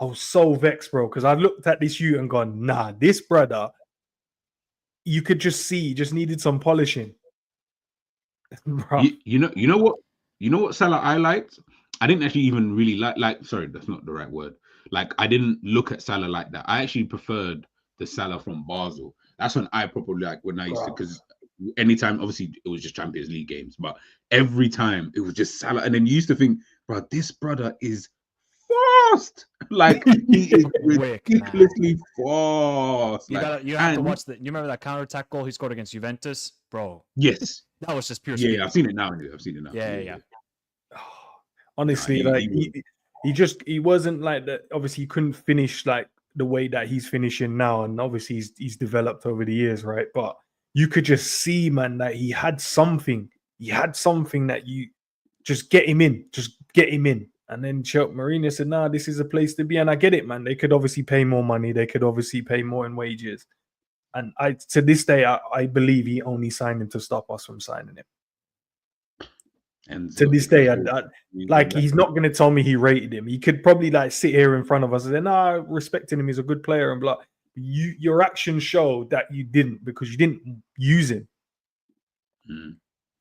C: I was so vexed, bro, because I looked at this youth and gone, nah, this brother, you could just see, he just needed some polishing.
B: You know what Salah I liked? I didn't actually even really like sorry, that's not the right word. Like, I didn't look at Salah like that. I actually preferred the Salah from Basel. That's when I probably like when I used to, because anytime, obviously it was just Champions League games, but every time it was just Salah. And then you used to think, bro, this brother is fast. Like, he is ridiculously fast.
D: You have to watch you remember that counter-attack goal he scored against Juventus? Bro.
B: Yes.
D: That was just pure speed.
B: Yeah, I've seen it now.
D: Yeah.
C: Honestly, like he wasn't like that. Obviously, he couldn't finish like the way that he's finishing now, and obviously he's developed over the years, right? But you could just see, man, that he had something. He had something that you just get him in. And then Mourinho said, nah, this is a place to be. And I get it, man. They could obviously pay more money. They could obviously pay more in wages. And to this day, I believe he only signed him to stop us from signing him. And to this day, like, he's not going to tell me he rated him. He could probably like sit here in front of us and say, nah, respecting him, he's a good player and blah. Your actions show that you didn't, because you didn't use him.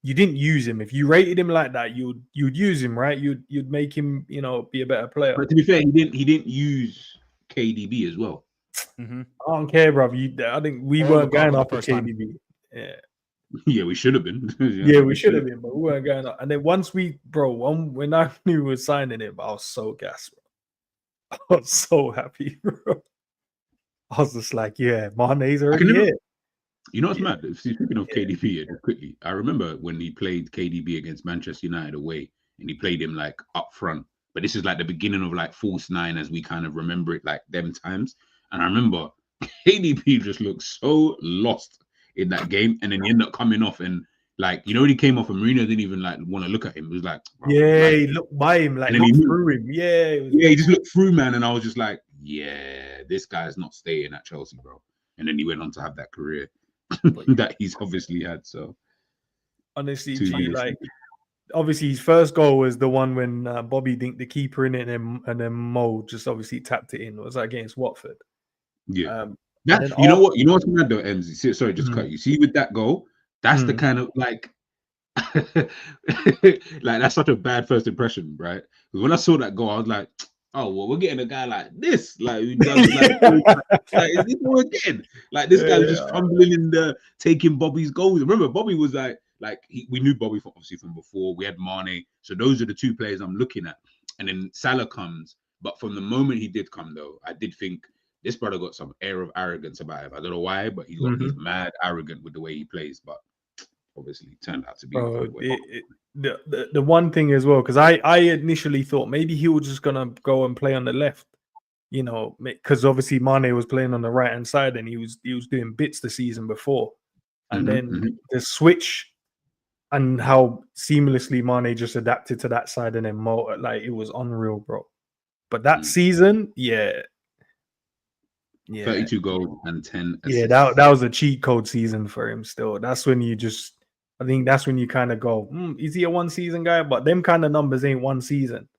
C: You didn't use him. If you rated him like that, you'd use him, right? You'd make him, be a better player.
B: But to be fair, he didn't use KDB as well.
C: I don't care, bro. I think we weren't going after KDB.
B: Yeah, we should have been.
C: Yeah, we should have been, but we weren't going up. And then once when I knew we were signing him, I was so gassed, bro. I was so happy, bro. I was just like, yeah, Mane's already here.
B: You know what's mad? Speaking of KDB, just quickly, I remember when he played KDB against Manchester United away, and he played him like up front. But this is like the beginning of like false nine as we kind of remember it, like them times. And I remember KDB just looked so lost in that game, and then he ended up coming off, and like, when he came off, and Mourinho didn't even like want to look at him. It was like,
C: he looked by him, like looked through him.
B: He just looked through, man, and I was just like, yeah, this guy's not staying at Chelsea, bro. And then he went on to have that career that he's obviously had. So
C: honestly, obviously his first goal was the one when Bobby dinked the keeper in it, and then Mo just obviously tapped it in. It was like against Watford.
B: Yeah.
C: And
B: That's
C: then
B: you know what what's mad though, MZ. Sorry, just
C: Mm.
B: cut you. See with that goal, that's the
C: Mm.
B: kind of like like that's such a bad first impression, right? Because when I saw that goal, I was like, oh well, we're getting a guy like this, like who does like is this what we're getting? Like this guy was just fumbling in the taking Bobby's goals. Remember, Bobby was we knew Bobby obviously from before. We had Mane, so those are the two players I'm looking at. And then Salah comes, but from the moment he did come though, I did think this brother got some air of arrogance about him. I don't know why, but he's mad arrogant with the way he plays. But obviously, turned out to be.
C: The one thing as well, because I initially thought maybe he was just gonna go and play on the left, you know, because obviously Mane was playing on the right hand side and he was doing bits the season before, and then the switch and how seamlessly Mane just adapted to that side and then Mo, like it was unreal, bro. But that season,
B: 32 goals and 10 assists.
C: Yeah, that was a cheat code season for him still. That's when you just, I think that's when you kind of go, is he a one season guy? But them kind of numbers ain't one season.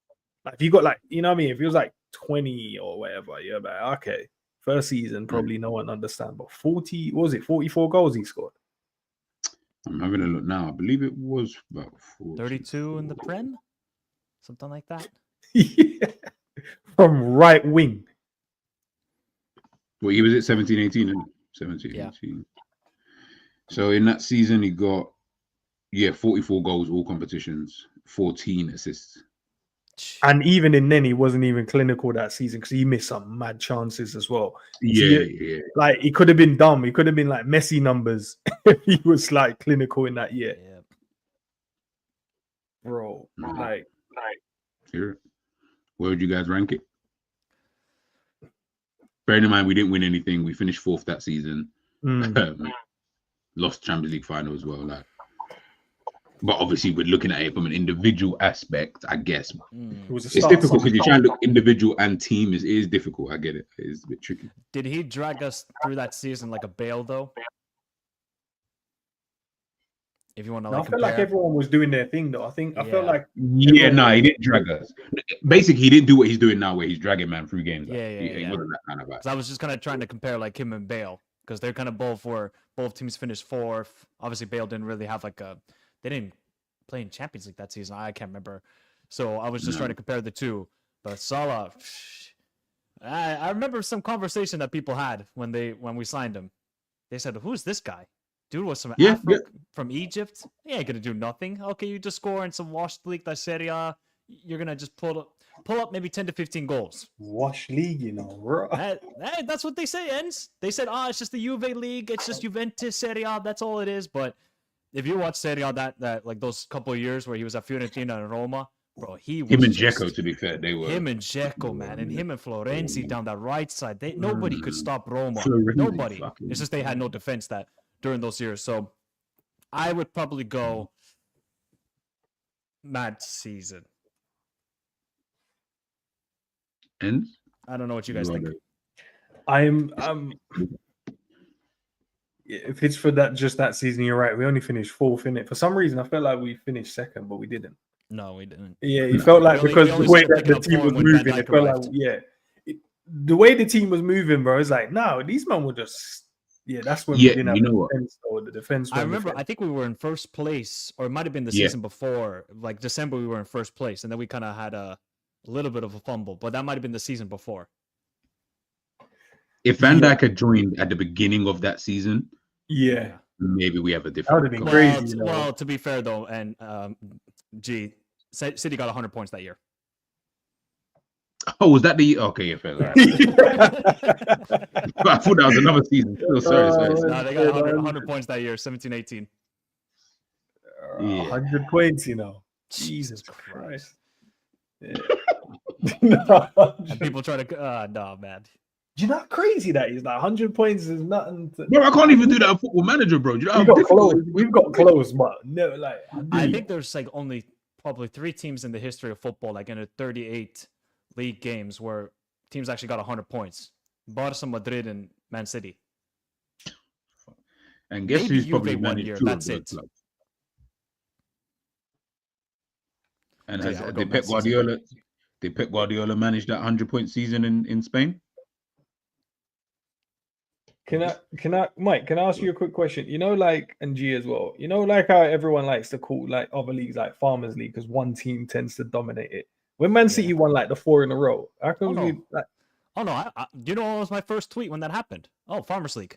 C: Like if you got like, you know what I mean? If it was like 20 or whatever, you're like, okay, first season, probably no one understand. But 44 goals he scored?
B: I'm having a look now. I believe it was about
D: 32 in the Prem? Something like that?
C: Yeah. From right wing.
B: Well, he was at 17-18 and 17-18. So in that season, he got 44 goals, all competitions, 14 assists.
C: And even in then, he wasn't even clinical that season because he missed some mad chances as well.
B: Yeah.
C: Like he could have been dumb. He could have been like Messi numbers if he was like clinical in that year.
D: Yeah.
C: Bro, like
B: here. Where would you guys rank it? Bearing in mind we didn't win anything, we finished 4th that season. Lost Champions League final as well. But obviously we're looking at it from an individual aspect, I guess. It's difficult because you try and look individual and team. It is difficult. I get it. It is a bit tricky.
D: Did he drag us through that season like a Bale though? If you want to,
C: I feel like everyone was doing their thing though. I felt like
B: he didn't drag us. Basically, he didn't do what he's doing now, where he's dragging man through games. He wasn't that kind of guy.
D: I was just kind of trying to compare like him and Bale because they're kind of both teams finished 4th. Obviously, Bale didn't really have they didn't play in Champions League that season. I can't remember. So I was just trying to compare the two. But Salah, I remember some conversation that people had when we signed him. They said, "Who's this guy? Dude was from from Egypt. He ain't gonna do nothing. Okay, you just score in some Wash League, that Serie A. You're gonna just pull up maybe 10 to 15 goals.
C: Wash League, you know, bro.
D: Hey, that's what they say, Ends. They said, it's just the Juve League. It's just Juventus Serie A. That's all it is. But if you watch Serie A, that like those couple of years where he was at Fiorentina and Roma, bro, him
B: and Dzeko, to be fair, they were
D: him and Dzeko, man, and him and Florenzi down that right side. Nobody could stop Roma.
B: Florenzi,
D: Nobody. It's just they had no defense during those years. So I would probably go mad season.
B: And
D: I don't know what you guys think.
C: If it's for that season, you're right. We only finished 4th in it. For some reason, I felt like we finished 2nd, but we didn't.
D: No, we didn't.
C: Yeah, it felt like because the way that the team was moving, it felt like the way the team was moving, bro. It's like these men were just that's when we didn't have defense, or the defense.
D: I remember. I think we were in first place, or it might have been the season before, like December. We were in first place, and then we kind of had a little bit of a fumble, but that might have been the season before.
B: If Van Dijk had joined at the beginning of that season, maybe we have a different.
C: That would have been crazy.
D: Well, to be fair though, and City got 100 points that year.
B: Oh, was that the okay? Fair. Right. I thought that was another season. Sorry.
D: No, they got 100 points that year, 17-18.
C: 100 points, you know. Jesus Christ.
D: And people try to no, man.
C: You're not crazy that is. Like 100 points is nothing.
B: Bro, I can't even do that on Football Manager, bro. You know
C: we've got close, but no, like
D: I think there's like only probably 3 teams in the history of football, like in a 38 league games, where teams actually got 100 points: Barca, Madrid, and Man City.
B: And guess who's probably
D: one year? That's it.
B: And
D: So,
B: has
D: yeah, I'll go
B: did Pep
D: next season.
B: Guardiola? Did Pep Guardiola manage that 100-point season in Spain?
C: Can I, Mike? Can I ask you a quick question? You know, like, and G as well. You know, like how everyone likes to call like other leagues like Farmers League because one team tends to dominate it. When Man City won like the 4 in a row, how come
D: no.
C: we like?
D: Oh no! You know what was my first tweet when that happened? Oh, Farmers League.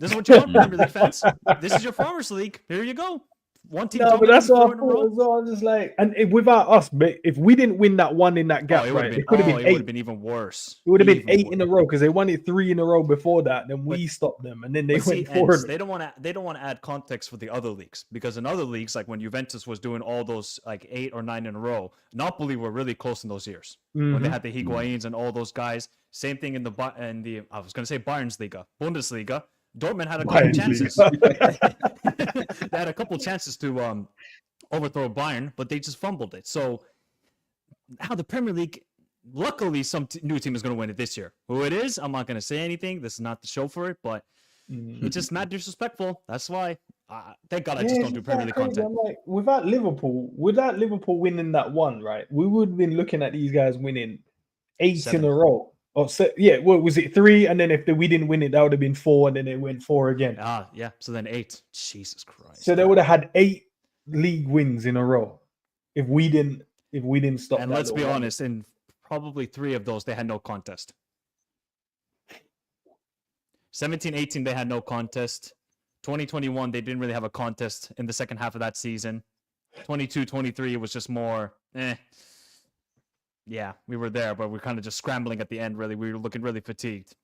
D: This is what you want, Premier League fans. This is your Farmers League. Here you go. One team.
C: No, but that's
D: dominating
C: what I
D: 4 in a row.
C: thought as well. I'm just like, and without us, but if we didn't win that one in that gap,
D: it
C: right, it
D: would
C: could have
D: have
C: been
D: it would
C: 8.
D: have been even worse.
C: It would have been
D: Even
C: 8 in a
D: worse.
C: row because they won it 3 in a row before that. Then we stopped them, and then they
D: But see,
C: went 4.
D: They don't want to add context for the other leagues because in other leagues, like when Juventus was doing all those like 8 or 9 in a row, Napoli were really close in those years when they had the Higuains and all those guys. Same thing in the I was going to say Bayern's Liga, Bundesliga. Dortmund had a couple chances. They had a couple chances to overthrow Bayern, but they just fumbled it. So now the Premier League, luckily, some new team is going to win it this year. Who it is, I'm not going to say anything. This is not the show for it, but it's just mad disrespectful. That's why. Thank God I just don't do Premier League content.
C: I'm like, without Liverpool winning that one, right? We would have been looking at these guys winning 8
D: 7
C: in a row. Or what was it 3? And then if we didn't win it, that would have been 4, and then it went 4 again.
D: Yeah. So then 8. Jesus Christ.
C: So they would have had 8 league wins in a row if we didn't stop.
D: And let's be honest, in probably 3 of those, they had no contest. 17-18, they had no contest. 2021, they didn't really have a contest in the second half of that season. 22-23, it was just more, Yeah, we were there, but we're kind of just scrambling at the end, really. We were looking really fatigued.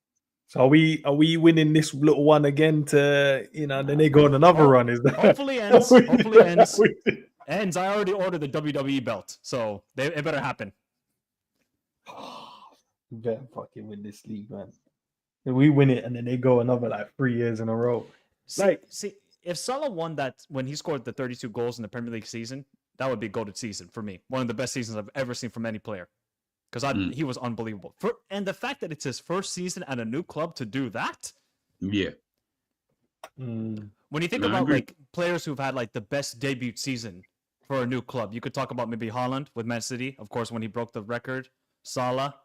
C: So are we winning this little one again to, then they go on another run? Is that
D: hopefully ends? Hopefully ends. Ends. I already ordered the WWE belt, so it better happen.
C: You better fucking win this league, man. If we win it and then they go another like 3 years in a row.
D: See, if Salah won that when he scored the 32 goals in the Premier League season, that would be a goated season for me. One of the best seasons I've ever seen from any player. Because he was unbelievable. And the fact that it's his first season at a new club to do that.
B: Yeah.
D: When you think about like players who've had like the best debut season for a new club, you could talk about maybe Haaland with Man City, of course, when he broke the record. Salah.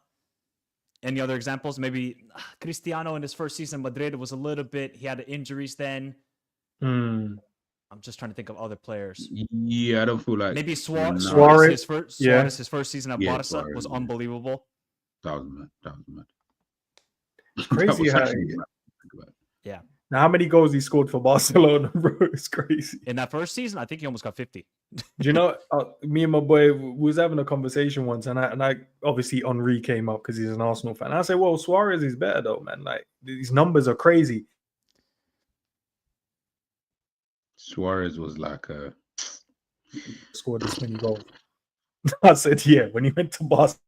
D: Any other examples? Maybe Cristiano in his first season in Madrid was a little bit. He had injuries then. I'm just trying to think of other players.
B: Yeah, I don't feel like
D: maybe Suarez. His first season at Barca was unbelievable.
B: That was mad.
C: It's crazy how.
D: Yeah.
C: Now, how many goals he scored for Barcelona, bro? It's crazy.
D: In that first season, I think he almost got 50.
C: Do you know? Me and my boy was having a conversation once, and I obviously Henry came up because he's an Arsenal fan. And I said, "Well, Suarez is better though, man. Like these numbers are crazy."
B: Suarez was like
C: scored this many goals. I said, "Yeah." When he went to Barcelona,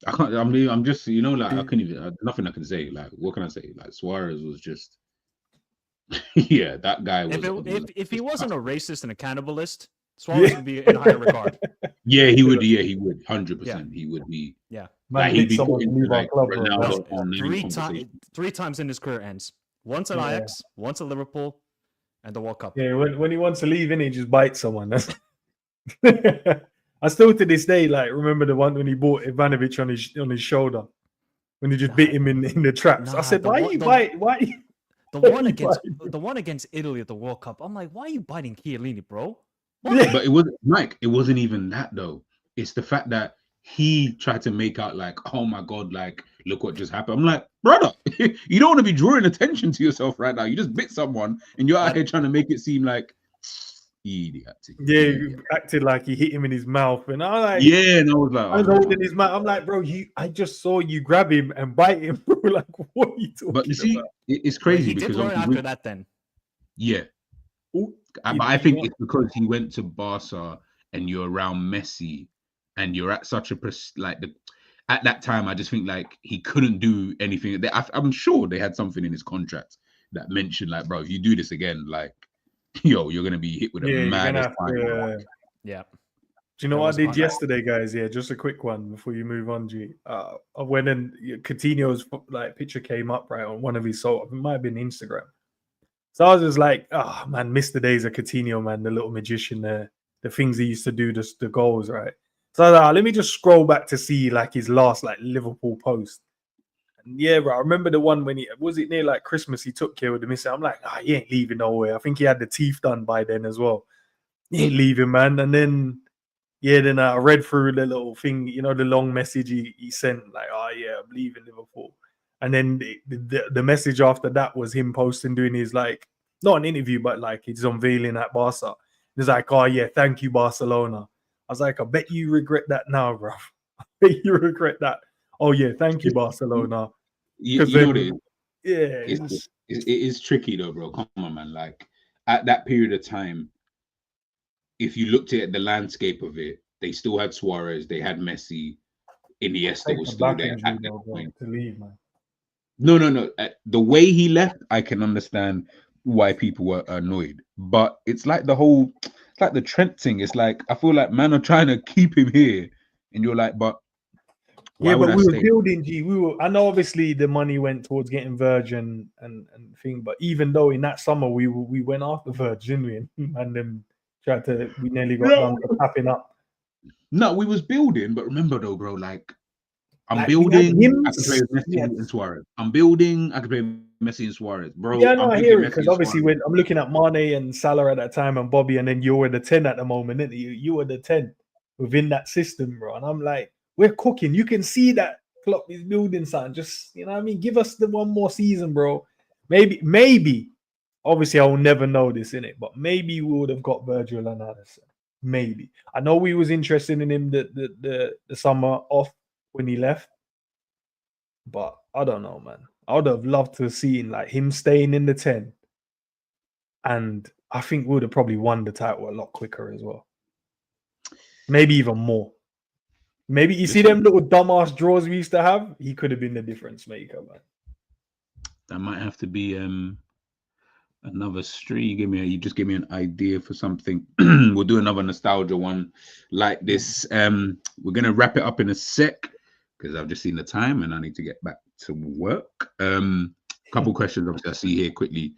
B: I can't. I mean, I'm just like I couldn't even. Nothing I can say. Like, what can I say? Like Suarez was just. Yeah, that guy was.
D: If he wasn't a racist and a cannibalist, Suarez would be in a higher regard.
B: Yeah, he would. Yeah, he would. 100%. He would be.
D: Yeah.
C: Like, he'd be put into like
B: Ronaldo.
D: 3 times in his career ends. Once at Ajax, once at Liverpool, and the World Cup.
C: Yeah, when he wants to leave, he just bites someone. I still to this day remember the one when he bought Ivanovic on his shoulder when he just bit him in the traps. I said, "Why you bite? Why?"
D: The one against Italy at the World Cup. I'm like, why are you biting Chiellini, bro?
B: Yeah. But it wasn't Mike. It wasn't even that though. It's the fact that he tried to make out like, oh my god, like look what just happened. I'm like, brother, you don't want to be drawing attention to yourself right now. You just bit someone and you're out here trying to make it seem like he
C: acted like he hit him in his mouth, and I was like,
B: and I was like,
C: I was holding his mouth. I'm like, bro, I just saw you grab him and bite him, bro. Like, what are you talking about?
B: But you see, it's crazy because
D: he did learn after that. Then,
B: but I think it's because he went to Barca and you're around Messi, and you're at such a at that time. I just think like he couldn't do anything. I'm sure they had something in his contract that mentioned like, bro, if you do this again, like. Yo, you're gonna be hit with a maddest fine.
D: Yeah.
C: Do you know what I did yesterday, guys? Yeah, just a quick one before you move on, G. I went and Coutinho's picture came up right on one of his it might have been Instagram. So I was just like, oh man, miss the days of Coutinho, man, the little magician there. the things he used to do, the goals, right? So let me just scroll back to see like his last like Liverpool post. And yeah, bro, I remember the one when he was it near like Christmas. He took care of the missing. I'm like, he ain't leaving nowhere. I think he had the teeth done by then as well. He ain't leaving, man. And then then I read through the little thing, the long message he sent, like, I'm leaving Liverpool. And then the message after that was him posting, doing his like, not an interview, but like he's unveiling at Barca. He's like, thank you, Barcelona. I was like, I bet you regret that now, bro. I bet you regret that. Oh yeah, thank you, Barcelona.
B: You know what it is?
C: Yeah,
B: it is tricky though, bro. Come on, man. Like at that period of time, if you looked at the landscape of it, they still had Suarez, they had Messi, Iniesta was still there at that point.
C: To leave, man.
B: No. The way he left, I can understand why people were annoyed. But it's like it's like the Trent thing. It's like I feel like man are trying to keep him here, and you're like, but why would
C: but
B: I
C: we
B: stay?
C: were building. I know obviously the money went towards getting Virgin and thing, but even though in that summer we went after Virgin, and then we nearly got done for tapping up.
B: No, we was building, but remember though, bro, like I'm building. I can play with Messi and Suarez. I'm building. I can play with Messi and Suarez, bro.
C: Yeah, no, I hear it because obviously when I'm looking at Mane and Salah at that time and Bobby, and then you were the 10 at the moment, didn't you? You were the 10 within that system, bro. And I'm like, we're cooking. You can see that Klopp is building something. Just what I mean, give us the one more season, bro. Maybe. Obviously, I will never know this in it, but maybe we would have got Virgil and Addison. Maybe. I know we was interested in him the summer off when he left, but I don't know, man. I would have loved to have seen like him staying in the 10, and I think we would have probably won the title a lot quicker as well. Maybe even more. Maybe you see them little dumbass draws we used to have. He could have been the difference maker, man.
B: That might have to be another stream. You just give me an idea for something. We'll do another nostalgia one like this. We're gonna wrap it up in a sec because I've just seen the time and I need to get back to work. Couple questions obviously I see here quickly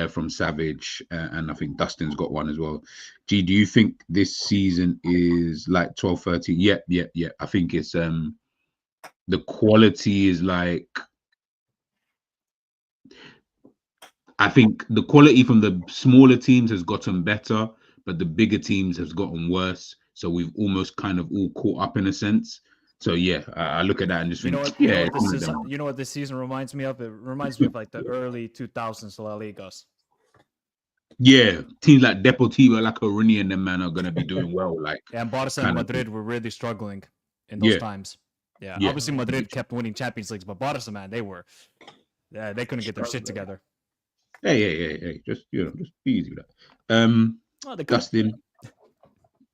B: from Savage, and I think Dustin's got one as well. G, do you think this season is like 12-13? Yeah. I think it's the quality is like, I think the quality from the smaller teams has gotten better, but the bigger teams has gotten worse. So we've almost kind of all caught up in a sense. So yeah, I look at that and just think,
D: you know what this season reminds me of? It reminds me of like the early 2000s La Ligas.
B: Yeah, teams like Deportivo, La Coruña, and them man are gonna be doing well. Like,
D: and Barca and Madrid were really struggling in those times. Yeah, obviously Madrid kept winning Champions Leagues, but Barca, man, they couldn't get their shit together.
B: Hey, just be easy with that.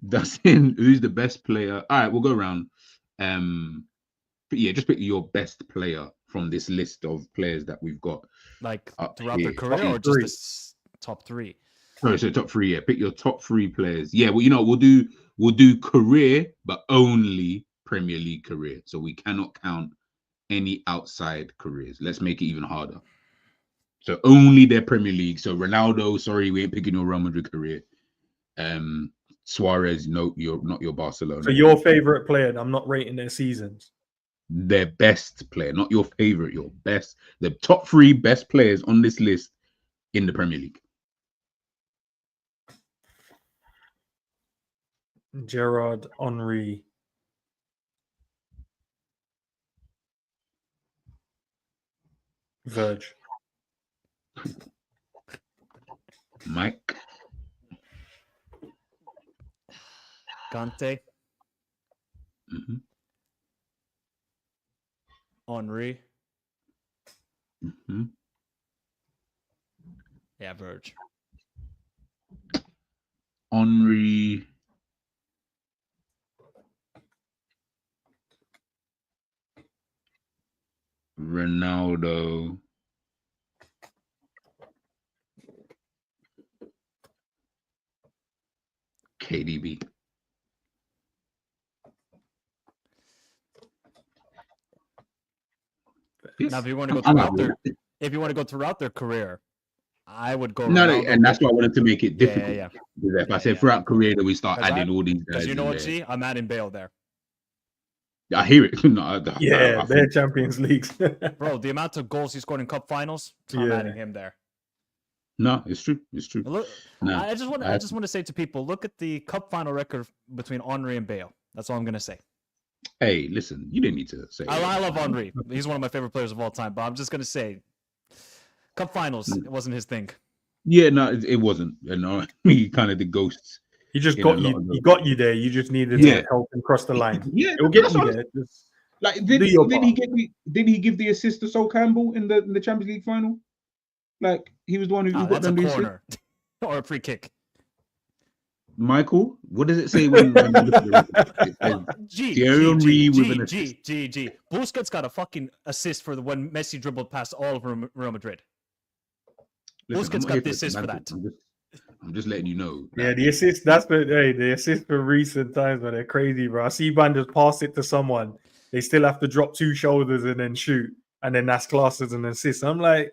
B: Dustin, who's the best player? All right, we'll go around. Just pick your best player from this list of players that we've got.
D: Like throughout their career, or just the top three?
B: Sorry, so top three. Yeah, pick your top three players. Yeah, well, we'll do career, but only Premier League career. So we cannot count any outside careers. Let's make it even harder. So only their Premier League. So Ronaldo, sorry, we ain't picking your Real Madrid career. Suarez, no, you're not your Barcelona.
C: So your favorite player, I'm not rating their seasons.
B: Their best player, not your favorite, your best. The top three best players on this list in the Premier League.
C: Gerrard, Henry, Verge,
B: Mike,
D: Kante, Henry, yeah, Verge,
B: Henry, Ronaldo, KDB.
D: Now, if you want to go throughout their career, I would go
B: No,
D: Ronaldo.
B: and that's why I wanted to make it
D: Yeah,
B: difficult.
D: yeah.
B: If I said throughout career that we start adding all these guys,
D: Because you know what,
B: there.
D: G? I'm adding Bale there.
B: I hear it. No,
C: Yeah,
B: I
C: they're
B: think,
C: Champions Leagues.
D: Bro, the amount of goals he scored in cup finals, I'm
C: Yeah.
D: adding him there.
B: no, it's true. It's true.
D: Look,
B: No,
D: I just want to say to people, look at the cup final record between Henry and Bale. That's all I'm gonna say.
B: hey, listen, you didn't need to say.
D: I love Henry. He's one of my favorite players of all time. But I'm just gonna say, cup finals, it wasn't his thing.
B: Yeah, no, it wasn't. You know, he kind of the ghosts.
C: He just
B: In
C: got
B: a lot
C: you.
B: of
C: He
B: those.
C: got you there. You just needed
B: Yeah.
C: to help him cross the line.
B: Yeah,
C: It'll get
B: that's
C: you
B: what I'm-
C: there. Just
B: Like,
C: do your part.
B: did he give the assist to Sol Campbell in the Champions League final? Like, he was the one who got
D: That's a
B: them the assist.
D: corner or a free kick.
B: Michael, what does it say when you look at the record? It says, Thierry Henry with an assist.
D: G. Busquets got a fucking assist for the when Messi dribbled past all of Real Madrid.
B: Listen,
D: Busquets
B: I'm not
D: got
B: here
D: the assist for
B: semantics.
D: that.
B: I'm just letting you know.
C: yeah, the assist. That's the assist for recent times, but they're crazy, bro. I see Ban just pass it to someone. They still have to drop two shoulders and then shoot, and then that's classed as an assist. I'm like,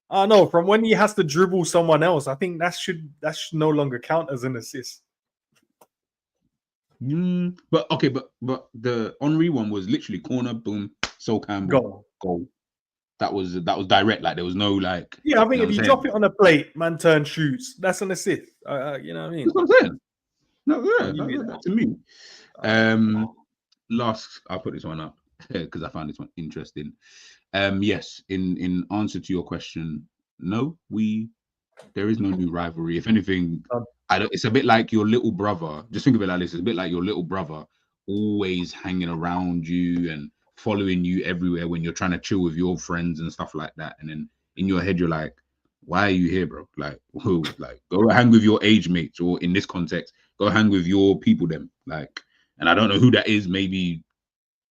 C: I know from when he has to dribble someone else, I think that should no longer count as an assist.
B: But okay, but the Henry one was literally corner, boom, Sol Campbell, goal. That was direct. Like, there was no like.
C: Yeah, I think if
B: know
C: you
B: what I'm
C: drop it on a plate, man turn shoots, that's an assist. You know what I mean?
B: That's what I'm saying. No, yeah,
C: you mean
B: that to me. Last, I'll put this one up because I found this one interesting. Yes, in answer to your question, no, there is no new rivalry. If anything, it's a bit like your little brother. Just think of it like this: it's a bit like your little brother always hanging around you and following you everywhere when you're trying to chill with your friends and stuff like that. And then in your head, you're like, "Why are you here, bro? Like, who? Like, go hang with your age mates, or in this context, go hang with your people, them." Like, and I don't know who that is. Maybe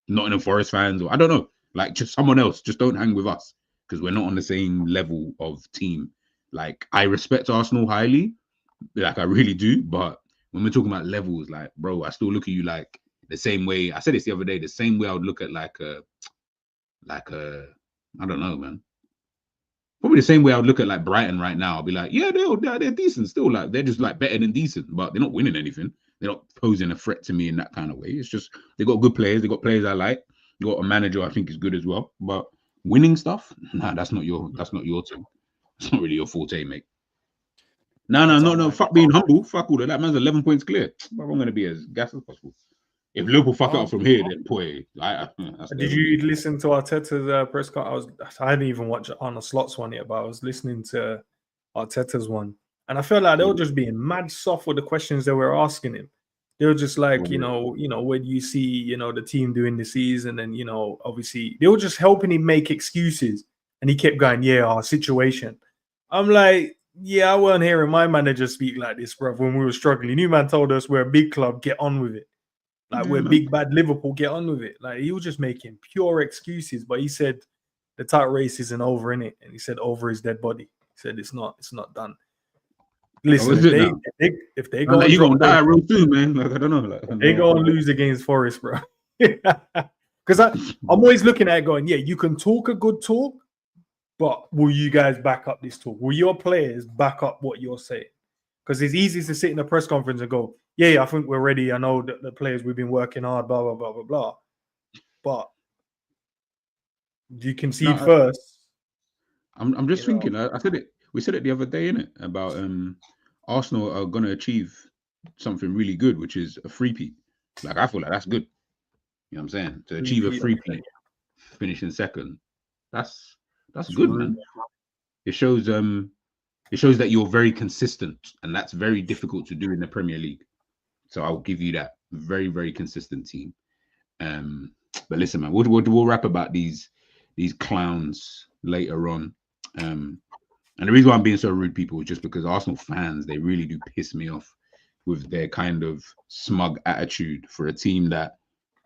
B: Nottingham Forest fans, or I don't know. Like, just someone else. Just don't hang with us because we're not on the same level of team. Like, I respect Arsenal highly, like I really do. But when we're talking about levels, like, bro, I still look at you like the same way. I said this the other day. The same way I would look at like a, I don't know, man. Probably the same way I would look at like Brighton right now. I'll be like, yeah, they're decent still. Like, they're just like better than decent, but they're not winning anything. They're not posing a threat to me in that kind of way. It's just they got good players. They got players I like. You got a manager I think is good as well. But winning stuff, nah, that's not your thing. It's not really your forte, mate. No. Fuck being humble. Fuck all of that. Man's 11 points clear. But I'm gonna be as gas as possible. If Liverpool fuck it up from here, then boy.
C: Did you listen to Arteta's press conference? I hadn't even watched Arne Slot's one yet, but I was listening to Arteta's one, and I felt like they were just being mad soft with the questions they were asking him. They were just like, you know, where do you see, the team doing the season, and obviously they were just helping him make excuses, and he kept going, yeah, our situation. I'm like, yeah, I weren't hearing my manager speak like this, bro. When we were struggling, new man told us we're a big club, get on with it. Like, we're big bad Liverpool, get on with it. Like, he was just making pure excuses, but he said the title race isn't over, in it, and he said over his dead body. He said it's not done. Listen, if they go,
B: you're gonna die real soon, man. Like, I don't know. Like,
C: they go and lose against Forest, bro. Because I'm always looking at it going, yeah, you can talk a good talk, but will you guys back up this talk? Will your players back up what you're saying? Because it's easy to sit in a press conference and go, yeah, I think we're ready. I know that the players, we've been working hard, blah, blah, blah, blah, blah. But you concede first.
B: I'm just thinking, I said it. We said it the other day, innit? About Arsenal are going to achieve something really good, which is a three-peat. Like, I feel like that's good. You know what I'm saying? To achieve a three-peat, finishing second, that's good, man. It shows that you're very consistent, and that's very difficult to do in the Premier League. So I'll give you that. Very, very consistent team. But listen, man, we'll rap about these clowns later on. And the reason why I'm being so rude, people, is just because Arsenal fans, they really do piss me off with their kind of smug attitude for a team that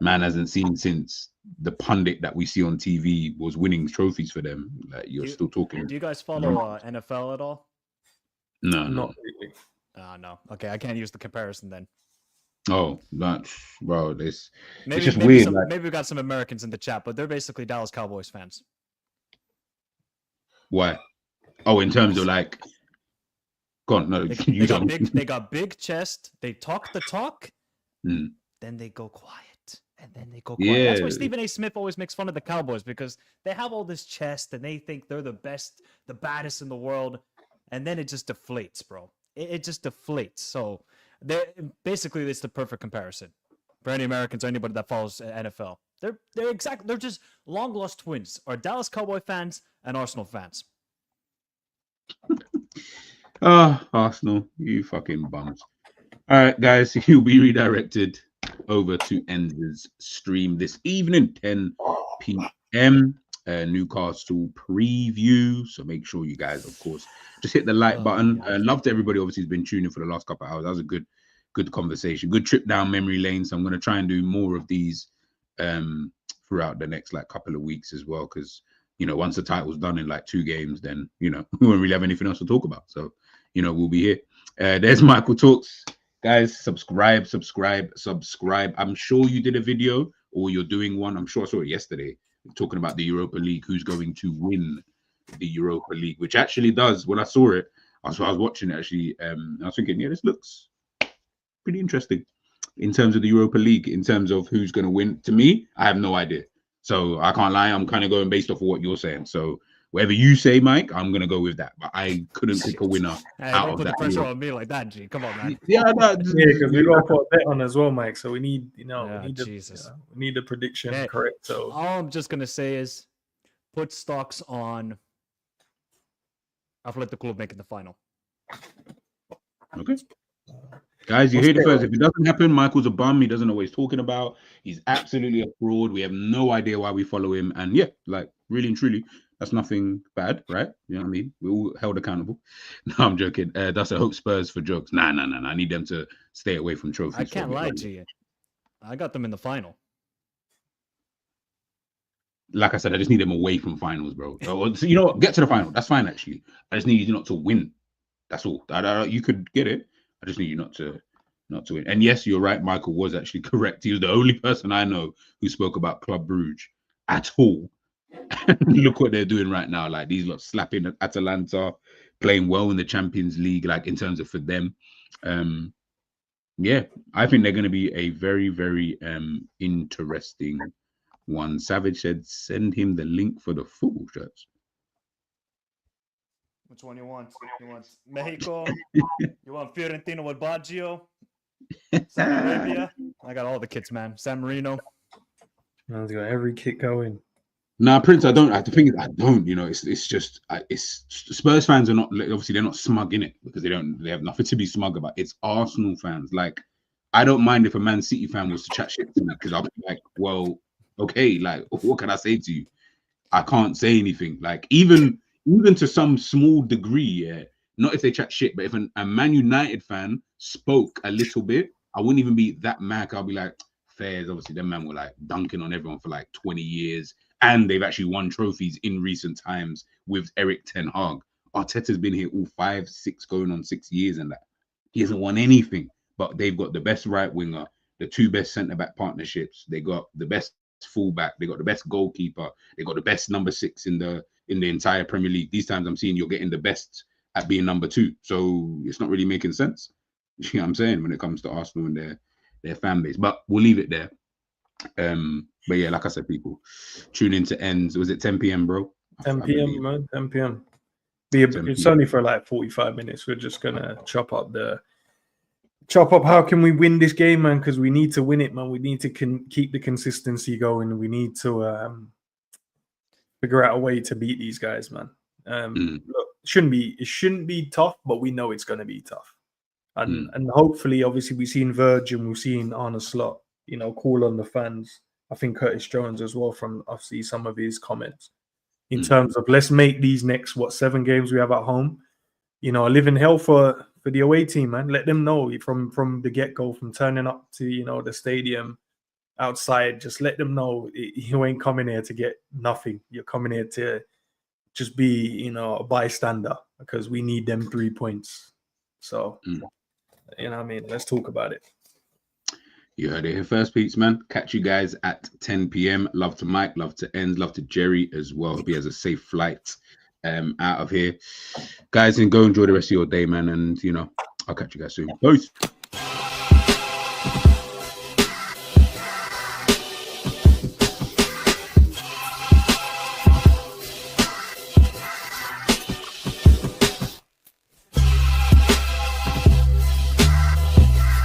B: man hasn't seen since the pundit that we see on TV was winning trophies for them. Like, you're still talking.
D: Do you guys follow NFL at all?
B: No.
C: Not really.
D: No. Okay, I can't use the comparison then.
B: Oh, that, bro, it's just
D: maybe
B: weird.
D: Maybe we got some Americans in the chat, but they're basically Dallas Cowboys fans.
B: Why? Oh, in terms of like, go on, no, you don't.
D: They got big chest. They talk the talk,
B: Mm.
D: then they go quiet, and then they go quiet. That's why
B: Yeah.
D: Stephen A. Smith always makes fun of the Cowboys, because they have all this chest and they think they're the best, the baddest in the world, and then it just deflates, bro. It just deflates. So basically it's the perfect comparison for any Americans or anybody that follows NFL. They're just long lost twins, are Dallas Cowboy fans and Arsenal fans.
B: Arsenal, you fucking bums. All right, guys, you'll be redirected over to ENDZ's stream this evening, 10 p.m. Newcastle preview. So make sure you guys, of course, just hit the like button. Love to everybody, obviously, who's been tuning for the last couple of hours. That was a good conversation, good trip down memory lane. So I'm going to try and do more of these throughout the next like couple of weeks as well, because once the title's done in like 2 games, then we won't really have anything else to talk about. So we'll be here. There's Michael Talks. Guys, subscribe. I'm sure you did a video, or you're doing one. I'm sure I saw it yesterday, talking about the Europa League, who's going to win the Europa League, which actually does. When I saw it, I was watching it actually, I was thinking, yeah, this looks pretty interesting in terms of the Europa League, in terms of who's going to win. To me, I have no idea. So I can't lie. I'm kind of going based off of what you're saying. So whatever you say, Mike, I'm going to go with that. But I couldn't pick a winner out of
D: Put
B: that.
D: the pressure on me like that, G. Come on, man.
B: Yeah,
C: because we got to put a bet on as well, Mike. So we need, we
D: Jesus.
C: need the prediction
D: Okay.
C: correct. So
D: all I'm just gonna say is, put stocks on Athletic Club making the final.
B: Okay. Guys, you heard it first. If it doesn't happen, Michael's a bum. He doesn't know what he's talking about. He's absolutely a fraud. We have no idea why we follow him. And yeah, like really and truly, that's nothing bad, right? You know what I mean? We're all held accountable. No, I'm joking. That's a hope Spurs for jokes. Nah. I need them to stay away from trophies.
D: I can't lie to you. I got them in the final.
B: Like I said, I just need them away from finals, bro. So, you know what? Get to the final. That's fine, actually. I just need you not to win. That's all. You could get it. I just need you not to win. And yes, you're right. Michael was actually correct. He was the only person I know who spoke about Club Brugge at all. Look what they're doing right now. Like these lot slapping Atalanta, playing well in the Champions League, like in terms of for them. Yeah, I think they're going to be a very, very interesting one. Savage said, send him the link for the football shirts.
D: Which one you want? You want Mexico? You want Fiorentina with Baggio? Saudi Arabia? I got all the kits, man. San Marino.
C: Man's got every kit going.
B: Nah, Prince, I don't. The thing is, I don't. It's just it's Spurs fans are not, obviously they're not smug in it because they have nothing to be smug about. It's Arsenal fans. Like, I don't mind if a Man City fan was to chat shit to me because I'll be like, well, okay, like what can I say to you? I can't say anything. Like even to some small degree, yeah. Not if they chat shit, but if a Man United fan spoke a little bit, I wouldn't even be that mad. I'll be like, fairs. Obviously, them man were like dunking on everyone for like 20 years. And they've actually won trophies in recent times with Erik ten Hag. Arteta's been here all 5, 6, going on 6 years and that. He hasn't won anything, but they've got the best right winger, the 2 best centre-back partnerships. They got the best fullback. They got the best goalkeeper. They got the best number 6 in the entire Premier League. These times I'm seeing you're getting the best at being number 2. So it's not really making sense. You know what I'm saying? When it comes to Arsenal and their fan base. But we'll leave it there. But yeah, like I said, people tune into ENDZ. Was it 10 p.m., bro?
C: 10 p.m., man. 10 p.m. It's only for like 45 minutes. We're just gonna chop up how can we win this game, man? Because we need to win it, man. We need to keep the consistency going. We need to figure out a way to beat these guys, man. Look, it shouldn't be tough, but we know it's gonna be tough. And hopefully, obviously, we've seen Virgin, we've seen Arne Slot, call on the fans. I think Curtis Jones as well, from obviously some of his comments in terms of let's make these next 7 games we have at home, a living hell for the away team, man. Let them know from the get-go, from turning up to the stadium outside. Just let them know you ain't coming here to get nothing. You're coming here to just be a bystander because we need them 3 points. So what I mean, let's talk about it.
B: You heard it here first, Pete's, man. Catch you guys at 10 p.m. Love to Mike, love to ENDZ, love to Jerry as well. Hope he has a safe flight out of here, guys. And go enjoy the rest of your day, man. And you know, I'll catch you guys soon. Peace.